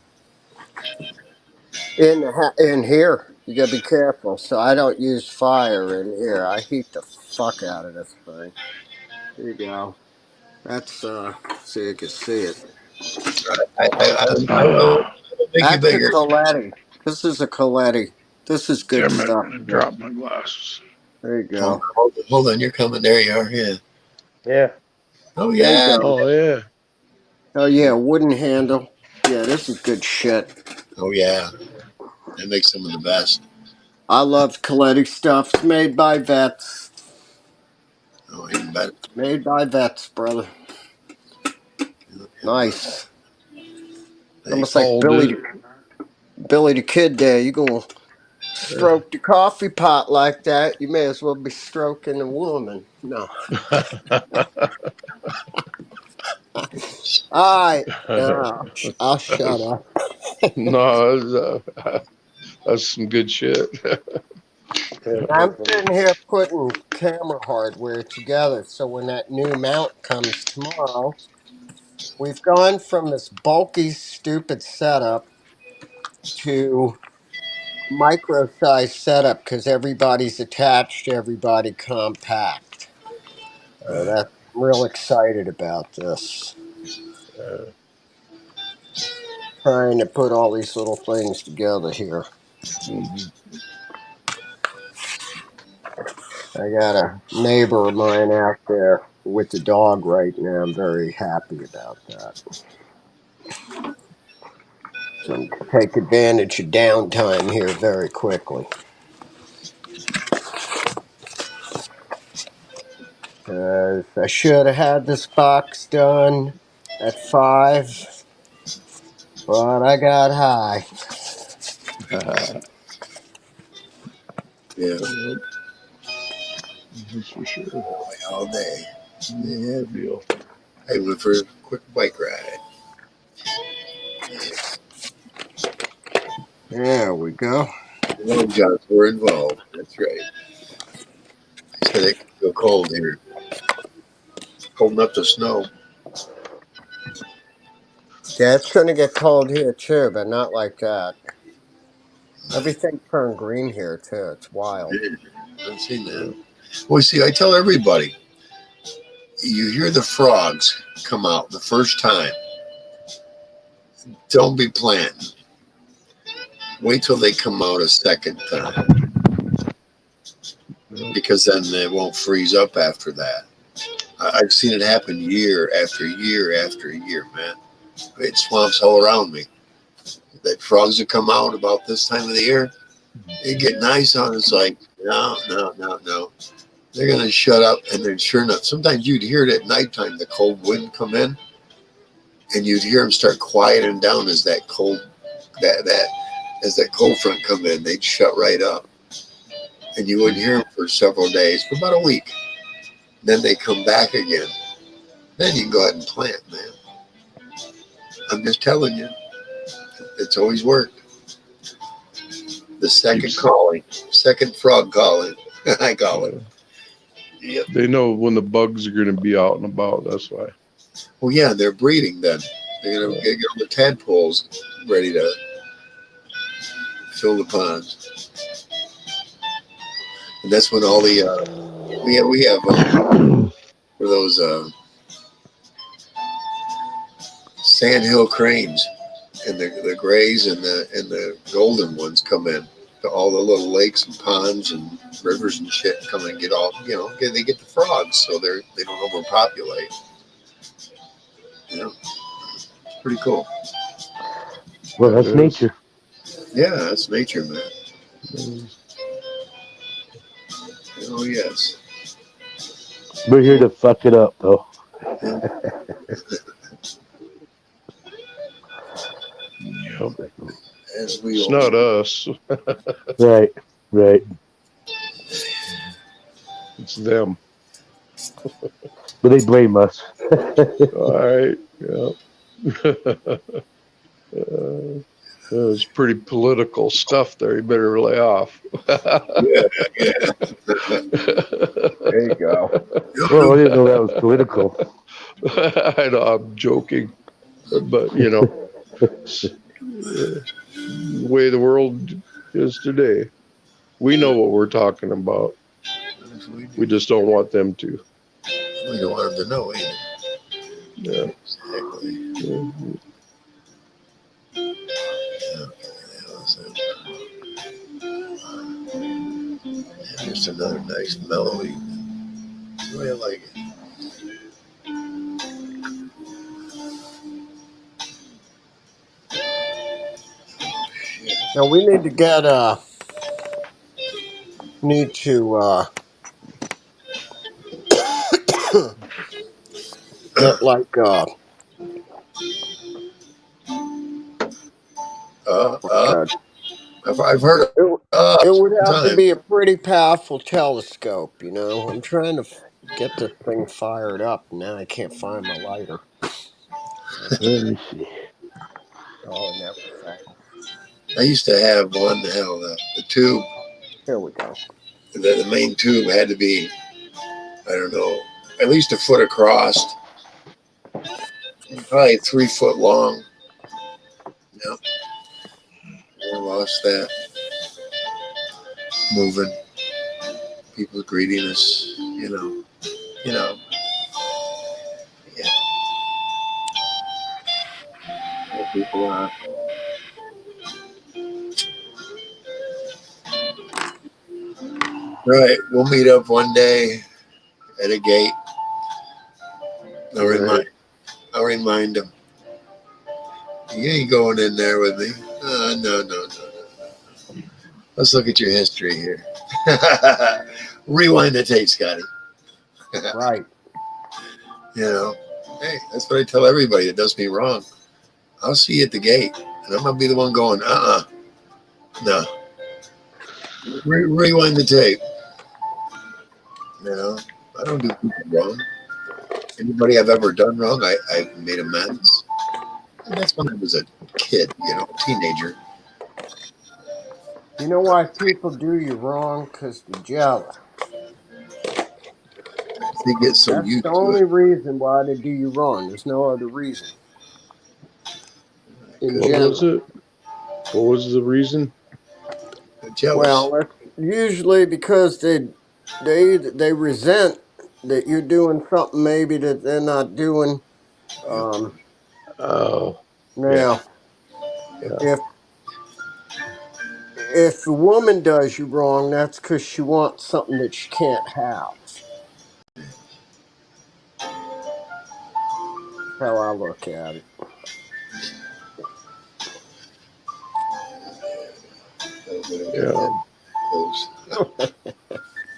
S3: In here, you gotta be careful. So I don't use fire in here. I heat the fuck out of this thing. There you go. That's so you can see it.
S1: I'll
S2: Ah,
S1: make you
S3: That's a
S1: bigger.
S3: Coletti. This is a Coletti. This is good
S2: damn it.
S3: stuff.
S2: I dropped my glasses.
S3: There you
S1: Hold
S3: go.
S1: on, hold on, you're coming. There you are. Yeah.
S4: Yeah.
S1: Oh
S3: There you
S1: yeah.
S3: go.
S2: Oh, yeah.
S3: Oh yeah, wooden handle. Yeah, this is good shit.
S1: Oh yeah. That makes some of the best.
S3: I love Coletti stuff. It's made by vets.
S1: Oh, even better.
S3: Made by vets, brother. Nice. Almost
S1: Thanks.
S3: like
S2: Oh,
S3: Billy the Kid there. You gonna stroke the coffee pot like that? You may as well be stroking a woman. No. All right. No, I'll shut up.
S2: no, that's some good shit.
S4: Yeah,
S3: I'm
S4: definitely.
S3: sitting here putting camera hardware together, so when that new mount comes tomorrow, we've gone from this bulky, stupid setup to micro size setup because everybody's attached to everybody compact. So
S1: Right.
S3: that's I'm real excited about this. Trying to put all these little things together here.
S2: Mhm.
S3: I got a neighbor of mine out there with the dog right now. I'm very happy about that. So I'm going to take advantage of downtime here very quickly. I should have had this box done at 5, but I got high.
S1: Yeah.
S2: Yep, that's for sure.
S1: All day.
S2: No deal.
S1: I went for a quick bike ride.
S3: There we go.
S1: Long johns were involved. That's right. They said it could go cold here. Cold enough to snow.
S3: Yeah, it's going to get cold here too, but not like that. Everything turned green here too. It's wild.
S1: Yeah, I've seen that. Well, see, I tell everybody, you hear the frogs come out the first time. Don't be planting. Wait till they come out a second time
S2: Yep.
S1: because then they won't freeze up after that. I've seen it happen year after year after year, man. It swamps all around me. That frogs that come out about this time of the year, they get nice on. It's like, no, no, no, no. They're going to shut up. And then sure enough, sometimes you'd hear it at nighttime, the cold wind come in, and you'd hear them start quieting down as that cold front come in. They'd shut right up. And you wouldn't hear them for several days, for about a week. Then they come back again. Then you can go ahead and plant, man. I'm just telling you, it's always worked. The second
S2: Keeps,
S1: calling, second frog calling, I call it. Yep.
S2: they know when the bugs are going to be out and about. That's why.
S1: Well, yeah, they're breeding then. They're going to get all the tadpoles ready to fill the ponds. And that's when all the, we have for those sandhill cranes and the grays and the golden ones come in. All the little lakes and ponds and rivers and shit come and get all, they get the frogs so they don't overpopulate. It's pretty cool.
S4: Well,
S2: That
S4: that's
S2: is.
S4: nature.
S1: Yeah, that's nature, man. Oh yes.
S4: We're here to fuck it up, though.
S1: Yeah.
S2: Yeah. Yep.
S1: as we
S2: It's
S1: all
S2: not us.
S5: Right. Right.
S2: It's them.
S5: But they blame us.
S2: All right. Yeah. It's pretty political stuff there. You better lay off.
S1: Yeah, yeah.
S3: There you go.
S5: Oh, I didn't know that was political.
S2: I know I'm joking, but you know, it's, the way the world is today. We know what we're talking about. We just don't want them to.
S1: We don't want them to know either.
S2: Yeah.
S1: Exactly.
S2: Yeah.
S1: Here's another nice melody. The way I like it.
S3: Now we need to get get like what's that?
S1: I've heard it
S3: It would have to
S1: time.
S3: be a pretty powerful telescope, you know. I'm trying to get this thing fired up, and now I can't find my lighter.
S5: Let me see.
S3: Oh, it never fails.
S1: I used to have one. Hell, the tube.
S3: Here we go.
S1: The main tube had to be, I don't know, at least a foot across, probably 3 foot long. Yep. I lost that. Moving. People greeting us, you know. Yeah. People are. Right. We'll meet up one day at a gate. I'll remind them. You ain't going in there with me. No. Let's look at your history here. Rewind the tape, Scotty.
S3: Right.
S1: You know, hey, that's what I tell everybody that does me wrong. I'll see you at the gate, and I'm gonna be the one going, no. Rewind the tape. You know, I don't do people wrong. Anybody I've ever done wrong, I've made amends. And that's when I was a kid, you know, teenager.
S3: You know why people do you wrong? Because they're jealous.
S1: They get so
S3: That's
S1: used
S3: the
S1: to
S3: only
S1: it.
S3: reason why they do you wrong. There's no other reason. In
S2: What
S3: general.
S2: was it? What was the reason?
S1: They're jealous.
S3: Well, that's usually because they resent that you're doing something maybe that they're not doing.
S2: Oh,
S3: Now,
S2: yeah.
S3: if the woman does you wrong, that's because she wants something that she can't have. How I look at it.
S2: Yeah.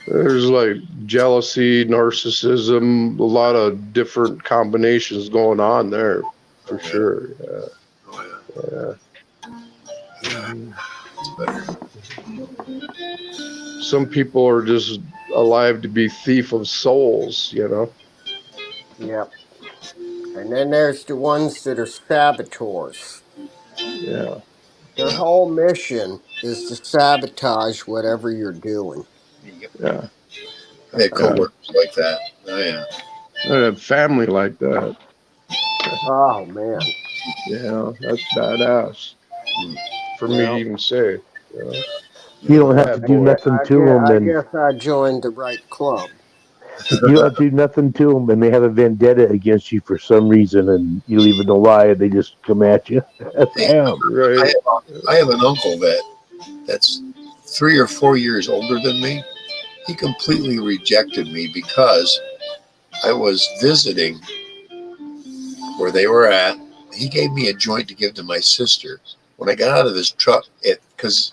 S2: There's like jealousy, narcissism, a lot of different combinations going on there, for sure. Yeah.
S1: Oh, yeah.
S2: Some people are just alive to be thief of souls, you know.
S3: Yep. And then there's the ones that are saboteurs.
S2: Yeah.
S3: Their whole mission is to sabotage whatever you're doing.
S2: Yeah.
S1: I had coworkers like that. Oh, yeah.
S2: I have family like that.
S3: Oh, man.
S2: Yeah, that's badass for me to even say. You know?
S5: You don't have to
S2: Bad
S5: do
S2: boy.
S5: nothing to them,
S3: I
S5: and
S3: guess I joined the right club.
S5: you don't have to do nothing to them, and they have a vendetta against you for some reason, and you leave it no lie, and they just come at you. Bam.
S2: Right.
S1: I have an uncle that's 3 or 4 years older than me. He completely rejected me because I was visiting where they were at. He gave me a joint to give to my sister. When I got out of his truck, because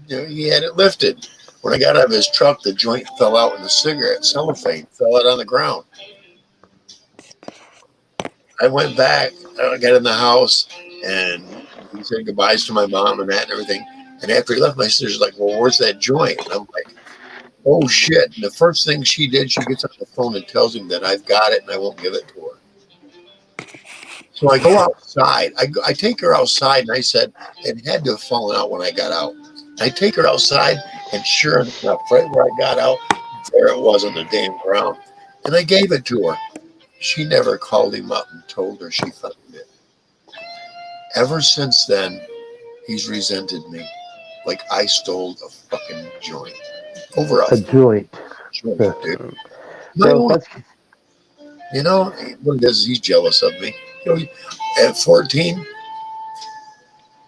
S1: he had it lifted. When I got out of his truck, the joint fell out and the cigarette cellophane fell out on the ground. I went back, I got in the house, and he said goodbyes to my mom and that and everything. And after he left, my sister's like, well, where's that joint? And I'm like, oh shit. And the first thing she did, she gets on the phone and tells him that I've got it and I won't give it to her. So I go outside. I take her outside, and I said, it had to have fallen out when I got out. I take her outside, and sure enough, right where I got out, there it was on the damn ground. And I gave it to her. She never called him up and told her she found it. Ever since then, he's resented me. Like I stole a fucking joint. Over
S5: A joint.
S1: joint, dude.
S5: So that's
S1: You know, what it is, he's jealous of me. You know, at 14,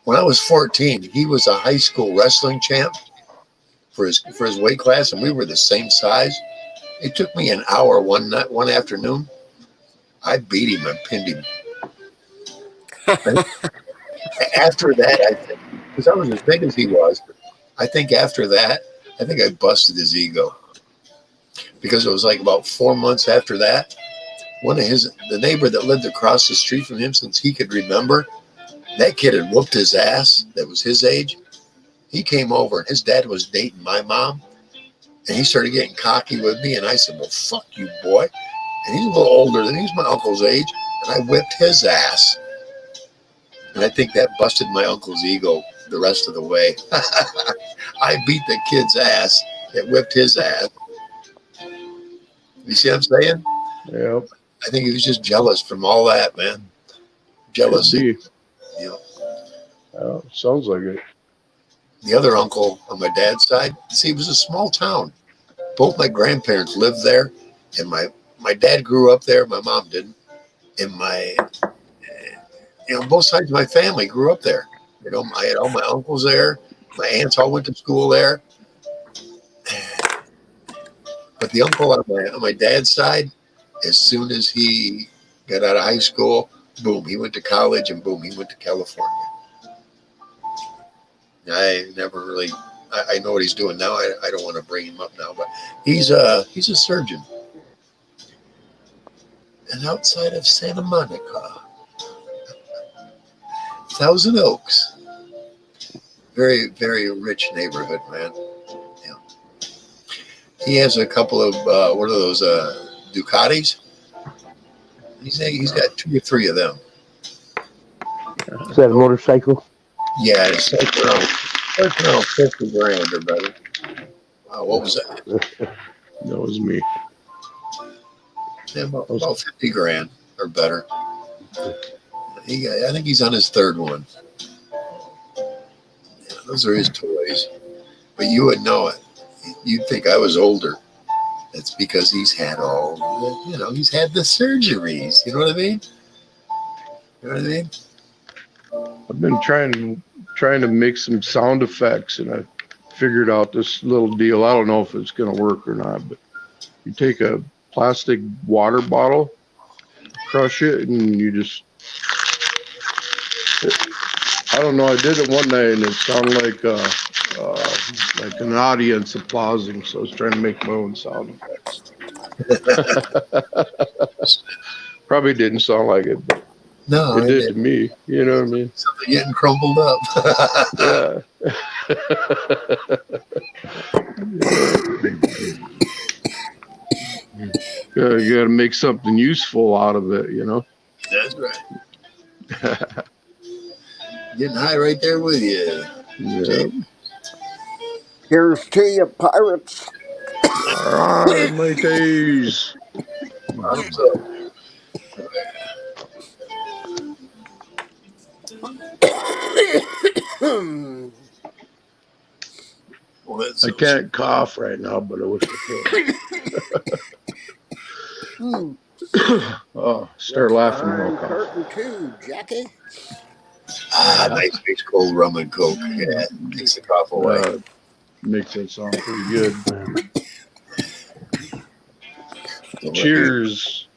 S1: when I was 14, he was a high school wrestling champ for his weight class, and we were the same size. It took me an hour one afternoon. I beat him and pinned him. After that, I think, because I was as big as he was, I think after that, I think I busted his ego. Because it was like about 4 months after that, the neighbor that lived across the street from him since he could remember, that kid had whooped his ass that was his age. He came over and his dad was dating my mom, and he started getting cocky with me, and I said, well, fuck you, boy. And he's a little older than he's my uncle's age, and I whipped his ass. And I think that busted my uncle's ego the rest of the way. I beat the kid's ass that whipped his ass. You see what I'm saying?
S2: Yep.
S1: I think he was just jealous from all that, man. Jealousy. You know.
S2: Sounds like it.
S1: The other uncle on my dad's side, see, it was a small town. Both my grandparents lived there, and my dad grew up there. My mom didn't. And both sides of my family grew up there. You know, I had all my uncles there. My aunts all went to school there. But the uncle on my dad's side, as soon as he got out of high school, boom, he went to college, and boom, he went to California. I never really, I know what he's doing now. I don't want to bring him up now, but he's a surgeon. And outside of Santa Monica, Thousand Oaks, very, very rich neighborhood, man. Yeah. He has a couple of, what are those, Ducatis? He's got 2 or 3 of them.
S5: Is that a motorcycle?
S1: Yeah, it's around 50 grand or better. What was that?
S2: That was me.
S1: Yeah, about 50 grand or better. I think he's on his 3rd one. Yeah, those are his toys. But you would know it. You'd think I was older. That's because he's had he's had the surgeries. You know what I mean? You know what I mean?
S2: I've been trying to make some sound effects, and I figured out this little deal. I don't know if it's going to work or not, but you take a plastic water bottle, crush it, and you just, I don't know, I did it one night, and it sounded like an audience applauding, so I was trying to make my own sound effects. Probably didn't sound like it, but
S1: No,
S2: it did to me. You know what I mean?
S1: Something getting crumpled up.
S2: Yeah. You got to make something useful out of it, you know?
S1: That's right. Getting high right there with you.
S2: Yeah.
S3: Here's to you, pirates.
S2: All right, mateys.
S1: Bottoms up.
S2: I can't cough right now, but I wish I could. Oh, start laughing when I cough.
S3: Curtain too, Jackie.
S1: Nice cold rum and coke. Yeah, takes the cough away.
S2: Makes it sound pretty good. Cheers.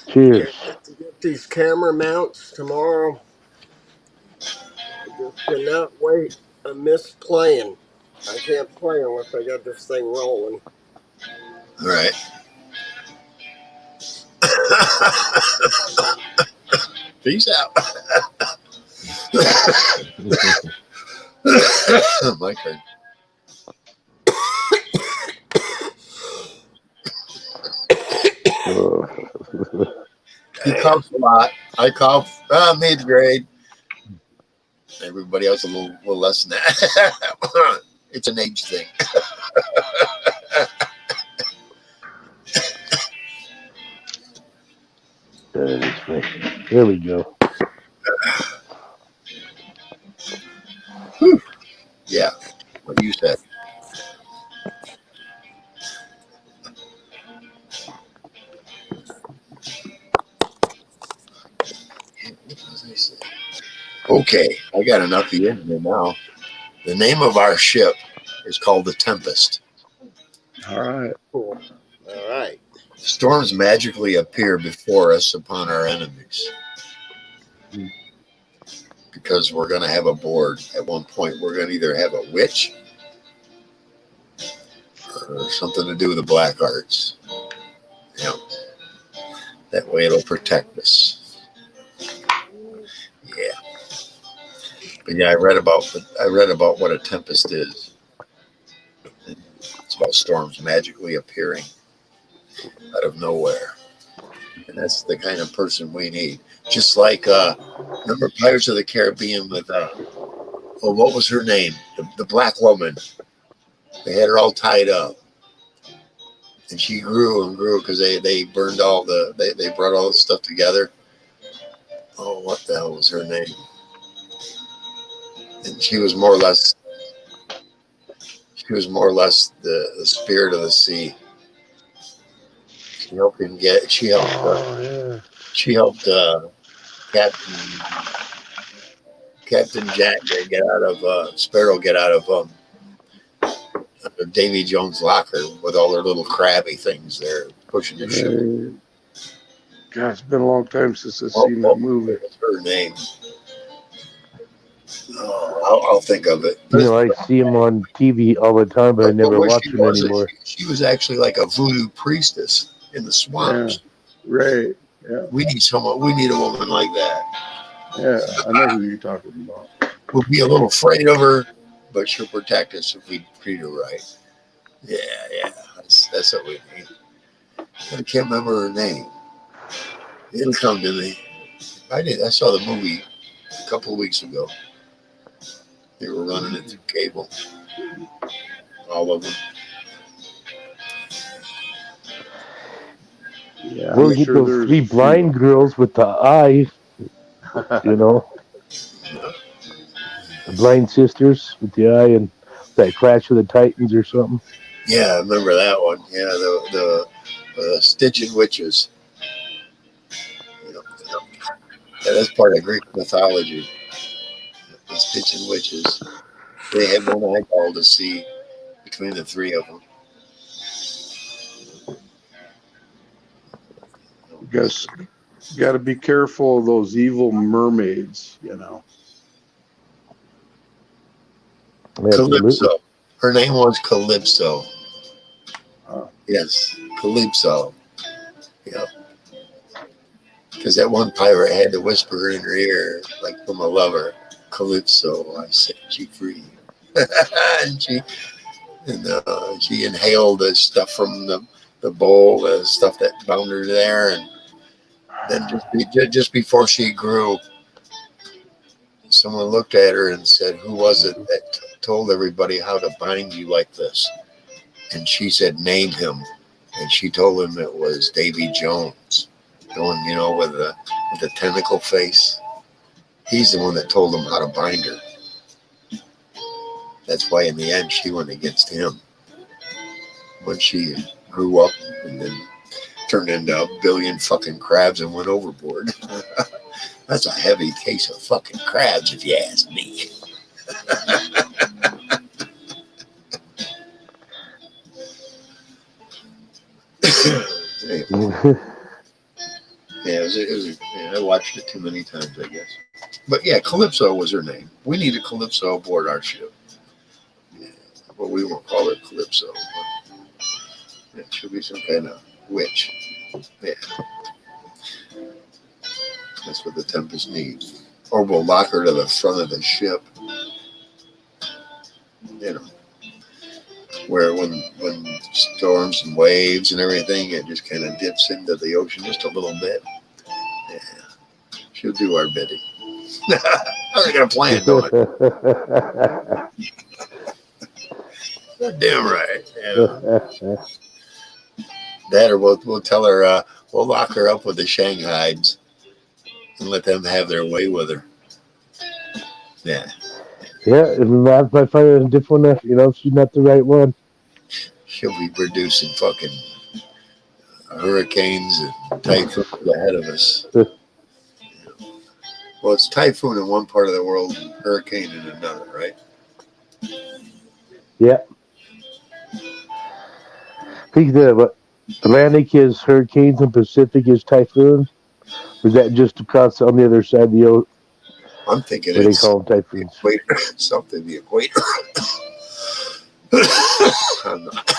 S5: Cheers.
S3: Get these camera mounts tomorrow. I just cannot wait. I miss playing. I can't play unless I got this thing rolling.
S1: All right. Peace out. My turn. He coughs a lot. I cough mid-grade. Everybody else a little less than that. It's an age thing.
S5: That is funny. There we go.
S1: Yeah, what you said. Okay, I got enough of you in here now. The name of our ship is called the Tempest.
S2: All right.
S3: Cool. All right.
S1: Storms magically appear before us upon our enemies. Because we're going to have a board. At one point, we're going to either have a witch or something to do with the black arts. Yeah. That way it'll protect us. Yeah. But yeah, I read about what a tempest is. It's about storms magically appearing out of nowhere. And that's the kind of person we need. Just like remember Pirates of the Caribbean with what was her name? The black woman. They had her all tied up. And she grew and grew because they burned all they brought all the stuff together. Oh, what the hell was her name? And she was more or less the spirit of the sea. She helped him get.
S2: Yeah.
S1: She helped Captain Jack get out of Sparrow get out of Davy Jones' locker with all their little crabby things there pushing the ship.
S2: God, it's been a long time since I've seen that movie.
S1: What was her name? Oh, I'll think of it.
S5: You know, I see him on TV all the time, but I never watch him anymore.
S1: She was actually like a voodoo priestess in the swamps.
S2: Yeah, right. Yeah.
S1: We need a woman like that.
S2: Yeah, I know who you're talking about.
S1: We'll be a little afraid of her, but she'll protect us if we treat her right. Yeah. That's what we need. I can't remember her name. It'll come to me. I saw the movie a couple of weeks ago. They were running it through cable. All of them.
S2: Yeah,
S5: Well, you those three blind girls with the eye, you know, the blind sisters with the eye, and that Clash of the Titans or something.
S1: Yeah, I remember that one. Yeah, the Stygian witches. Yeah, that's part of Greek mythology. The Stygian witches. They had one eyeball to see between the three of them.
S2: Guess you got to be careful of those evil mermaids, you know.
S1: Calypso. Her name was Calypso. Yes, Calypso. Yeah. Because that one pirate had to whisper in her ear, like from a lover, Calypso, I set you free. and she inhaled the stuff from the bowl, the stuff that bound her there, and then just before she grew, someone looked at her and said, "Who was it that told everybody how to bind you like this?" And she said, "Name him." And she told him it was Davy Jones, the one, with the tentacle face. He's the one that told them how to bind her. That's why in the end she went against him when she grew up and then turned into a billion fucking crabs and went overboard. That's a heavy case of fucking crabs, if you ask me. I watched it too many times, I guess. But yeah, Calypso was her name. We need a Calypso aboard our ship. Yeah, well, we won't call her Calypso. But it should be some kind of witch. Yeah. That's what the Tempest needs. Or we'll lock her to the front of the ship. You know, where when storms and waves and everything, it just kind of dips into the ocean just a little bit. Yeah, she'll do our bidding. I got a plan, don't I? Damn right. Yeah. That, or we'll tell her we'll lock her up with the Shanghai's and let them have their way with her. Yeah,
S5: Yeah, and I might find it a different one. You know, if she's not the right one.
S1: she'll be producing fucking hurricanes and typhoons ahead of us. Well, it's typhoon in one part of the world and hurricane in another, right?
S5: Yeah. I think the Atlantic is hurricanes and Pacific is typhoon. Or is that just across on the other side of the ocean?
S1: I'm thinking
S5: What do they
S1: it's
S5: call them,
S1: the
S5: typhoons?
S1: equator, something the equator. I'm not.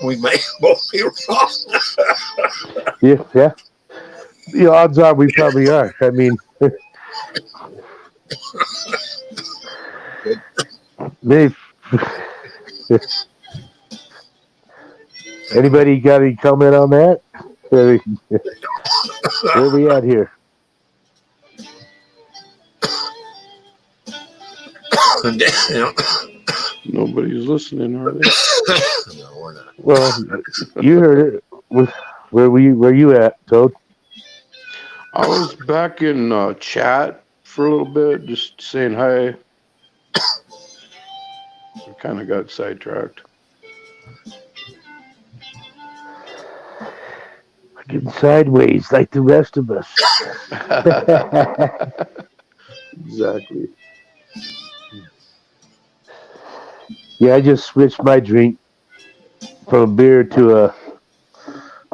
S1: We may both be wrong.
S5: Yeah, yeah. The odds are we probably are. I mean, they've. Anybody got any comment on that? Where are we at here?
S2: Nobody's listening, are they?
S1: No, we're not.
S5: Well, you heard it. Where you at, Toad?
S2: I was back in chat for a little bit, just saying hi. I kind of got sidetracked.
S5: Getting sideways like the rest of us.
S2: Exactly.
S5: Yeah, I just switched my drink from a beer to a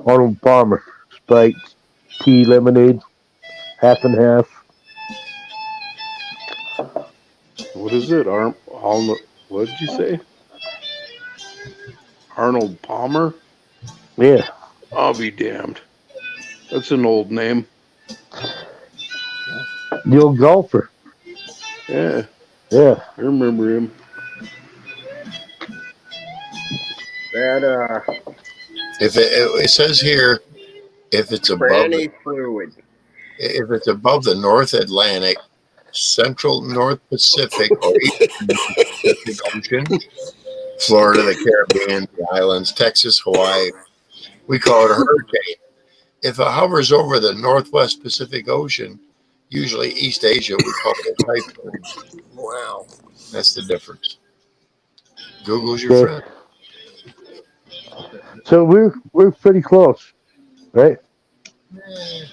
S5: Arnold Palmer spiked tea lemonade, half and half.
S2: What is it? What did you say? Arnold Palmer?
S5: Yeah,
S2: I'll be damned. That's an old name.
S5: the old golfer.
S2: Yeah,
S5: Yeah,
S2: I remember him.
S3: That
S1: If it says here, if it's above
S3: tranny fluid.
S1: if it's above the North Atlantic, Central North Pacific, or Eastern Pacific Ocean, Florida, the Caribbean, the islands, Texas, Hawaii, we call it a hurricane. If it hovers over the Northwest Pacific Ocean, usually East Asia, we call it a typhoon.
S3: Wow.
S1: That's the difference. Google's your
S5: okay.
S1: friend.
S5: So we're pretty close, right?
S1: It's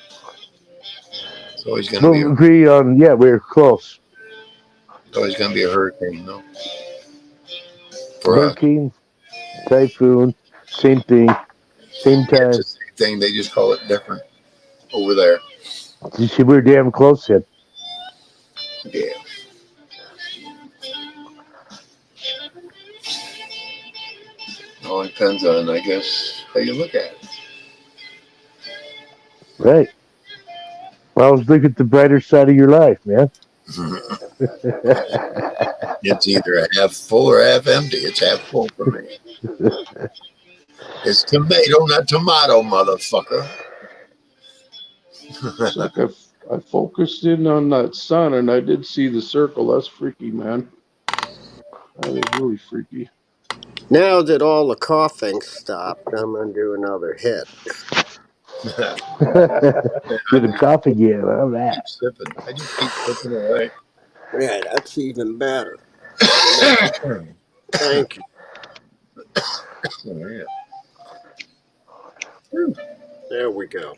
S1: always going to be
S5: We'll agree on we're close.
S1: it's always going to be a hurricane, though. For us,
S5: Hurricane, typhoon, same thing, same
S1: it's
S5: time.
S1: the same thing. They just call it different over there.
S5: You see, we're damn close then.
S1: Yeah. All depends on, I guess, how you look at it.
S5: Right. Well, let's look at the brighter side of your life, man.
S1: It's either half full or half empty. It's half full for me. It's tomato, not tomato, motherfucker.
S2: It's like I focused in on that sun and I did see the circle. That's freaky, man. That is really freaky.
S3: Now that all the coughing stopped, I'm gonna do another hit.
S5: Do the cough again. All right.
S1: Keep sipping. I just keep sipping away.
S3: Yeah, that's even better. Thank you.
S1: Oh, yeah.
S3: There we go.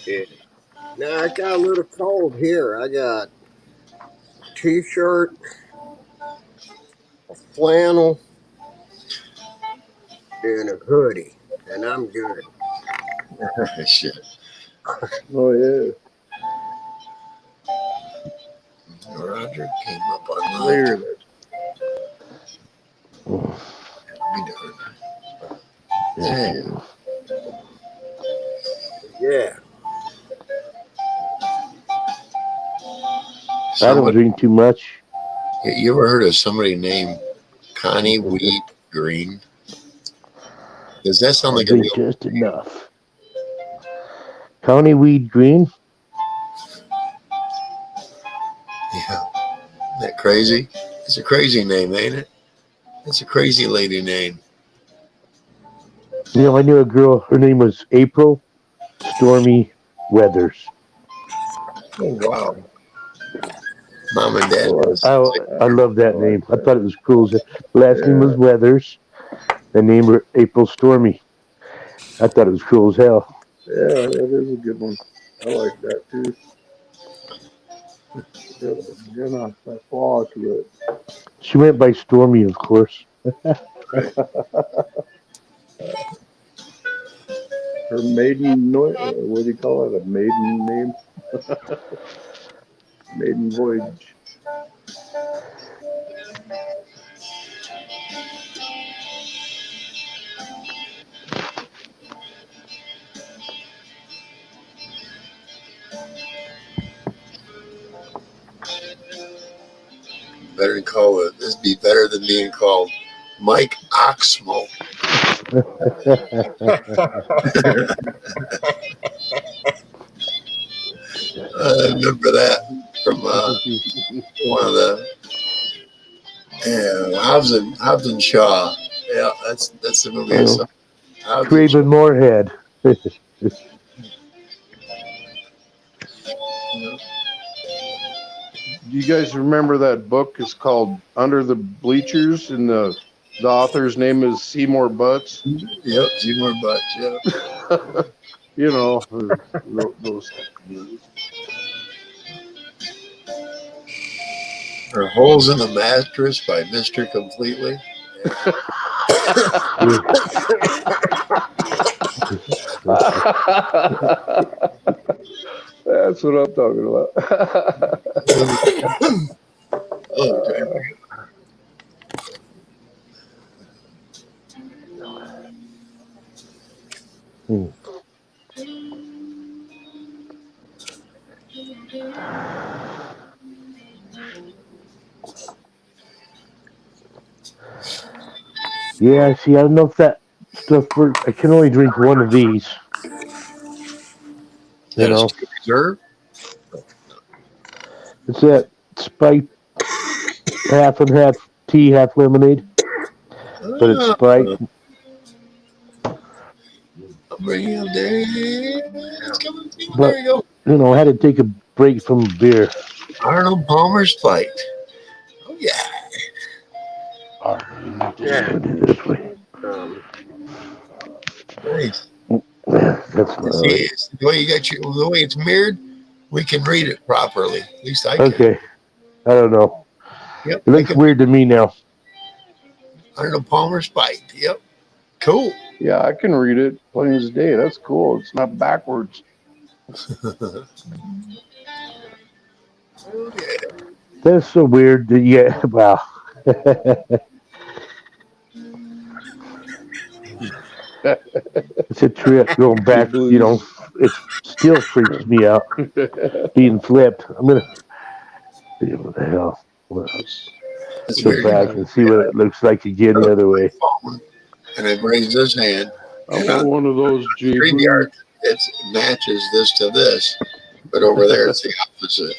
S3: Yeah. Now I got a little cold here. I got a t-shirt, a flannel, and a hoodie, and I'm good.
S1: Shit.
S2: Oh yeah.
S1: Roger came up on
S2: Later.
S1: Be darned. Yeah.
S3: Yeah.
S5: I don't drink too much.
S1: You ever heard of somebody named Connie Weed Green? Does that sound
S5: I
S1: like a
S5: drink
S1: real?
S5: just enough. County Weed Green.
S1: Yeah. Isn't that crazy? It's a crazy name, ain't it? It's a crazy lady name.
S5: You know, I knew a girl. Her name was April Stormy Weathers.
S1: Oh wow. Mom and Dad.
S5: I love that
S2: I like
S5: name. I
S2: that.
S5: thought it was cool. The last name was
S2: Yeah,
S5: Weathers. The name her April Stormy. I thought it was cool as hell.
S2: yeah, that is a good one. I like that too. Jenna, that flaw to it.
S5: She went by Stormy, of course.
S1: Right.
S2: Her maiden, what do you call it? A maiden name? Maiden voyage.
S1: Better call it. This be better than being called Mike Oxmo. I remember that from one of the Hobbs and Shaw. Yeah, that's the movie I saw. Hobbs and Shaw.
S5: Craven Moorhead.
S2: Do you guys remember that book? It's called Under the Bleachers, and the author's name is Seymour Butts.
S1: Yep, Seymour Butts. Yeah.
S2: You know, those.
S1: Or Holes in the Mattress by Mister Completely.
S2: That's what I'm talking about.
S1: Oh, okay.
S5: Yeah, see, I don't know if that stuff works. I can only drink one of these. You
S1: That is
S5: know,
S1: reserve.
S5: it's that Sprite half and half tea, half lemonade, but it's Sprite.
S1: I'm bringing him there. It's coming.
S5: But
S1: There you go.
S5: you know, I had to take a break from beer.
S1: Arnold Palmer's Fight. Oh yeah.
S3: Yeah.
S5: This way.
S1: Nice.
S5: That's not
S1: See,
S5: right.
S1: it's the way you got the way it's mirrored, we can read it properly. At least I can.
S5: Okay, I don't know.
S1: Yep.
S5: It looks weird to me now.
S1: Arnold Palmer's Fight. Yep. Cool.
S2: Yeah, I can read it plain as day. That's cool. It's not backwards.
S1: Okay.
S5: That's so weird. That, yeah, wow. It's a trip going back. You know, it still freaks me out being flipped. I'm gonna. What the hell?
S1: That's
S5: Go
S1: weird.
S5: back and see what it looks like again the other way.
S1: And I raised his hand.
S2: I want one of those, Jeepers.
S1: StreamYard, it matches this to this, but over there it's the opposite.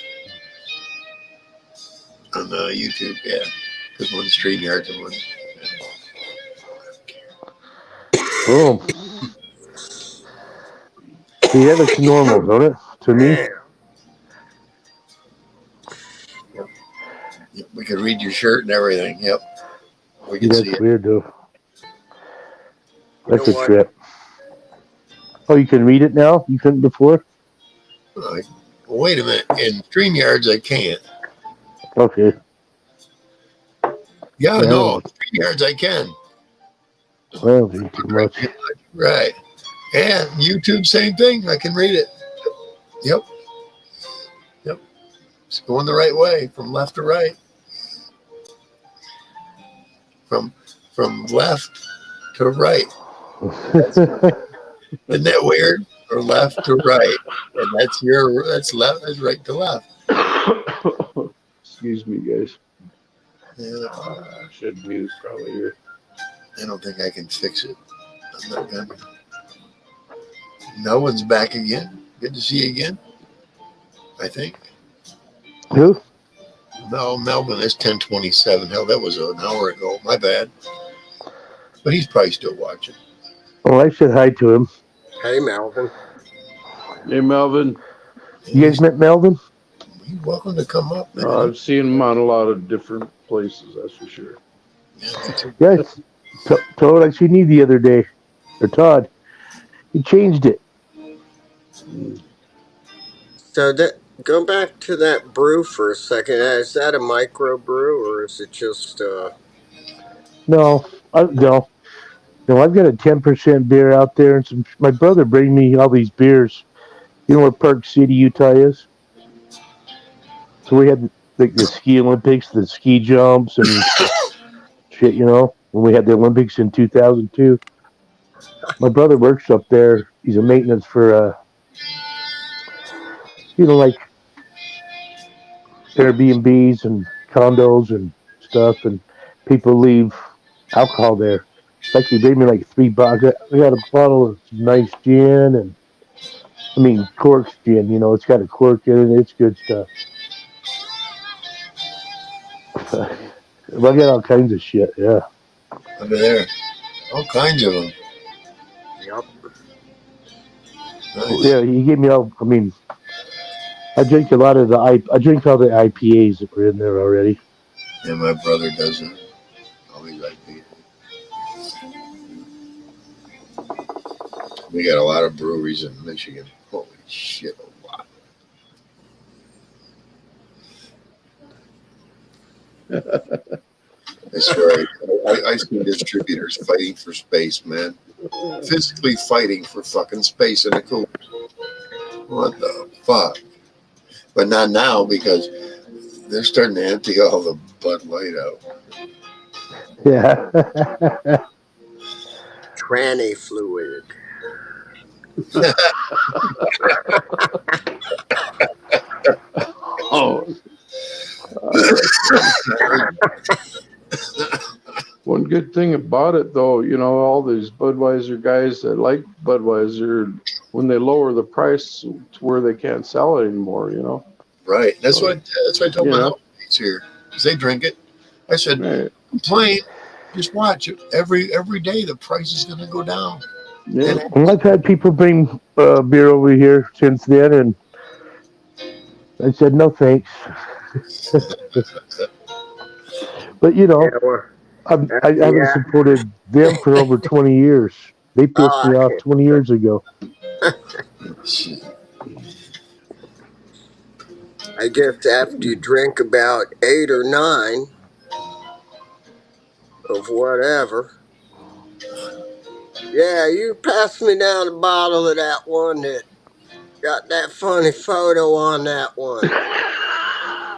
S1: On YouTube, yeah. Because one StreamYard's and one.
S5: Boom. See, that looks normal, don't it? To me.
S1: We could read your shirt and everything. Yep. We can see
S5: That's
S1: it.
S5: weird, though. That's a trip. Oh, you can read it now? You couldn't before?
S1: Wait a minute. In StreamYards, I can't.
S5: Okay.
S1: Yeah, no. StreamYards, I can.
S5: Well, too much.
S1: Right. And YouTube, same thing. I can read it. Yep. Yep. It's going the right way from left to right. From left to right. Isn't that weird? or left to right, and that's left, that's right to left.
S2: Excuse me, guys.
S1: Yeah,
S2: Should mute probably here.
S1: I don't think I can fix it. I'm not gonna. Melvin's back again. Good to see you again. I think.
S5: Who?
S1: No, Melvin is 10:27. Hell, that was an hour ago. My bad. But he's probably still watching.
S5: Well, I said hi to him.
S3: Hey, Melvin.
S2: Hey, Melvin.
S5: You guys met Melvin?
S1: He's welcome to come up, man.
S2: I've seen him on a lot of different places, that's for sure.
S1: Yeah, me too.
S5: Yes. Todd, I seen you the other day. Or Todd. He changed it.
S3: So go back to that brew for a second. Is that a micro brew or is it just
S5: No. No. No, I've got a 10% beer out there, and my brother bring me all these beers. You know where Park City, Utah is? So we had like the ski Olympics, the ski jumps, and shit. When we had the Olympics in 2002. My brother works up there. He's a maintenance for, like Airbnbs and condos and stuff, and people leave alcohol there. In fact, he gave me like $3. I got a bottle of some nice gin, and I mean corks gin. It's got a cork in it. It's good stuff. I got all kinds of shit. Yeah.
S1: Over there. All kinds of them.
S3: Yep.
S1: Nice.
S5: Yeah, he gave me all. I mean, I drink a lot of I drink all the IPAs that were in there already.
S1: Yeah, my brother does it. Always like me. We got a lot of breweries in Michigan. Holy shit, a lot. I swear, I see distributors fighting for space, man. Physically fighting for fucking space in a cooler. What the fuck? But not now because they're starting to empty all the Bud Light out.
S5: Yeah.
S3: tranny fluid?
S2: Oh. One good thing about it, though, all these Budweiser guys that like Budweiser, when they lower the price to where they can't sell it anymore,
S1: Right. That's what I told my
S2: Yeah.
S1: housemates here. Because they drink it. I said,
S2: Right.
S1: complain. Just watch it. Every day the price is going to go down.
S2: Yeah.
S5: Well, I've had people bring beer over here since then, and I said no thanks. But
S3: Yeah, well,
S5: I haven't supported them for over 20 years. They pissed me off 20 years ago.
S3: I guess after you drink about 8 or 9 of whatever. Yeah, you pass me down a bottle of that one that got that funny photo on that one.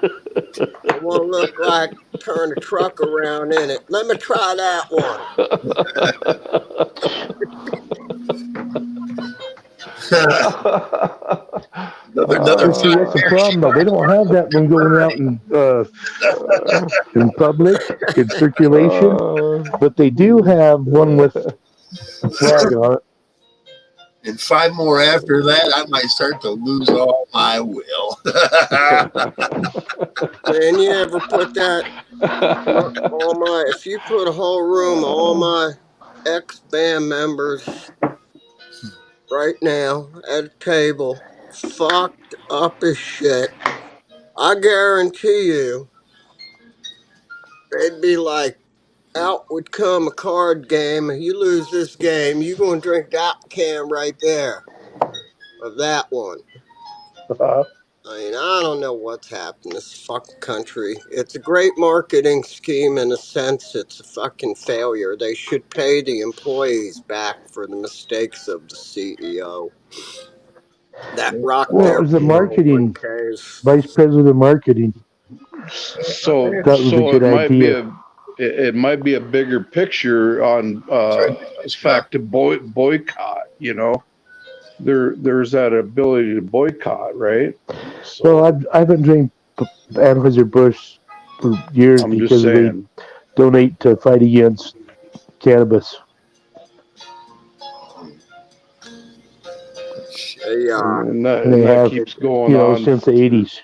S3: I want to look like turn a truck around in it. Let me try that one.
S1: Another
S5: See, that's the problem, though. They don't have that one going out in public, in circulation. But they do have one with a flag on it.
S1: And 5 more after that, I might start to lose all my will.
S3: Man, you ever put that if you put a whole room of all my ex-band members right now at a table, fucked up as shit, I guarantee you, they'd be like, out would come a card game. If you lose this game, you gonna drink that can right there of that one. I mean, I don't know what's happened in this fucking country. It's a great marketing scheme in a sense. It's a fucking failure. They should pay the employees back for the mistakes of the CEO. That rocked
S5: Well,
S3: their
S5: it was the marketing
S3: 401ks.
S5: vice president of marketing.
S2: So
S5: That was a good idea.
S2: It might be a bigger picture on fact to boycott, there's that ability to boycott, right? So
S5: Well, I haven't drank Anheuser-Busch for years
S2: I'm just
S5: because they
S2: saying.
S5: donate to fight against cannabis.
S3: Yeah.
S2: And that,
S5: And they
S2: and that
S5: have,
S2: keeps going on.
S5: since the 80s.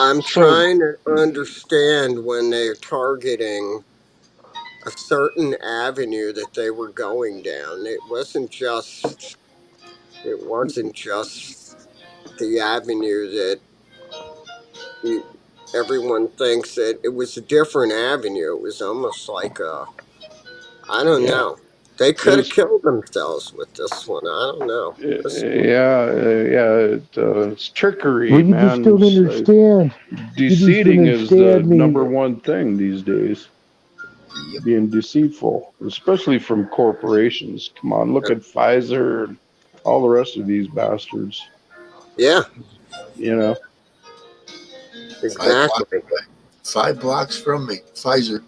S3: I'm
S2: So
S3: trying to understand when they're targeting a certain avenue that they were going down. It wasn't just the avenue that you, everyone thinks that it was a different avenue. It was almost like I don't
S2: yeah,
S3: know. They
S2: it
S3: could have
S2: was
S3: killed themselves with this one. I don't know.
S2: it's trickery,
S5: Well, you just
S2: man.
S5: don't understand. You just don't
S2: Deceiving is the
S5: understand me.
S2: number one thing these days.
S1: Yep.
S2: Being deceitful, especially from corporations. Come on, look at Pfizer and all the rest of these bastards.
S3: Yeah,
S2: You know,
S1: Five blocks,
S3: exactly.
S1: 5 blocks from me, Pfizer.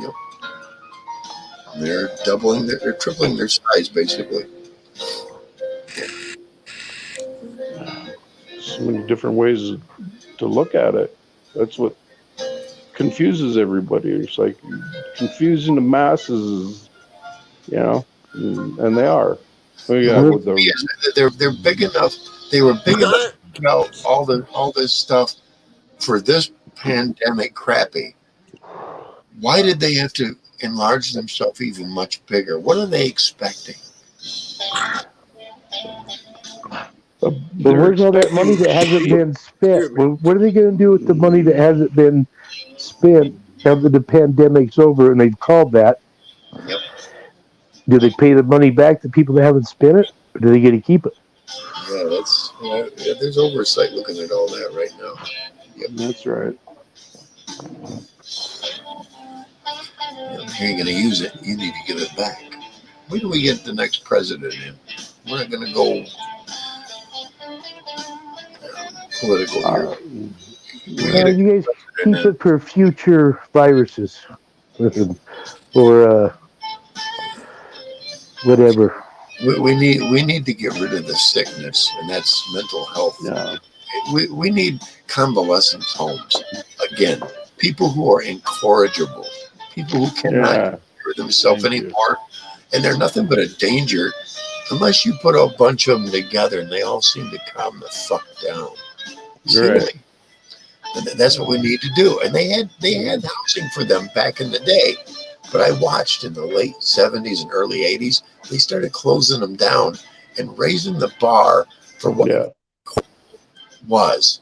S1: Yep. They're they're tripling their size basically.
S2: so many different ways to look at it. That's what confuses everybody. It's like confusing the masses, and they are. Oh yeah,
S5: Well,
S2: with the
S1: They're big enough. They were big enough to put out all this stuff for this pandemic crappy. Why did they have to enlarge themselves even much bigger? What are they expecting?
S5: but
S2: they're
S5: where's all that money
S2: expecting
S5: that hasn't
S2: cheap.
S5: been spent?
S3: Excuse me.
S5: What are they going to do with the money that hasn't been spent now that the pandemic's over and they've called that?
S1: Yep.
S5: Do they pay the money back to people that haven't spent it, or do they get to keep it?
S1: There's oversight looking at all that right now. Yep.
S2: That's right.
S1: If you ain't going to use it, you need to give it back. Where do we get the next president in? We're not going to go political here. We get a
S5: You guys keep
S1: president
S5: it for future viruses or whatever.
S1: we need to get rid of the sickness, and that's mental health.
S2: Yeah.
S1: We need convalescence homes again. People who are incorrigible, people who cannot
S2: Yeah.
S1: cure themselves
S2: Thank you.
S1: anymore, and they're nothing but a danger unless you put a bunch of them together and they all seem to calm the fuck down. Seriously. And that's what we need to do. And they had housing for them back in the day, but I watched in the late 70s and early 80s, they started closing them down and raising the bar for what
S2: Yeah.
S1: it was.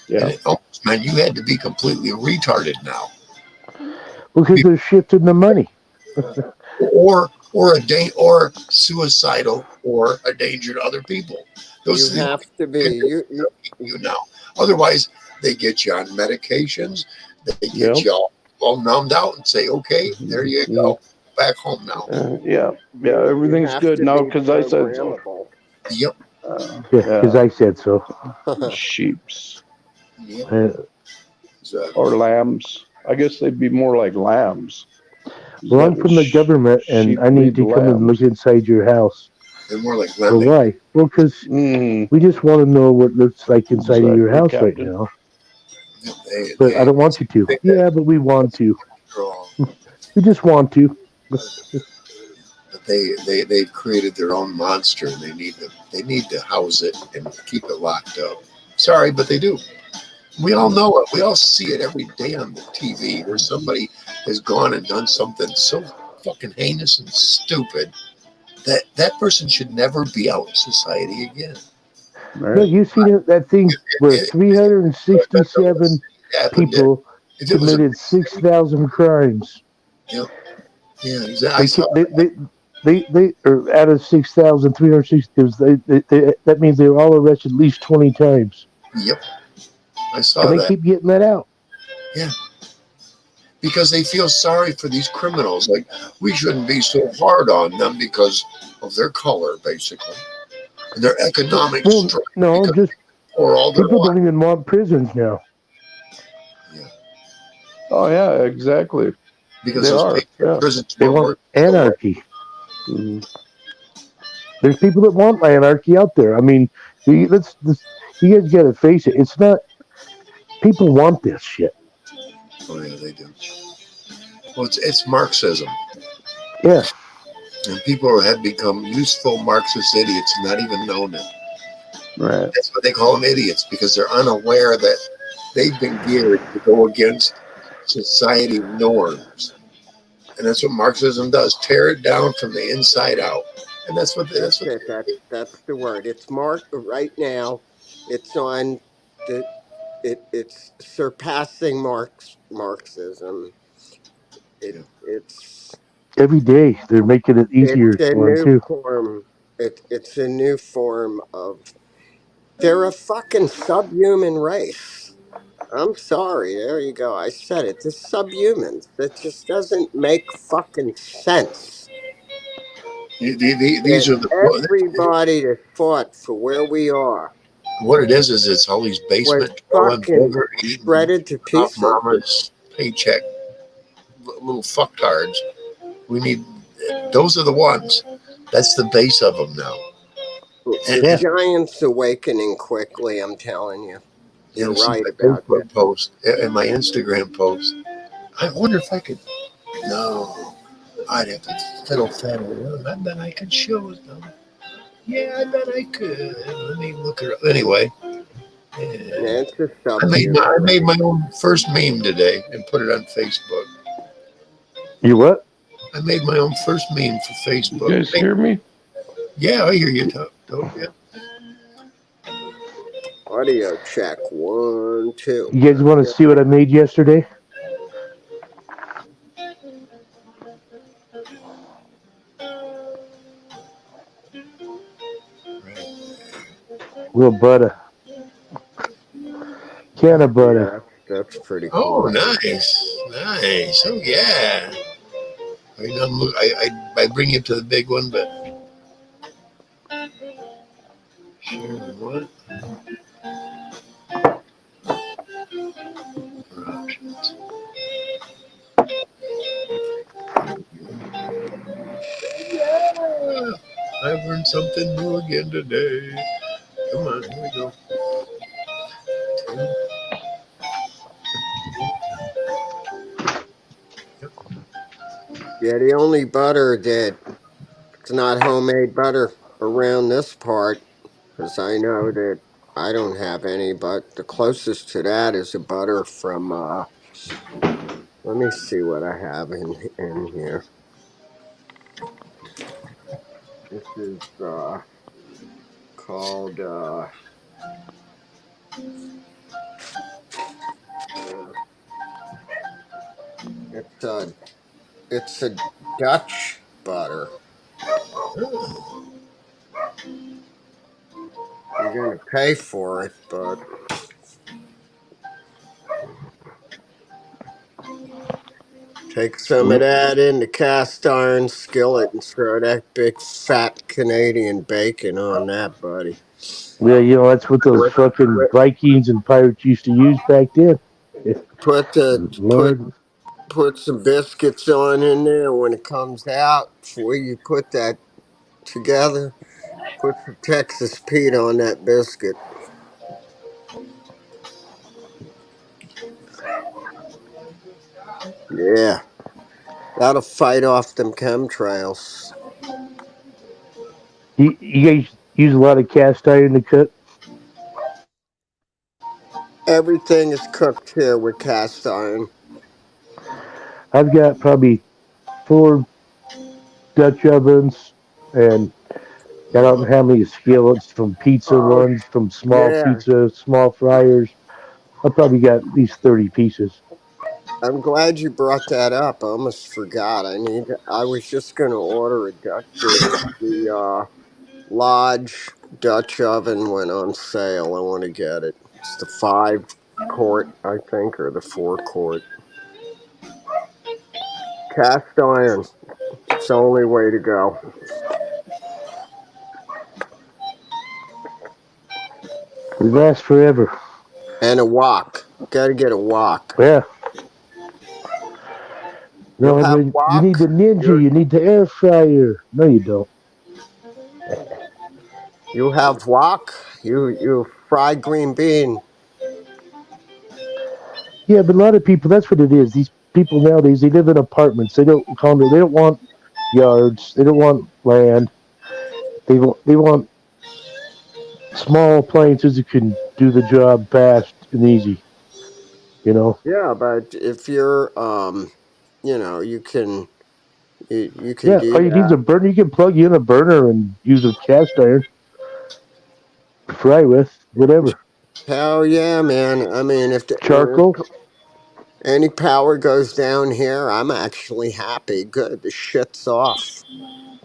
S2: Yeah.
S1: And it almost meant you had to be completely retarded now.
S5: Because they're shifting the money.
S1: Or suicidal or a danger to other people. Those
S3: You have to be.
S1: you now. Otherwise, they get you on medications. They get you all numbed out and say, "Okay, there you go, back home now."
S2: Yeah. Everything's good now because I said so.
S1: Yep.
S5: Because I said so.
S2: Sheeps
S1: Yep.
S2: or lambs. I guess they'd be more like lambs.
S5: Well, I'm from the government, and I need to come and look inside your house.
S1: They're more like
S5: Well,
S1: lemmings.
S5: why? Well, because we just want to know what it looks like inside of your house right now. But I don't want you to. Yeah, but we want to. We just want to.
S1: But they've created their own monster, and they need to house it and keep it locked up. Sorry, but they do. We all know it. We all see it every day on the TV where somebody has gone and done something so fucking heinous and stupid that person should never be out in society again.
S5: No, you seen that thing where 367 people committed 6,000 crimes.
S1: Yep. Yeah, exactly.
S5: They are out of 6,360. That means they were all arrested at least 20 times.
S1: Yep. I saw
S5: and they
S1: that.
S5: keep getting that out.
S1: Yeah. Because they feel sorry for these criminals. Like, we shouldn't be so hard on them because of their color, basically. And their economic strength.
S5: No, just people don't even want prisons now.
S1: Yeah.
S2: Oh, yeah, exactly.
S1: Because those prisons
S5: they want anarchy. Mm. There's people that want anarchy out there. I mean, you guys got to face it. It's not people want this shit.
S1: Oh yeah, they do. Well, it's Marxism,
S5: Yeah,
S1: and people have become useful Marxist idiots, and not even known it.
S5: right.
S1: That's what they call them, idiots, because they're unaware that they've been geared to go against society norms, and that's what Marxism does: tear it down from the inside out. And
S3: That's
S1: that's what
S3: it. That's the word. It's mark right now. It's on the. It's surpassing Marxism.
S1: yeah.
S3: It's
S5: Every day they're making it easier
S3: a
S5: for them
S3: new
S5: too.
S3: form. It's a new form of. They're a fucking subhuman race. I'm sorry. There you go. I said it. The subhumans. That just doesn't make fucking sense.
S1: These
S3: That
S1: are the
S3: everybody that fought for where we are
S1: what it is it's all these
S3: was
S1: basement dwelling,
S3: fucking
S1: burger eating,
S3: shredded to
S1: off
S3: pieces.
S1: mama's paycheck, little fucktards. We need those are the ones. That's the base of them now.
S3: The
S1: And
S5: Yeah,
S3: giants awakening quickly. I'm telling you.
S1: you
S3: You're
S1: see
S3: right
S1: my
S3: about that.
S1: Facebook post and my Instagram post. I wonder if I could. No, I'd have to fiddle faddle around. I bet I could show it though. Yeah, I bet I could. Let me look it up. Anyway, yeah.
S3: It's a
S1: I
S3: subhuman
S1: made
S3: race.
S1: my own first meme today and put it on Facebook.
S5: you what?
S1: I made my own first meme for
S2: You
S1: Facebook.
S2: guys hear me?
S1: Yeah, I hear you. Yeah.
S3: Audio check. 1, 2.
S5: You guys want to see what I made yesterday?
S1: Right.
S5: Little butter, can of butter.
S3: Yeah, that's pretty
S1: Oh,
S3: cool.
S1: nice, nice. Oh, yeah. I, mean, I bring you to the big one, but sure, what? Options. Yeah, I learned something new again today. Come on, here we go. Yep.
S3: Yeah, the only butter that it's not homemade butter around this part, because I know that I don't have any, but the closest to that is a butter from, let me see what I have in here. This is called, uh, it's a, it's a Dutch butter.
S1: Oh,
S3: You're going to pay for it, but take some of that in the cast iron skillet and throw that big fat Canadian bacon on that, buddy.
S5: Yeah, you know that's what those
S3: Put,
S5: fucking
S3: put,
S5: Vikings and pirates used to use back then.
S3: put the put
S5: Lord,
S3: put some biscuits on in there when it comes out. Before you put that together, put some Texas Pete on that biscuit. Yeah, that'll fight off them chemtrails.
S5: you guys use a lot of cast iron to cook.
S3: Everything is cooked here with cast iron.
S5: I've got probably 4 Dutch ovens, and I don't know how many skillets from pizza
S3: Oh,
S5: ones, from small
S3: yeah.
S5: pizza, small fryers. I probably got at least 30 pieces.
S3: I'm glad you brought that up. I almost forgot. I was just going to order a Dutch. The Lodge Dutch oven went on sale. I want to get it. It's the 5 quart, I think, or the 4 quart. Cast iron. It's the only way to go.
S5: They last forever.
S3: And a wok. Got to get a wok.
S5: Yeah. No,
S3: You have
S5: Henry, you need the
S3: wok.
S5: Ninja. You need the air fryer. No, you don't.
S3: You have wok. You fry green bean.
S5: Yeah, but a lot of people, that's what it is. These people nowadays, they live in apartments. They don't condo. They don't want yards. They don't want land. They want small appliances that can do the job fast and easy. You know.
S3: Yeah, but if you're you can
S5: Yeah,
S3: do
S5: all you need is
S3: that.
S5: a burner. You can plug in a burner and use a cast iron to fry with, whatever.
S3: Hell yeah, man. I mean, if
S5: Charcoal.
S3: any power goes down here, I'm actually happy. Good, the shit's off.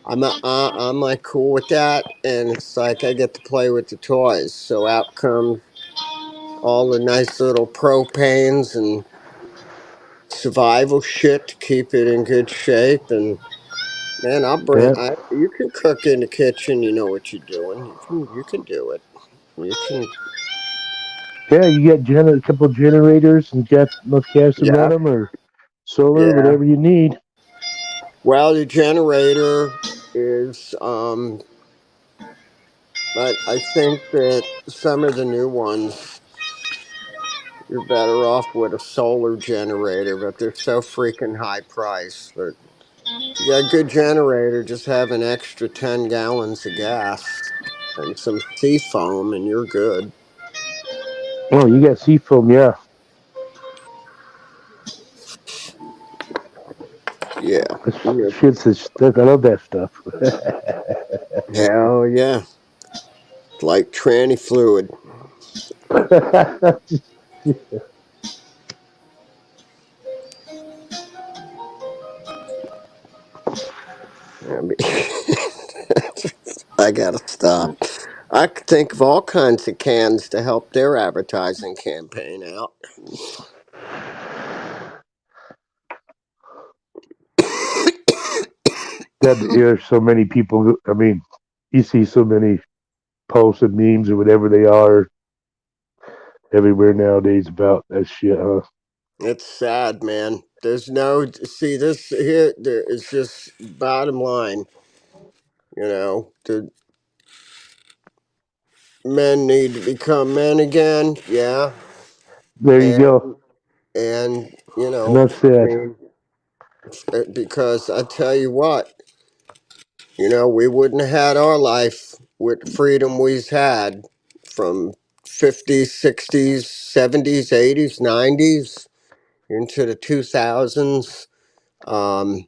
S3: I'm like cool with that, and it's like I get to play with the toys. So out comes all the nice little propanes and survival shit to keep it in good shape. And man,
S5: Yeah.
S3: you can cook in the kitchen. You know what you're doing. You can do it. You can.
S5: Yeah, you get a couple of generators and get enough gas to run
S3: Yeah,
S5: them or solar,
S3: yeah.
S5: whatever you need.
S3: Well, the generator is but I think that some of the new ones you're better off with a solar generator, but they're so freaking high price. But if you got a good generator, just have an extra 10 gallons of gas and some sea foam, and you're good.
S5: Oh, you got seafoam, yeah.
S3: Yeah. Yeah.
S5: Shit's I love that stuff.
S3: Hell yeah. Like tranny fluid. I mean, I gotta stop. I could think of all kinds of cans to help their advertising campaign out.
S5: God, there's so many people. I mean, you see so many posts and memes or whatever they are everywhere nowadays about that shit, huh?
S3: It's sad, man. There's no see this here. There is just bottom line. The men need to become men again. Yeah,
S5: There you
S3: and
S5: go.
S3: and
S5: Enough
S3: I
S5: said.
S3: mean, because I tell you what, we wouldn't have had our life with the freedom we've had from 50s, 60s, 70s, 80s, 90s into the 2000s. Um,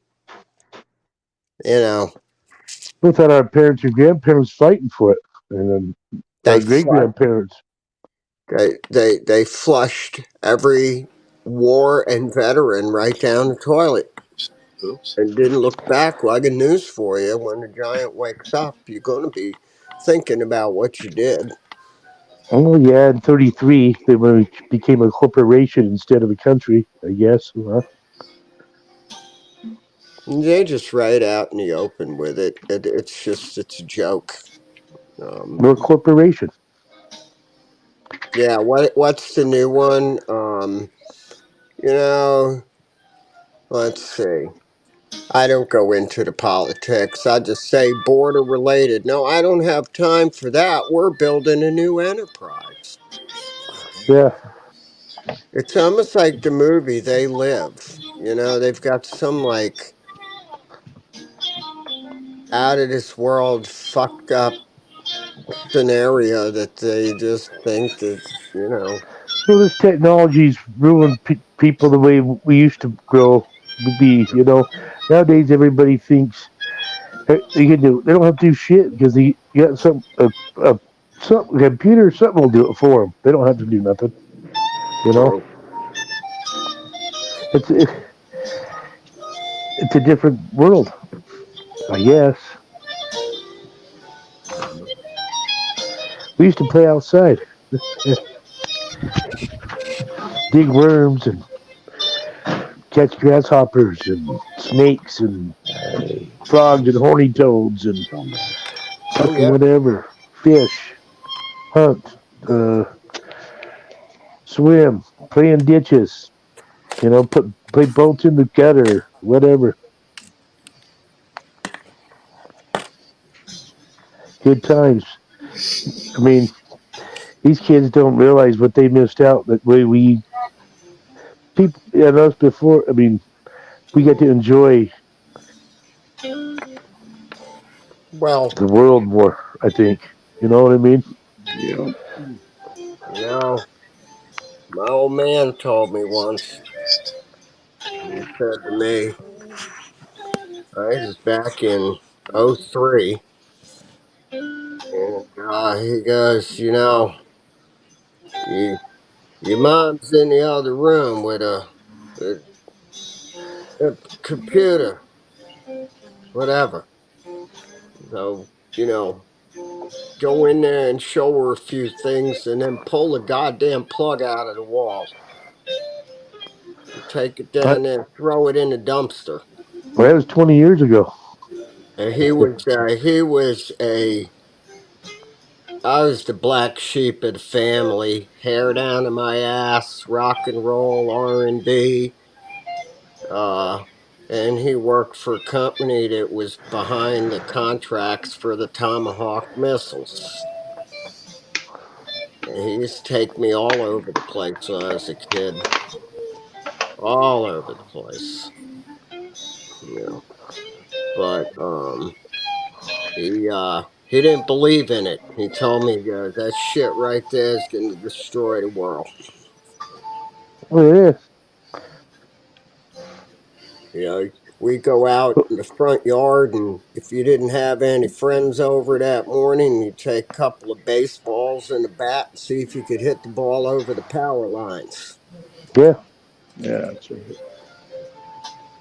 S3: you know,
S5: We thought our parents and grandparents fighting for it, and then
S3: they
S5: our great
S3: flushed,
S5: grandparents.
S3: they flushed every war and veteran right down the toilet
S1: Oops.
S3: and didn't look back. Well, I got news for you. When the giant wakes up, you're going to be thinking about what you did.
S5: Oh yeah, in '33 they became a corporation instead of a country. I guess. Huh?
S3: They just right out in the open with it. It's a joke. Um,
S5: We're a corporation.
S3: yeah, what's the new one? You know, let's see. I don't go into the politics. I just say border related. No, I don't have time for that. We're building a new enterprise.
S5: Yeah.
S3: It's almost like the movie They Live. They've got some like out of this world fucked up scenario that they just think that, you know,
S5: Well, this technology's ruined people the way we used to grow. Be nowadays everybody thinks they can do. They don't have to do shit because they got some computer or something will do it for them. They don't have to do nothing. You know,
S3: well,
S5: it's it, it's a different world, I guess. We used to play outside, dig worms and catch grasshoppers and snakes and frogs and horny toads and
S3: oh
S5: fucking
S3: yeah,
S5: whatever. Fish, hunt, uh, swim, play in ditches. Play boats in the gutter. whatever. Good times. I mean, these kids don't realize what they missed out. That way we people and us before. I mean, we get to enjoy
S3: Well,
S5: the world more. I think. You know what I mean?
S2: Yeah.
S3: you know, my old man told me once, he said to me, this is back in '03, and he goes, you, your mom's in the other room with a, a computer, whatever. So, go in there and show her a few things and then pull the goddamn plug out of the wall. Take it
S5: I,
S3: down there and throw it in the dumpster.
S5: well, that was 20 years ago.
S3: And I was the black sheep of the family, hair down to my ass, rock and roll, R&B. And he worked for a company that was behind the contracts for the Tomahawk missiles. And he used to take me all over the place when I was a kid. All over the place. But he didn't believe in it. He told me, that shit right there is gonna destroy the world.
S5: Well, it is.
S3: We go out in the front yard, and if you didn't have any friends over that morning, you take a couple of baseballs and a bat and see if you could hit the ball over the power lines
S5: Yeah.
S2: Yeah. That's right.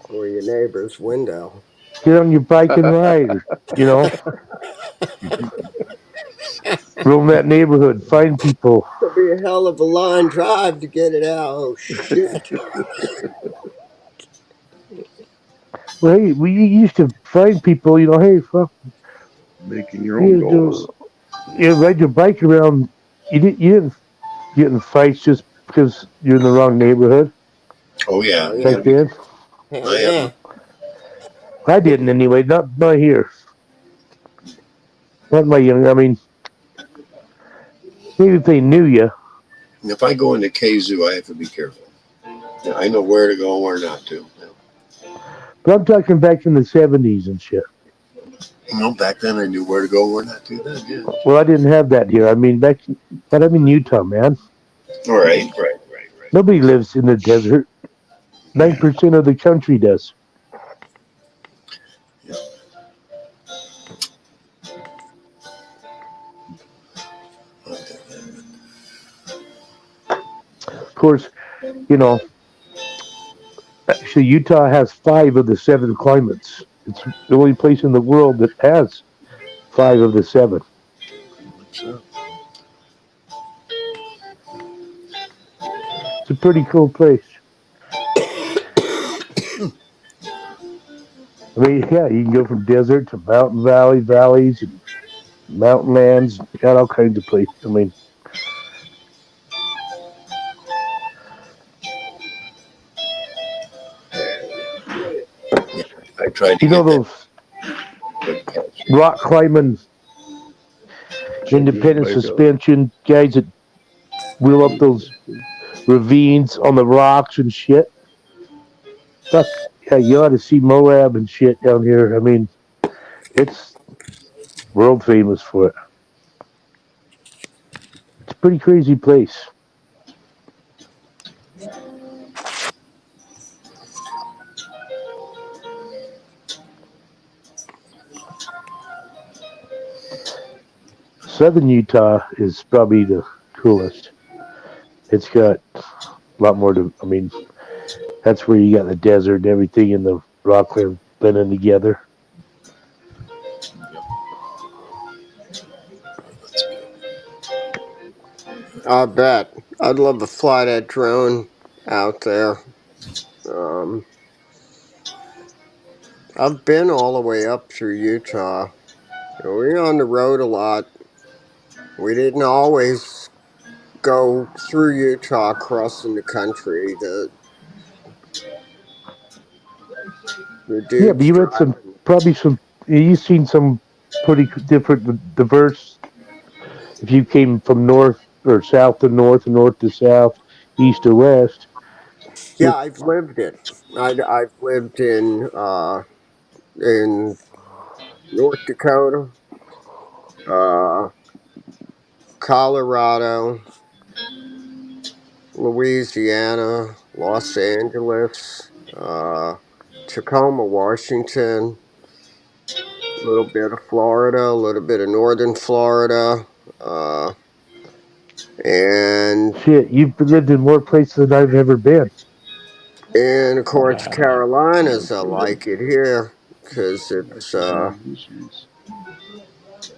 S3: or your neighbor's window.
S5: Get on your bike and ride. Or, you know, roam that neighborhood, find people.
S3: It'll be a hell of a line drive to get it out. Oh shit!
S5: Well, hey, we used to find people. You know, hey, fuck,
S2: Making your own
S5: you
S2: goals.
S5: do, you ride your bike around. You didn't get in fights just because you're in the wrong neighborhood
S1: Oh yeah,
S3: Oh
S1: you
S3: yeah,
S1: gotta
S5: back
S1: be.
S5: then.
S3: hell
S1: I
S3: yeah.
S5: I didn't anyway. Not here. Not my young. I mean, maybe if they knew you,
S1: If I go into Kazoo, I have to be careful. Yeah, I know where to go and where not to.
S5: but I'm talking back in the '70s and shit.
S1: Back then I knew where to go and where not to. Then, yeah.
S5: Well, I didn't have that here. I mean, but I'm in Utah, man.
S1: All right, right.
S5: Nobody lives in the desert.
S1: Yeah.
S5: 9% of the country does.
S1: Yeah.
S5: Of course, you know, actually, Utah has 5 of the 7 climates. It's the only place in the world that has 5 of the 7.
S1: So,
S5: It's a pretty cool place. I mean, yeah, you can go from desert to mountain valleys, and mountain lands. Got all kinds of places. I mean,
S1: yeah, I tried to
S5: you know
S1: get that.
S5: those
S1: Good catch.
S5: rock climbing,
S2: Check his
S5: independent
S2: bike out.
S5: suspension guys that wheel up those ravines on the rocks and shit. Fuck yeah, you ought to see Moab and shit down here. I mean, it's world famous for it. It's a pretty crazy place. Southern Utah is probably the coolest. It's got a lot more to. I mean, that's where you got the desert and everything, and the rockland blending together.
S3: I bet. I'd love to fly that drone out there. Um, I've been all the way up through Utah. We're on the road a lot. We didn't always go through Utah, crossing the country. The
S5: Yeah, but
S3: dude's
S5: you had some
S3: driving.
S5: probably some. You've seen some pretty different, diverse. If you came from north or south to north, north to south, east to west.
S3: Yeah, I've lived it. I've lived in North Dakota, uh, Colorado, Louisiana, Los Angeles, Tacoma, Washington, a little bit of Florida, a little bit of northern Florida, uh, and
S5: Shit, you've lived in more places than I've ever been.
S3: and of course
S2: Wow.
S3: Carolinas. I
S2: Okay.
S3: like it here because it's
S2: Congratulations.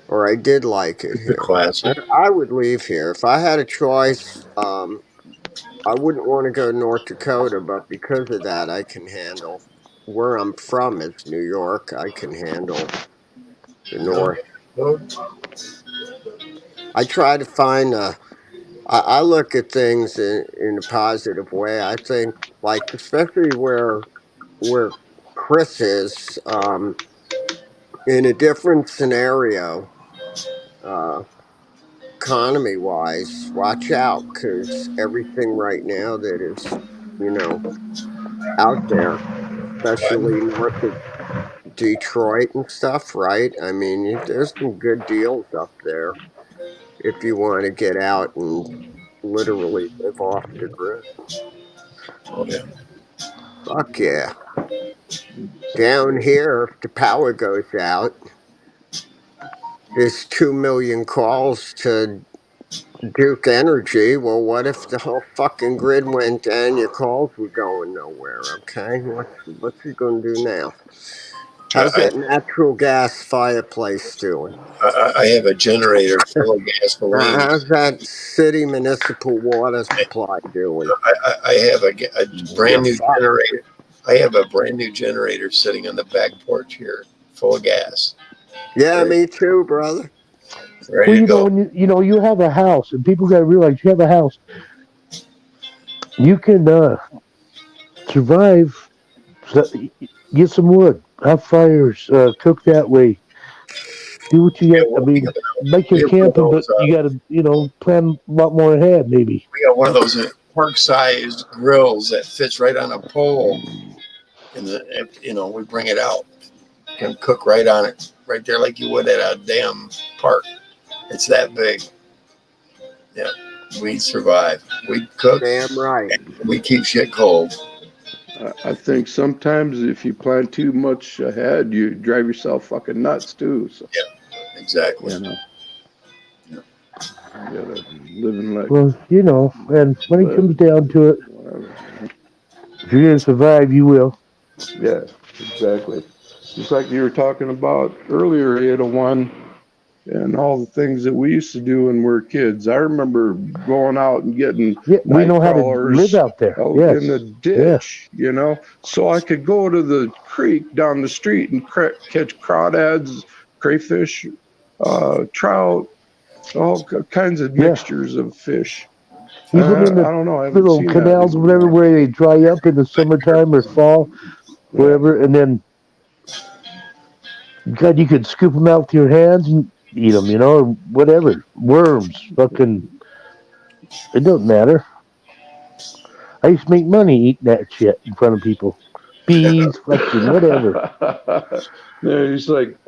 S3: or I did like it
S1: It's a
S3: here.
S1: classic.
S3: I would leave here if I had a choice. I wouldn't want to go to North Dakota, but because of that, I can handle where I'm from. It's New York. I can handle the
S1: No,
S3: North.
S1: no,
S3: I try to find a. I look at things in a positive way. I think, like especially where Chris is, in a different scenario, uh, economy wise. Watch out, because everything right now that is, you know, out there, especially north of Detroit and stuff, right? I mean, there's some good deals up there if you want to get out and literally live off the grid.
S1: oh, yeah.
S3: Fuck yeah. Down here, if the power goes out, there's 2 million calls to Duke Energy. Well, what if the whole fucking grid went down? Your calls were going nowhere, okay? What's he going to do now? How's
S1: I,
S3: that natural gas fireplace doing?
S1: I have a generator full of gasoline.
S3: How's that city municipal water supply doing?
S1: I have a
S3: You're
S1: brand new
S3: fucked.
S1: generator. I have a brand new generator sitting on the back porch here, full of gas,
S3: Yeah,
S1: ready,
S3: me too, brother.
S5: Well,
S1: ready to go.
S5: when you have a house, and people got to realize you have a house, you can survive. So, get some wood, have fires, cook that way. Do what you got. I
S1: We
S5: mean, make
S1: we
S5: your
S1: have one of
S5: camping, but
S1: those.
S5: you got to plan a lot more ahead, maybe.
S1: We got one of those park-sized grills that fits right on a pole, and we bring it out, can cook right on it, right there, like you would at a damn park. It's that big. Yeah, we survive. We cook.
S3: Damn right.
S1: We keep shit cold.
S2: I think sometimes if you plan too much ahead, you drive yourself fucking nuts too. So,
S1: Exactly.
S2: you know, you gotta live and let
S5: Well, and when it
S2: live.
S5: comes down to it,
S2: Whatever.
S5: if you're gonna survive, you will.
S2: Yeah, exactly. Just like you were talking about earlier, one and all the things that we used to do when we were kids. I remember going out and getting
S5: Yeah, we
S2: night
S5: know how to live
S2: crawlers
S5: out there.
S2: out in the
S5: Yes, yeah.
S2: ditch, so I could go to the creek down the street and catch crawdads, crayfish, trout, all kinds of
S5: Yeah,
S2: mixtures of fish.
S5: even in
S2: I
S5: the
S2: don't know. I haven't
S5: little
S2: seen that
S5: canals, whatever,
S2: anymore.
S5: where they dry up in the summertime or fall,
S2: Yeah.
S5: wherever, and then God, you could scoop them out with your hands and eat them, or whatever. Worms, fucking, it don't matter. I used to make money eating that shit in front of people. Bees, fucking, whatever.
S2: Yeah, he's like,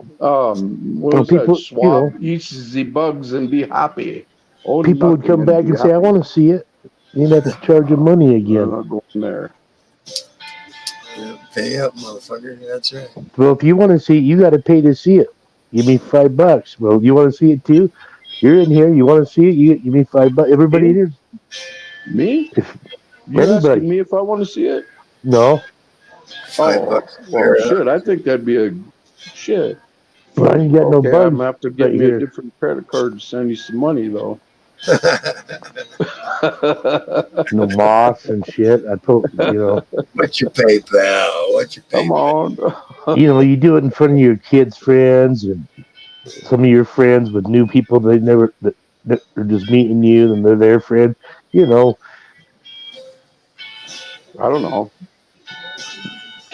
S2: what
S5: Well,
S2: was that?
S5: people,
S2: Swab eats the bugs and be happy. Own
S5: people would
S2: nothing
S5: come
S2: and
S5: back
S2: be
S5: and say, "I
S2: happy.
S5: want to see it." You'd have to charge them money
S2: I'm
S5: again.
S2: not going there.
S1: Yeah, pay up, motherfucker. That's right.
S5: Well, if you want to see it, you got to pay to see it. Give me $5. Well, you want to see it too? You're in here. You want to see it? You give me $5. Everybody
S2: Me?
S5: in here,
S2: Me?
S5: if
S2: You asking
S5: anybody,
S2: me if I want to see it?
S5: no,
S1: Five
S2: Oh,
S1: bucks.
S2: well, shit. I think that'd be a shit.
S5: I
S2: But
S5: ain't got no
S2: okay, I'm
S5: bugs
S2: gonna have to get
S5: right
S2: me a
S5: here.
S2: different credit card to send you some money, though.
S5: No moths and shit. I told
S1: What's your PayPal? What's your
S2: Come
S1: PayPal?
S2: on.
S5: you do it in front of your kids' friends and some of your friends with new people they never that are just meeting you and they're their friend. You know,
S2: I don't know.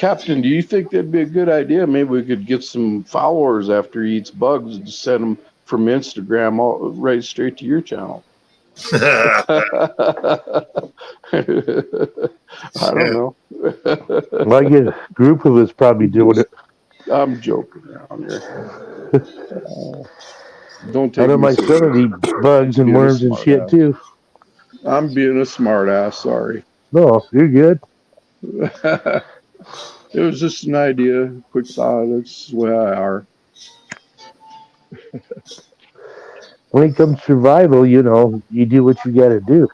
S2: Captain, do you think that'd be a good idea? Maybe we could get some followers after he eats bugs and send them from Instagram right straight to your channel. I don't know.
S5: Like a group of us probably doing it.
S2: I'm joking around here. Don't
S5: I
S2: take
S5: know
S2: me
S5: my
S2: so
S5: son would eat bugs and
S2: being a
S5: worms and
S2: smart
S5: shit
S2: ass.
S5: too.
S2: I'm being a smart ass, sorry.
S5: No, you're good.
S2: It was just an idea, quick thought. That's the way I are.
S5: When it comes to survival, you know, you do what you got to do.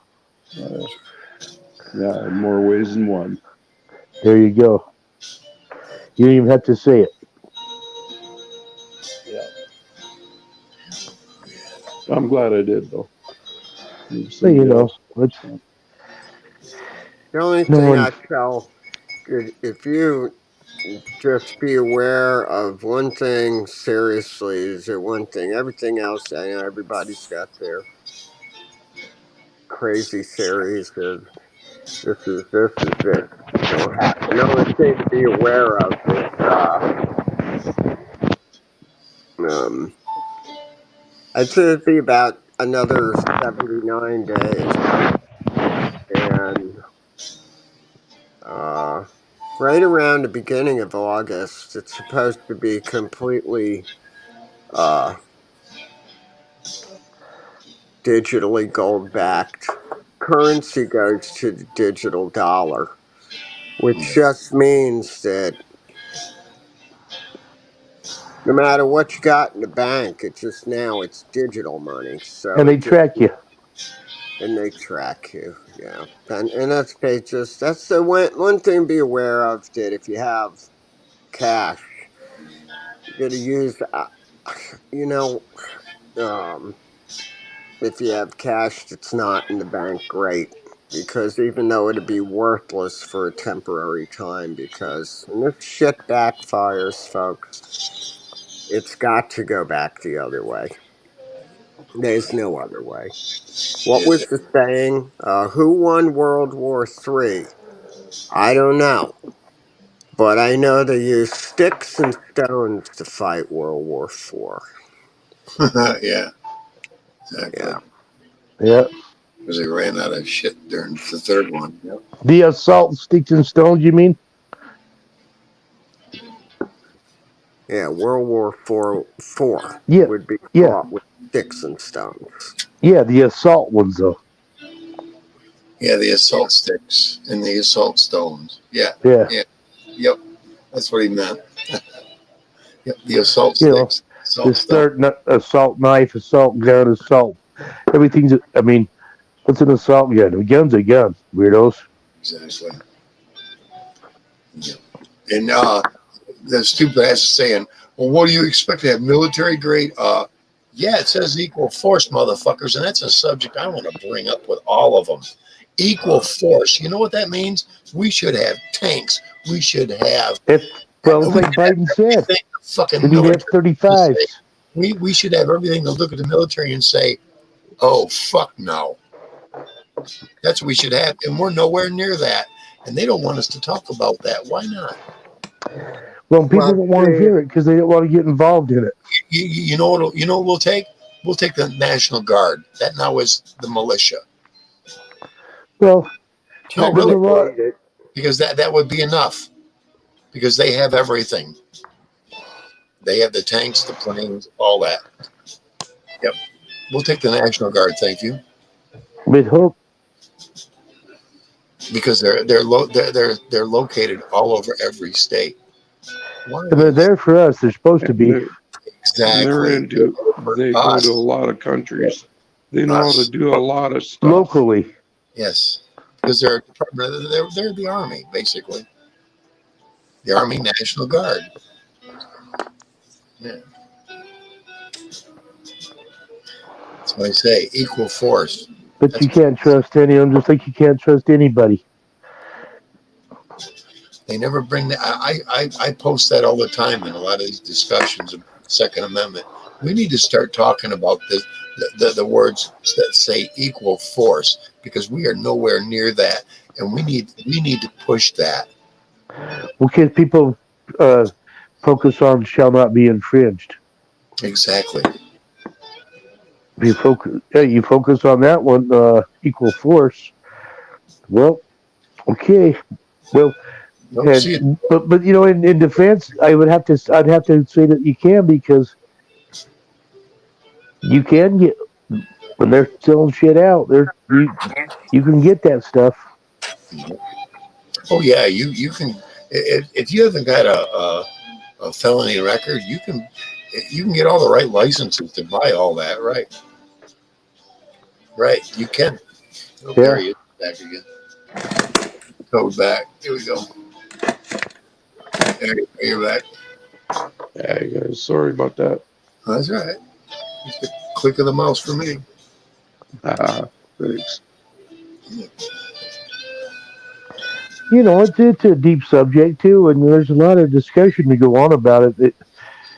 S2: Yeah, in more ways than one.
S5: There you go. You don't even have to say it.
S2: Yeah. I'm glad I did, though.
S5: So, you know, it's
S3: The only
S5: no
S3: thing
S5: one.
S3: I tell, if you just be aware of one thing seriously, is that one thing. Everything else, I know everybody's got their crazy theories of this is this is this. Another thing to be aware of is I'd say it'd be about another 79 days, and right around the beginning of August, it's supposed to be completely uh, digitally gold backed. Currency goes to the digital dollar, which just means that no matter what you got in the bank, it's digital money. So
S5: And they
S3: it just
S5: track you.
S3: and they track you, yeah. And that's the one thing to be aware of, that if you have cash, you got to use, you know, um, if you have cash that's not in the bank, great. Because even though it'd be worthless for a temporary time, because when this shit backfires, folks, it's got to go back the other way. There's no other way. What was the saying? Who won World War III? I don't know. But I know they used sticks and stones to fight World War IV.
S1: Yeah, exactly.
S3: Yeah.
S5: Yeah.
S1: Because they ran out of shit during the third one. Yep.
S5: The assault sticks and stones, you mean?
S3: Yeah, World War IV
S5: Yeah.
S3: would be
S5: Yeah.
S3: fought with sticks and stones.
S5: Yeah, the assault ones, though.
S1: Yeah, the assault sticks and the assault stones. Yeah,
S5: Yeah.
S1: yeah, yep. That's what he meant. Yep, the assault
S5: You know,
S1: sticks,
S5: the
S1: assault stones.
S5: assault knife, assault gun, assault. Everything's, I mean, what's an assault gun? A gun's a gun, weirdos.
S1: Exactly. Yep. And the stupid ass is saying, "Well, what do you expect to have military grade?" Yeah, it says equal force, motherfuckers, and that's a subject I want to bring up with all of them. Equal force. You know what that means? We should have tanks. We should have.
S5: Well, it's
S1: We
S5: like
S1: should have
S5: Biden said.
S1: everything. The fucking
S5: We need
S1: military.
S5: F-35s.
S1: We should have everything to look at the military and say, "Oh fuck no." That's what we should have, and we're nowhere near that. And they don't want us to talk about that. Why not?
S5: Well, people
S3: Well,
S5: don't want to
S3: see,
S5: hear it because they don't want to get involved in it.
S1: You know what? You know what we'll take? We'll take the National Guard. That now is the militia.
S5: Well,
S1: No,
S5: there's
S1: really,
S5: a lot.
S3: technically,
S1: because that would be enough. Because they have everything. They have the tanks, the planes, all that. Yep. We'll take the National Guard. Thank you.
S5: We'd hope.
S1: Because they're located all over every state. Why
S5: And they're there for us. They're supposed to be.
S1: exactly.
S2: They go to a lot of countries. They know how to do a lot of stuff.
S5: Locally.
S1: Yes. Because they're the Army, basically. The Army National Guard. Yeah. That's what I say. Equal force.
S5: But you can't trust any of them, just like you can't trust anybody.
S1: They never bring that. I post that all the time in a lot of these discussions of Second Amendment. We need to start talking about the words that say equal force, because we are nowhere near that, and we need to push that.
S5: Because people focus on shall not be infringed.
S1: Exactly.
S5: You focus on that one, equal force. Well, okay. Well,
S1: Don't see it.
S5: and but in defense, I'd have to say that you can because you can get when they're selling shit out. You can get that stuff.
S1: Oh yeah, you can. If you haven't got a felony record, you can get all the right licenses to buy all that. Right. Right. You can. Oh, there
S5: Yeah.
S1: he is. Back again. Code back. Here we go. You're back.
S2: Yeah, you guys, sorry about that.
S1: That's all right. Just a click of the mouse for me.
S2: Thanks.
S5: It's a deep subject too, and there's a lot of discussion to go on about it.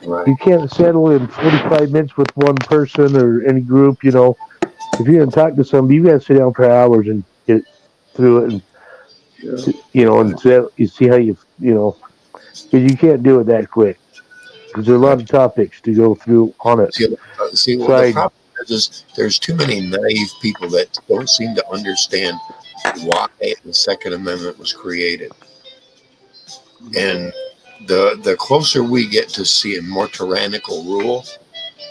S1: Right.
S5: You can't settle in 45 minutes with one person or any group. If you're going to talk to somebody, you got to sit down for hours and get through it, and
S2: Yeah.
S5: and you see how because you can't do it that quick. Because there are a lot
S1: Right.
S5: of topics to go through on it.
S1: Well,
S5: So
S1: the problem is there's too many naive people that don't seem to understand why the Second Amendment was created. And the closer we get to seeing more tyrannical rule,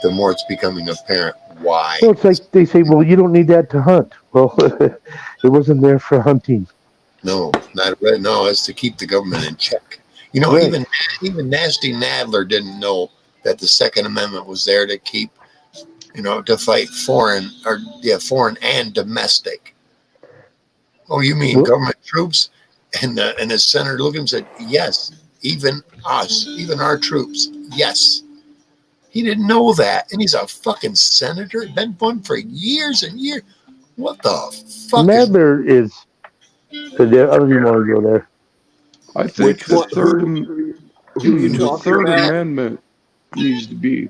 S1: the more it's becoming apparent why.
S5: it's like they say, well, you don't need that to hunt. Well, it wasn't there for hunting.
S1: No, not right. No, it's to keep the government in check.
S5: Right.
S1: Even Nasty Nadler didn't know that the Second Amendment was there to keep, to fight foreign and domestic. Oh, you mean
S5: Well,
S1: government troops? And his senator looked at him and said, yes, even us, even our troops, yes. He didn't know that, and he's a fucking senator. Been one for years and years. What the fuck is?
S5: Nadler is. I don't even want to go there.
S2: I think
S3: Which
S2: the
S3: one? Who you
S2: the
S3: talking
S2: Third
S3: about?
S2: Amendment needs to be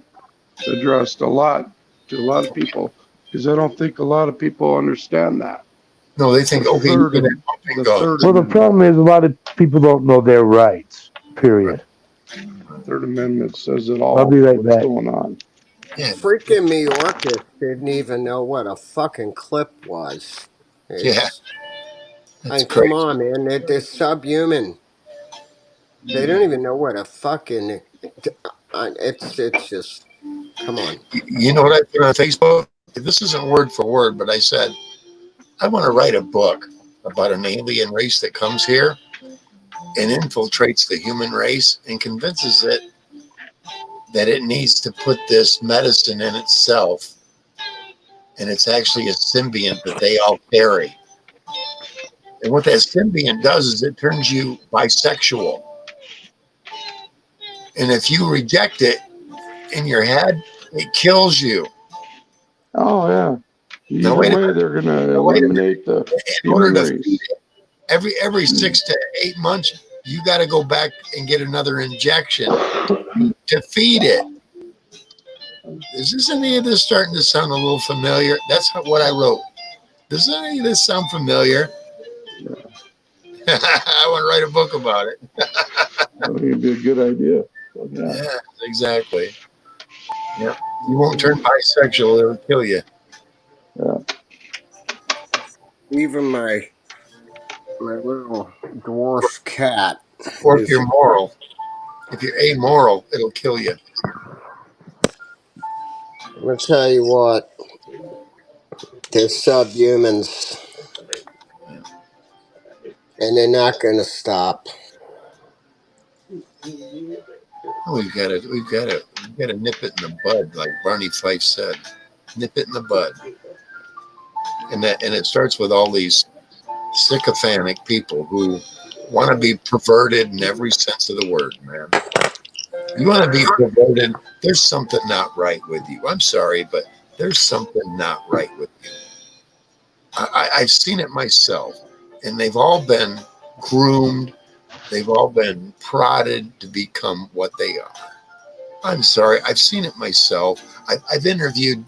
S2: addressed a lot to a lot of people because I don't think a lot of people understand that.
S1: No, they
S2: The
S1: think okay, you
S2: third
S1: can have
S2: am-
S1: pumping
S2: the Third
S1: guns.
S5: Well, the
S2: Amendment.
S5: problem is a lot of people don't know their rights.
S1: Right.
S5: Period.
S2: Third Amendment says it
S5: I'll
S2: all.
S5: be right
S2: What's
S5: back.
S2: going on?
S1: Yeah,
S3: Freaking Mayorkas didn't even know what a fucking clip was.
S1: yeah,
S3: It's,
S1: that's
S3: come
S1: crazy.
S3: on, man. They're subhuman. They don't even know what a fucking. It's just. Come on.
S1: You know what I put on Facebook? This isn't word for word, but I said I want to write a book about an alien race that comes here and infiltrates the human race and convinces it that it needs to put this medicine in itself, and it's actually a symbiont that they all carry. And what that symbiont does is it turns you bisexual. And if you reject it in your head, it kills you.
S2: Oh yeah.
S1: Now
S2: Either
S1: wait a
S2: way,
S1: minute.
S2: they're gonna
S1: Now wait a minute.
S2: eliminate the
S1: In order
S2: human
S1: to feed
S2: race.
S1: it, every 6 to 8 months, you got to go back and get another injection to feed it. Is any of this starting to sound a little familiar? That's what I wrote. Does any of this sound familiar? I want to write a book about it.
S2: That would be a good idea. But yeah.
S1: Yeah, exactly. Yeah. You won't turn bisexual, it'll kill you.
S2: Yeah.
S3: Even my little dwarf cat
S1: Or if
S3: is.
S1: you're moral, if you're amoral, it'll kill you.
S3: I'm gonna tell you what. They're subhumans, and they're not gonna stop.
S1: We've got to nip it in the bud, like Barney Fife said. Nip it in the bud. And it starts with all these sycophantic people who want to be perverted in every sense of the word, man. You want to be perverted, there's something not right with you. I'm sorry, but there's something not right with you. I've seen it myself, and they've all been groomed, they've all been prodded to become what they are. I'm sorry, I've seen it myself. I've interviewed,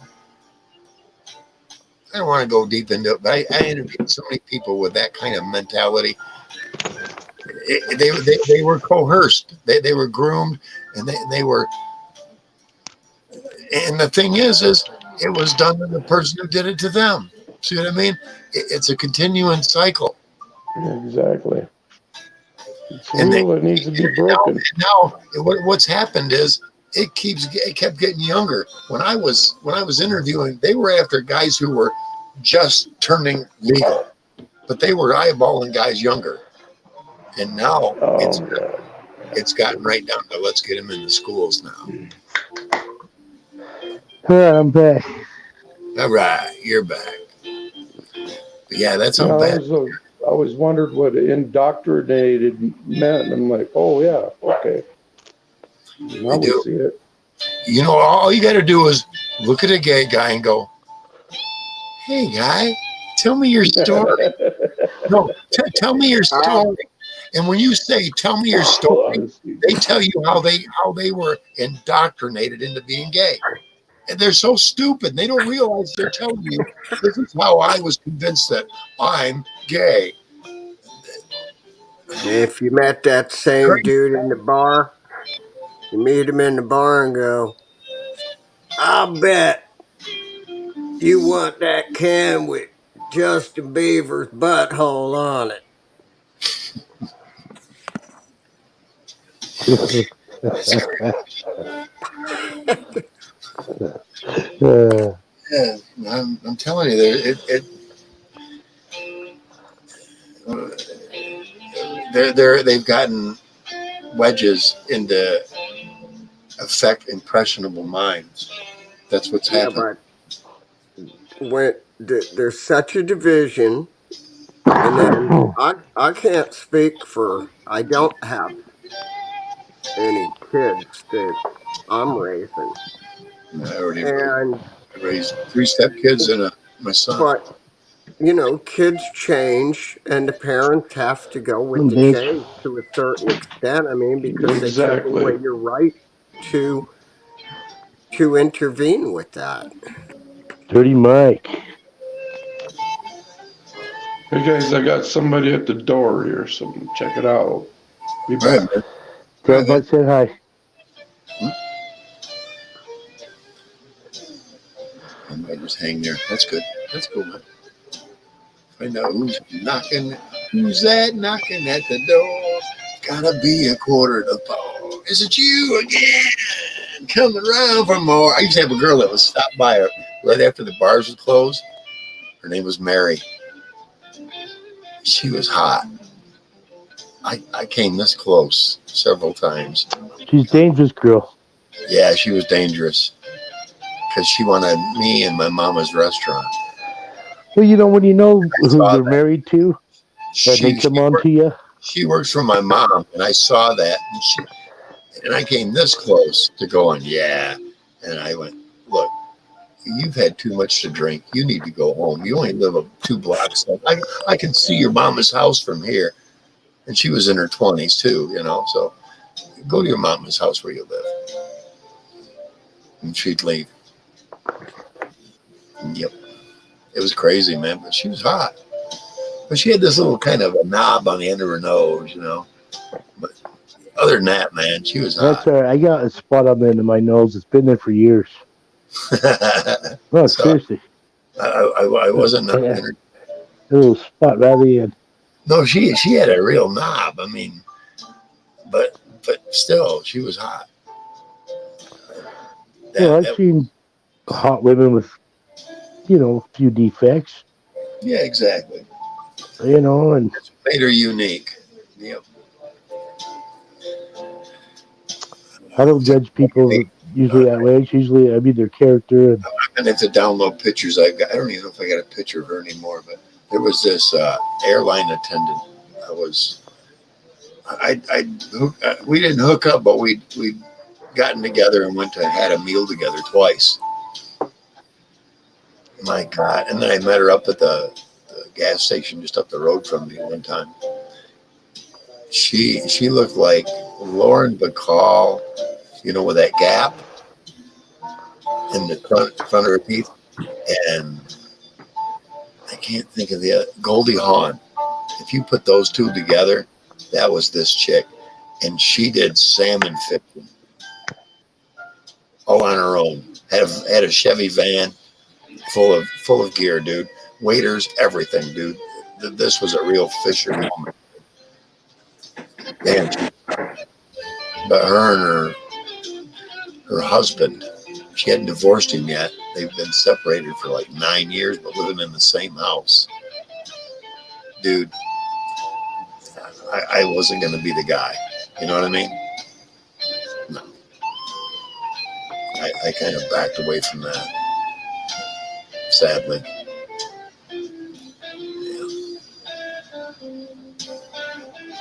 S1: I don't want to go deep into it, but I interviewed so many people with that kind of mentality. They were coerced. They were groomed, and they were. And the thing is it was done to the person who did it to them. See what I mean? It's a continuing cycle.
S2: Exactly. It's a
S1: And
S2: wheel that needs to be broken.
S1: now what's happened is it kept getting younger. When I was interviewing, they were after guys who were just turning legal, but they were eyeballing guys younger. And now
S2: Oh, God.
S1: it's gotten right down to let's get them in the schools now.
S5: All right, I'm back.
S1: All right, you're back. But yeah, that's how
S2: Yeah,
S1: bad.
S2: I always wondered what indoctrinated meant. And I'm like, oh, yeah, okay. Now
S1: They
S2: we
S1: do.
S2: see it.
S1: You know, all you got to do is look at a gay guy and go, "Hey, guy, tell me your story." No, tell me your story. And when you say "tell me your story," they tell you how they were indoctrinated into being gay. And they're so stupid. They don't realize they're telling you this is how I was convinced that I'm gay.
S3: If you met that same
S1: Crazy.
S3: dude in the bar, you meet him in the bar and go, "I'll bet you want that can with Justin Bieber's butthole on it."
S1: That's crazy.
S5: Uh,
S1: Yeah, I'm telling you, they've gotten wedges into affect impressionable minds. That's what's
S3: Yeah,
S1: happened.
S3: but when there's such a division, and then I can't speak for, I don't have any kids that I'm raising,
S1: I already
S3: and
S1: raised 3 stepkids and my son.
S3: but kids change, and the parents have to go with the
S5: bitch.
S3: change to a certain extent. I mean, because they take
S2: Exactly.
S3: away your right to intervene with that.
S5: Dirty Mike.
S2: Hey, guys, I got somebody at the door here, so check it out. Be
S1: All right,
S2: back.
S1: man. All
S5: Tell
S1: right, man.
S5: Mike said hi.
S1: I might just hang there. That's good. That's cool, man. Find out who's knocking. Who's that knocking at the door? Gotta be a quarter to 4. Is it you again? Coming around for more. I used to have a girl that was stopped by her right after the bars would close. Her name was Mary. She was hot. I came this close several times.
S5: She's a dangerous girl.
S1: Yeah, she was dangerous because she wanted me in my mama's restaurant.
S5: Well, when you know
S1: I
S5: who
S1: saw
S5: you're
S1: that.
S5: married to, and they come on to you.
S1: She works for my mom, and I saw that, and I came this close to going, yeah. And I went, look, you've had too much to drink. You need to go home. You only live 2 blocks. I can see your mama's house from here. And she was in her 20s too, so go to your mama's house where you live. And she'd leave. Yep. It was crazy, man, but she was hot. But she had this little kind of a knob on the end of her nose, But other than that, man, she was
S5: That's
S1: hot.
S5: all right. I got a spot on the end of my nose. It's been there for years. No,
S1: So
S5: seriously.
S1: I wasn't
S5: A
S1: knocking her.
S5: little spot right at the end.
S1: No, she had a real knob. I mean, but still, she was hot.
S5: I've seen hot women with, a few defects,
S1: Yeah, exactly.
S5: and
S1: Made her unique. Yep.
S5: I don't judge people usually that way. It's usually, their character. And
S1: And if to download pictures, I don't even know if I got a picture of her anymore. But there was this airline attendant. We didn't hook up, but we gotten together and had a meal together twice. My God! And then I met her up at the gas station just up the road from me one time. She looked like Lauren Bacall, with that gap in the front of her teeth, and I can't think of the Goldie Hawn. If you put those two together, That was this chick, and she did salmon fishing all on her own. Had a Chevy van full of gear, dude. Waiters, everything, dude. This was a real fisherman. Man, but her and her husband, she hadn't divorced him yet. They've been separated for like 9 years, but living in the same house. Dude, I wasn't going to be the guy. You know what I mean? No. I kind of backed away from that, sadly. Yeah.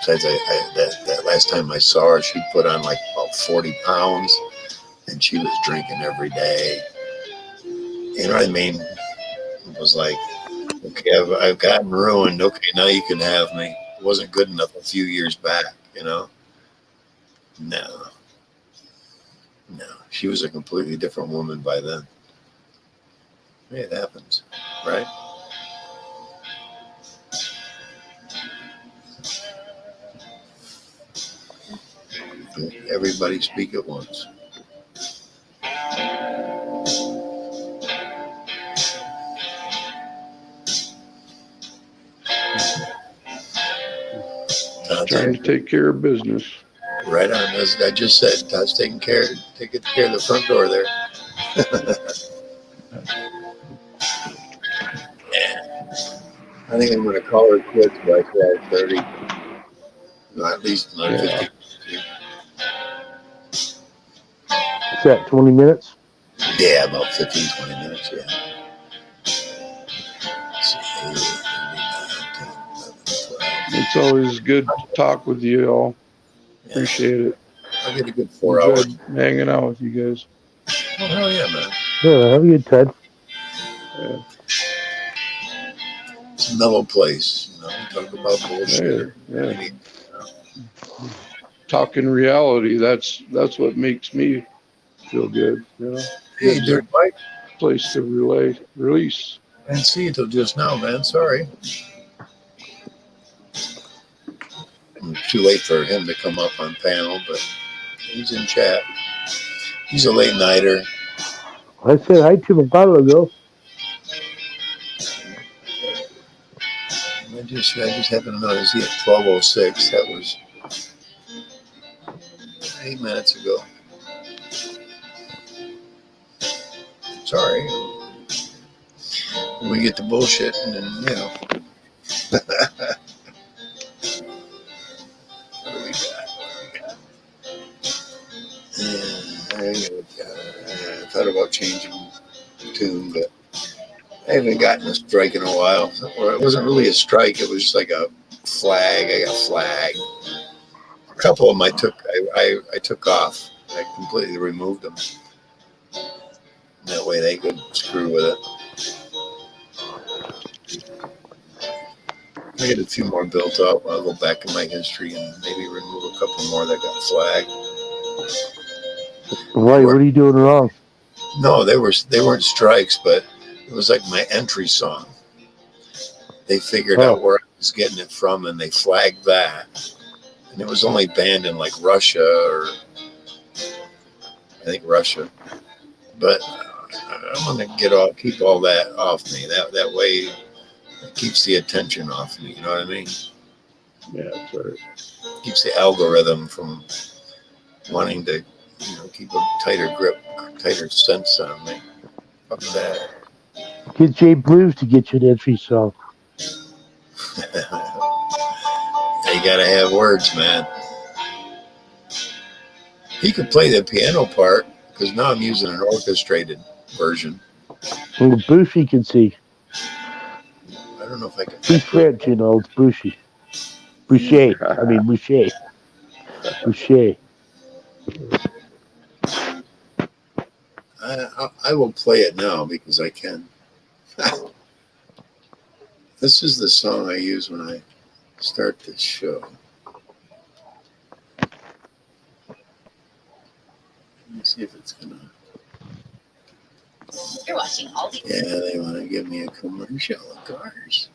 S1: Besides, that last time I saw her, she put on like about 40 pounds, and she was drinking every day. You know what I mean? It was like, okay, I've gotten ruined. Okay, now you can have me. It wasn't good enough a few years back, you know? No. She was a completely different woman by then. Hey, it happens, right? Everybody speak at once.
S2: Trying to take care of business.
S1: Right on. As I just said, Todd's taking care of the front door there. Yeah. I think I'm going to call her quits by 12:30. No, at least another 15.
S5: What's that, 20 minutes?
S1: Yeah, about 15, 20 minutes, yeah.
S2: It's always good to talk with you all.
S1: Yeah.
S2: Appreciate it.
S1: I'll get a good 4 hours.
S2: Enjoyed hanging out with you guys.
S1: Oh, hell yeah, man.
S5: Yeah, have a good time.
S2: Yeah.
S1: It's a mellow place, you know. Talk about bullshit.
S2: Yeah. Talking reality, that's what makes me feel good, you know.
S1: Hey,
S2: Gives
S1: Dirt
S2: a
S1: Mike.
S2: place to release.
S1: I didn't see you till just now, man. Sorry. Too late for him to come up on panel, but he's in chat. He's a late nighter.
S5: I said hi to him a while ago.
S1: I just happened to notice he at 12:06. That was 8 minutes ago. Sorry. We get the bullshit, and then you know. What do we got? I thought about changing tune, but I haven't gotten a strike in a while. Or it wasn't really a strike. It was just like a flag. I got flagged. A couple of them I took off. I completely removed them. That way they could screw with it. I get a few more built up. I'll go back in my history and maybe remove a couple more that got flagged.
S5: Why? What are you doing wrong?
S1: No, they weren't strikes, but it was like my entry song. They figured out where I was getting it from, and they flagged that. And it was only banned in like Russia or I think Russia. But I'm gonna keep all that off me. That way it keeps the attention off me. You know what I mean?
S2: Yeah, that's right.
S1: Keeps the algorithm from wanting to, keep a tighter grip, tighter sense on me. Fuck that.
S5: Get Jay Blues to get you an entry song.
S1: You gotta have words, man. He could play the piano part because now I'm using an orchestrated version.
S5: Well, Bushy can see.
S1: I don't know if I can.
S5: He's French, you know. It's Bushy. Boucher. I mean, Boucher. Boucher.
S1: I will play it now because I can. This is the song I use when I start the show. Let me see if it's gonna. You're watching all these. Yeah, they want to give me a commercial of cars.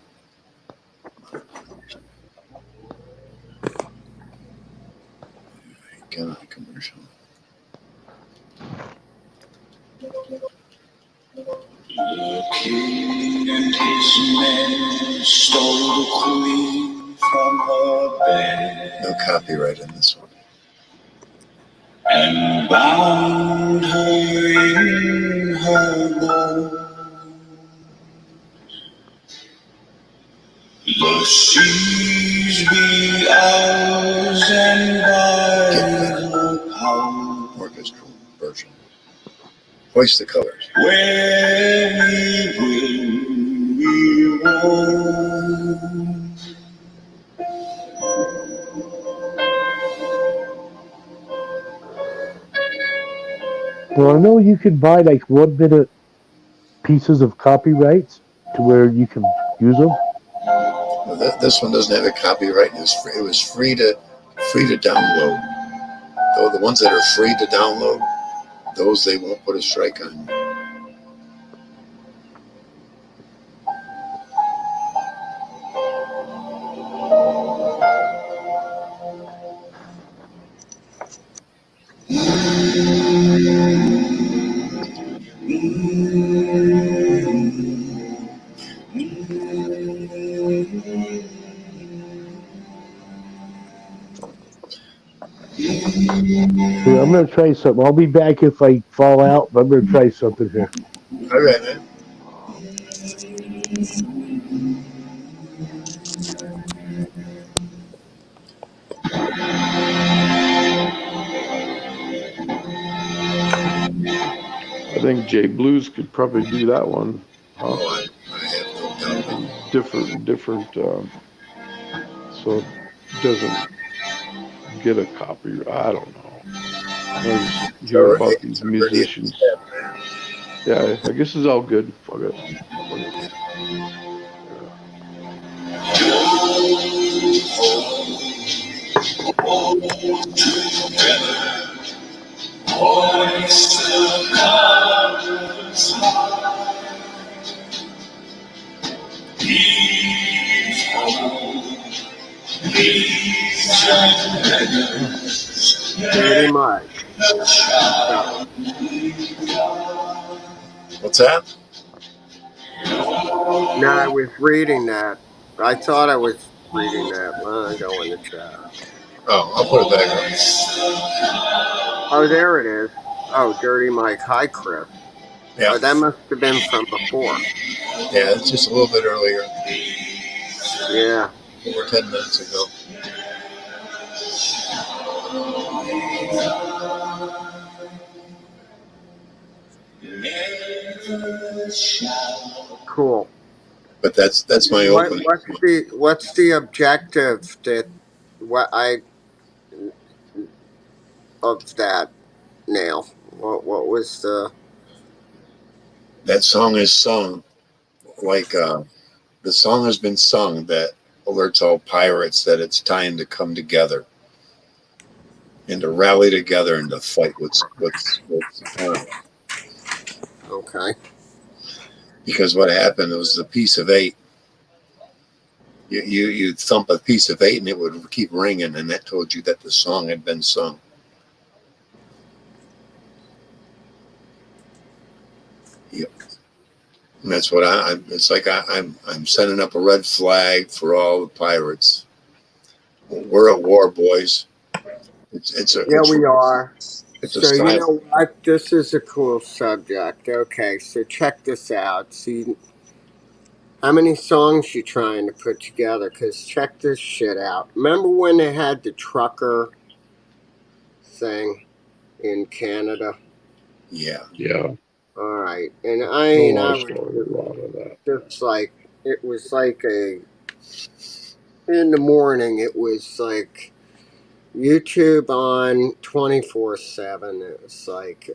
S1: The king and his men stole the queen from her bed. No copyright in this one. And bound her in her bones. The seas be ours and by the power. Orchestral version. Hoist the colors. Where we will we roam.
S5: Well, I know you can buy like 1 minute pieces of copyrights to where you can use them.
S1: Well, this one doesn't have a copyright. It was free to download. Though the ones that are free to download, those they won't put a strike on.
S5: Here, I'm gonna try something. I'll be back if I fall out, but I'm gonna try something here.
S1: All right, man.
S2: I think Jay Blues could probably do that one. Huh?
S1: Oh, I have no doubt.
S2: Different, so it doesn't get a copyright. I don't know. I just hear about these musicians. Yeah, I guess it's all good. Fuck it.
S3: Dirty Mike.
S1: What's that?
S3: No, I was reading that. I thought I was reading that. Well, I go in the chat.
S1: Oh, I'll put it back up.
S3: Oh, there it is. Oh, Dirty Mike. Hi, Chris.
S1: Yeah.
S3: Oh, that must have been from before.
S1: Yeah, it's just a little bit earlier.
S3: Yeah.
S1: Over 10 minutes ago.
S3: Cool.
S1: But that's my opening.
S3: What's the objective that of that now? What was the?
S1: That song is sung like the song has been sung that alerts all pirates that it's time to come together and to rally together and to fight what's upon.
S3: Okay.
S1: Because what happened was the piece of 8. You'd thump a piece of 8 and it would keep ringing, and that told you that the song had been sung. Yep. And that's what it's like I'm sending up a red flag for all the pirates. We're at war, boys.
S3: We are. So you know what? This is a cool subject. Okay, so check this out. See, how many songs you trying to put together? Because check this shit out. Remember when they had the trucker thing in Canada?
S2: Yeah.
S3: All right, and I was
S2: a lot of that.
S3: just like, it was like in the morning, it was like YouTube on 24/7. It was like,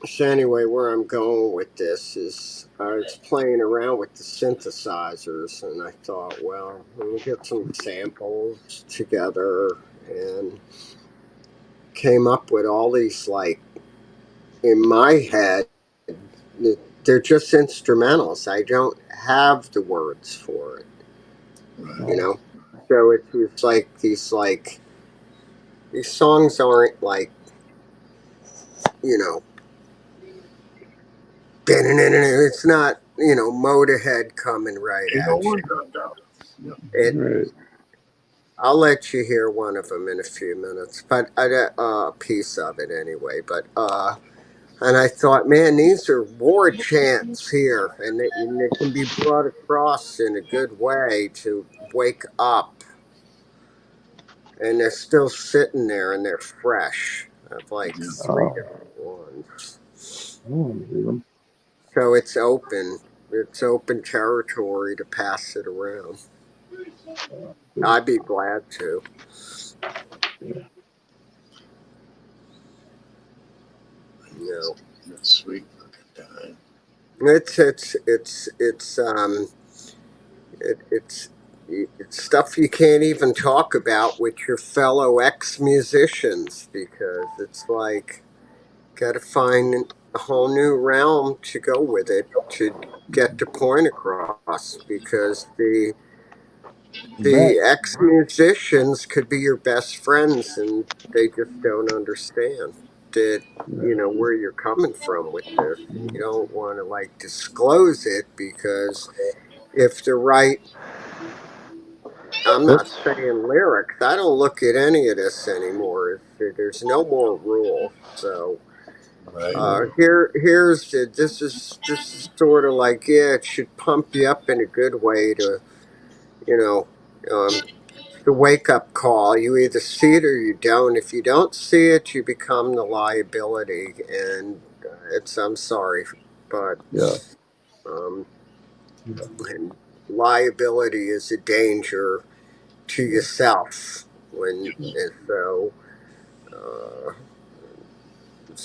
S3: so anyway, where I'm going with this is I was playing around with the synthesizers, and I thought, well, let me get some samples together, and came up with all these, like, in my head, they're just instrumentals. I don't have the words for it, you know? So it's like these songs aren't like you know, it's not, Motorhead coming right
S1: You know
S3: at
S1: what?
S3: you.
S2: Right.
S3: I'll let you hear one of them in a few minutes, but I got a piece of it anyway. But and I thought, man, these are war chants here, and they can be brought across in a good way to wake up, and they're still sitting there and they're fresh. I have like three
S2: Oh,
S3: different ones,
S2: oh,
S3: so it's open. It's open territory to pass it around. I'd be glad to. You know,
S1: Sweet looking time.
S3: it's it's stuff you can't even talk about with your fellow ex-musicians because it's like got to find a whole new realm to go with it to get the point across because
S2: you
S3: the
S2: bet.
S3: ex-musicians could be your best friends and they just don't understand that where you're coming from with this. You don't want to like disclose it because if the right I'm not
S5: Let's
S3: saying lyrics. I don't look at any of this anymore. There's no more rules. So
S1: Right.
S3: this is sort of like it should pump you up in a good way to you know the wake up call. You either see it or you don't. If you don't see it, you become the liability, and I'm sorry, but
S2: Yeah.
S3: um, and liability is a danger to yourself and so uh,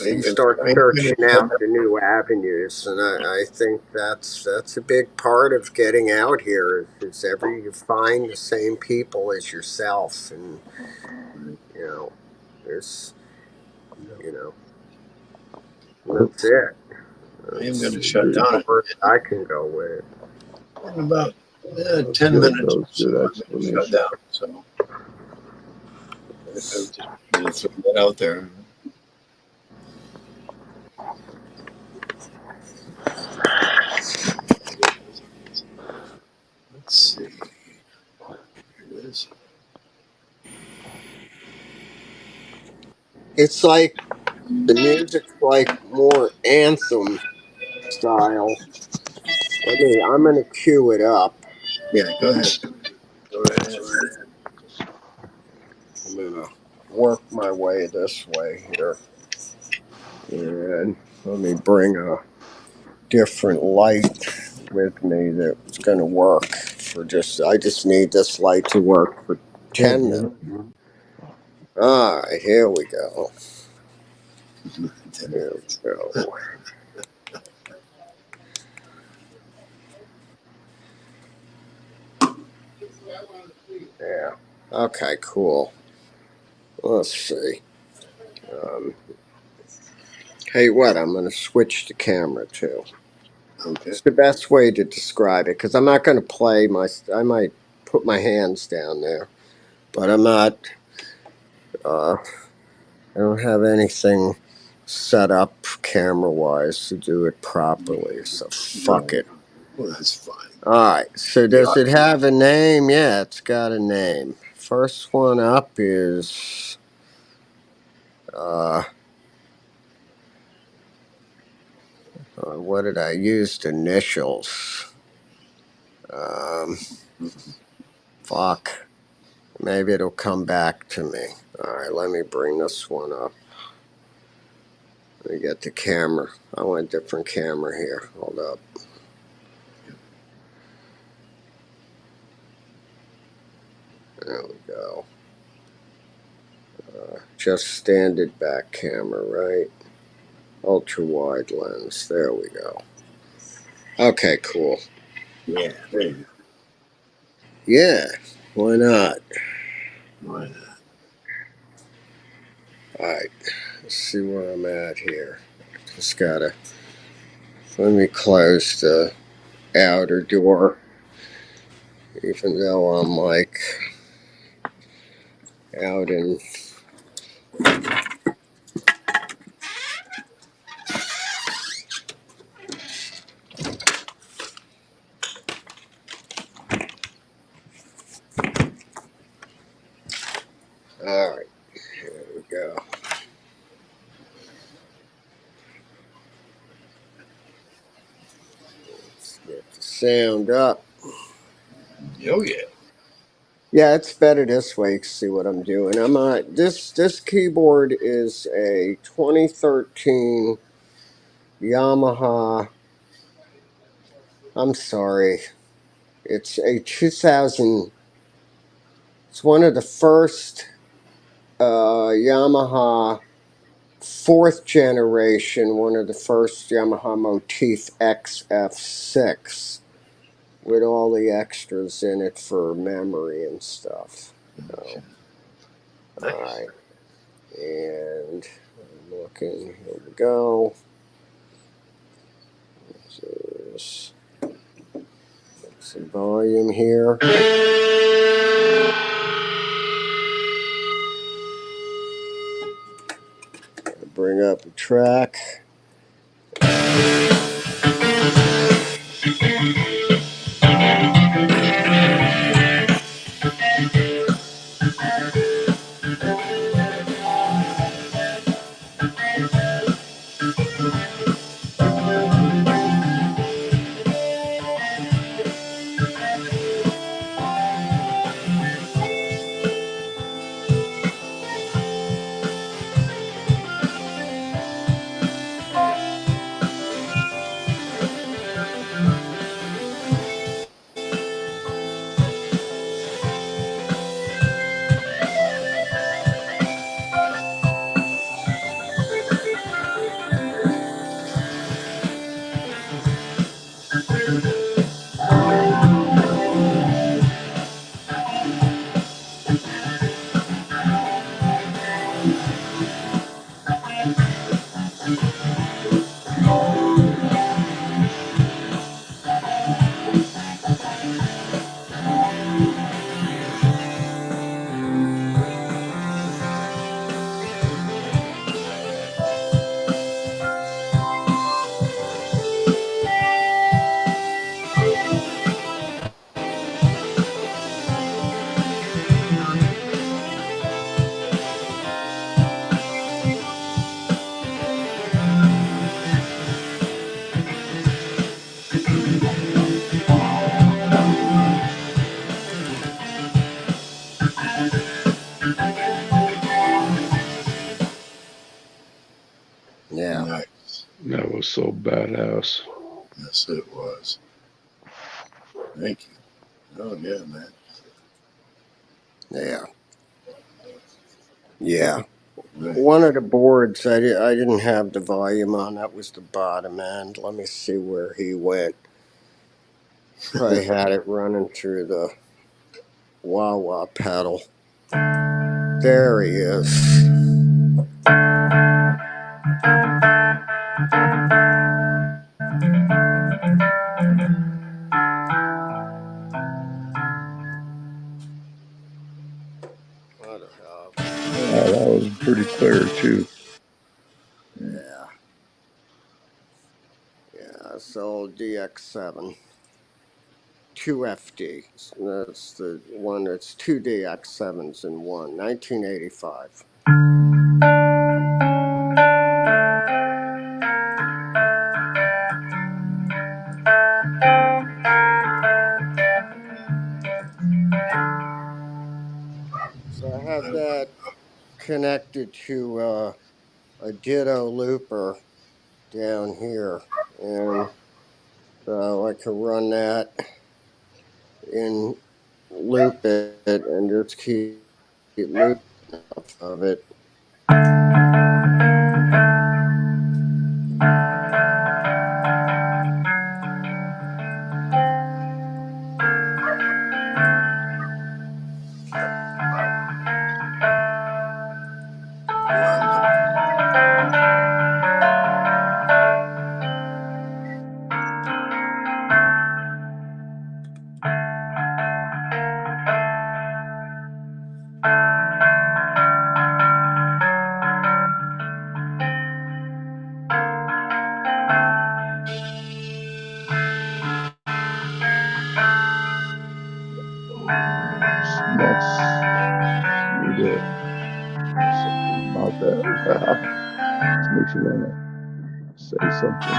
S3: you start
S1: I ain't gonna
S3: searching
S1: shut
S3: out the new avenues, and I think that's a big part of getting out here is every you find the same people as yourself, and there's you know that's it.
S1: I am gonna
S3: That's
S1: shut down
S3: the worst I can go with.
S1: in about
S2: That's
S1: 10
S2: good. That
S1: minutes.
S2: was
S1: So
S2: good
S1: I'm gonna shut
S2: explanation.
S1: down. So I was just gonna throw that out there. Let's see. Here it is.
S3: It's like the music's like more anthem style. I'm gonna cue it up.
S1: Yeah, go ahead. Go right ahead.
S3: I'm gonna work my way this way here. And let me bring a different light with me that's gonna work I just need this light to work for
S2: Yeah,
S3: 10
S2: David.
S3: minutes. Alright, here we go.
S1: 10
S3: Here we
S1: minutes.
S3: go. Yeah. Okay, cool. Let's see. Um, hey, what? I'm gonna switch the camera too.
S1: Okay.
S3: It's the best way to describe it because I'm not going to play I might put my hands down there, but I'm not. I don't have anything set up camera wise to do it properly. So fuck
S1: No.
S3: it.
S1: Well, that's fine.
S3: All right. So does it have a name? Yeah, it's got a name. First one up is. What did I use? Initials. Um, fuck. Maybe it'll come back to me. All right, let me bring this one up. Let me get the camera. I want a different camera here. Hold up. There we go. Just standard back camera, right? Ultra wide lens. There we go. Okay, cool.
S1: Yeah, there you
S3: Yeah, why not?
S1: go. Why not?
S3: All right, let's see where I'm at here. Just gotta. Let me close the outer door, even though I'm like out in sound up.
S1: Oh yeah.
S3: Yeah, it's better this way. You can see what I'm doing. This keyboard is a 2013 Yamaha. I'm sorry. It's a 2000. It's one of the first Yamaha fourth generation. One of the first Yamaha Motif XF6 with all the extras in it for memory and stuff. So,
S1: Nice.
S3: all right. And I'm looking. Here we go. There's some volume here. Bring up the track. Yeah.
S1: Nice.
S2: That was so badass.
S1: Yes, it was. Thank you. Oh yeah, man.
S3: Yeah. Yeah.
S1: Right.
S3: One of the boards I didn't have the volume on. That was the bottom end. Let me see where he went. Probably had it running through the wah-wah pedal. There he is. What the hell?
S2: Oh, that was pretty clear too.
S3: Yeah. Yeah, it's the old DX7. 2FD. That's the one that's two DX7s in one. 1985. So I have that connected to a ditto looper down here, and so I can run that in, loop it, and just keep looping off of it.
S2: Must need to do something about that. This makes you want to say something.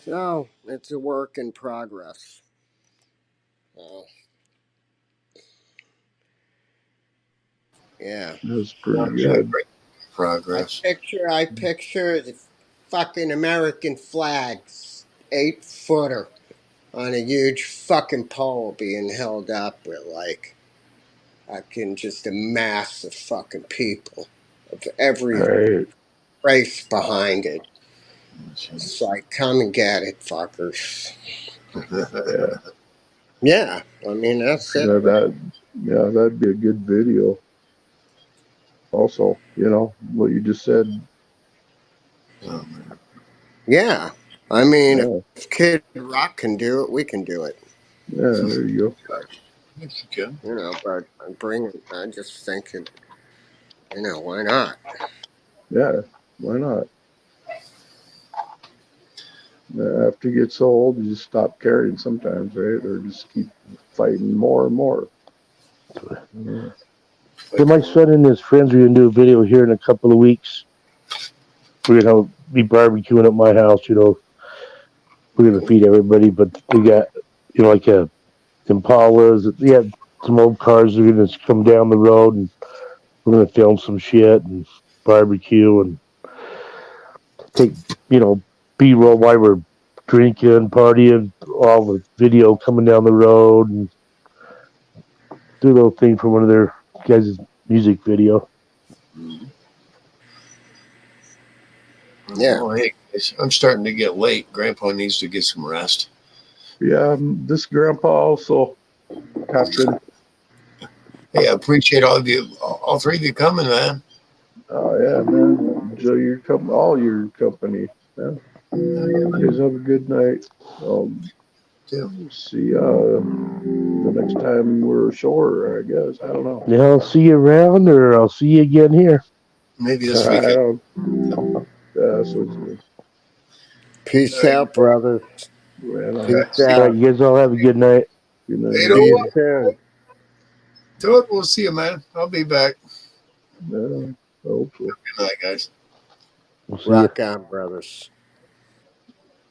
S3: So it's a work in progress. Yeah.
S2: That's pretty
S1: Not
S2: good.
S1: great progress.
S3: I picture the fucking American flags, 8-footer, on a huge fucking pole being held up with like fucking just a mass of fucking people of every
S2: Right.
S3: race behind it. It's like, come and get it, fuckers.
S2: Yeah.
S3: Yeah, I mean that's it.
S2: Yeah, that'd be a good video. Also, what you just said.
S1: Oh, man.
S3: Yeah, I mean
S2: Yeah.
S3: if Kid Rock can do it, we can do it.
S2: Yeah, there you go.
S1: Yes, you can.
S3: You know, but I just think it. Why not?
S2: Yeah, why not? After you get so old, you just stop caring sometimes, right? Or just keep fighting more and more. Yeah.
S5: Yeah, my son and his friends are gonna do a video here in a couple of weeks. We're gonna be barbecuing at my house. We're gonna feed everybody, but they got like a Impalas. They got some old cars. They're gonna come down the road, and we're gonna film some shit and barbecue and take B-roll while we're drinking, partying, all the video coming down the road, and do a little thing for one of their guys' music video.
S1: Mhm.
S3: Yeah.
S1: Oh, hey, guys, I'm starting to get late. Grandpa needs to get some rest.
S2: Yeah, this grandpa also tapped in.
S1: Hey, I appreciate all three of you coming, man.
S2: Oh yeah, man. Enjoy all your company. Yeah. You guys have a good night.
S1: Too.
S2: See the next time we're ashore, I guess. I don't know.
S5: Yeah, I'll see you around, or I'll see you again here.
S1: Maybe this
S2: I
S1: weekend.
S2: don't. Yeah, so
S3: Peace
S1: All right,
S3: out, brother.
S2: man,
S3: Peace
S1: see
S5: All right,
S3: out.
S5: you guys all have a good night.
S2: good night,
S1: you.
S3: See
S1: Know
S3: you
S2: everybody.
S1: what?
S3: soon.
S1: Toad, we'll see you, man. I'll be back.
S2: Yeah, I hope so.
S1: Good night, guys.
S5: We'll see you.
S3: Rock on, brothers.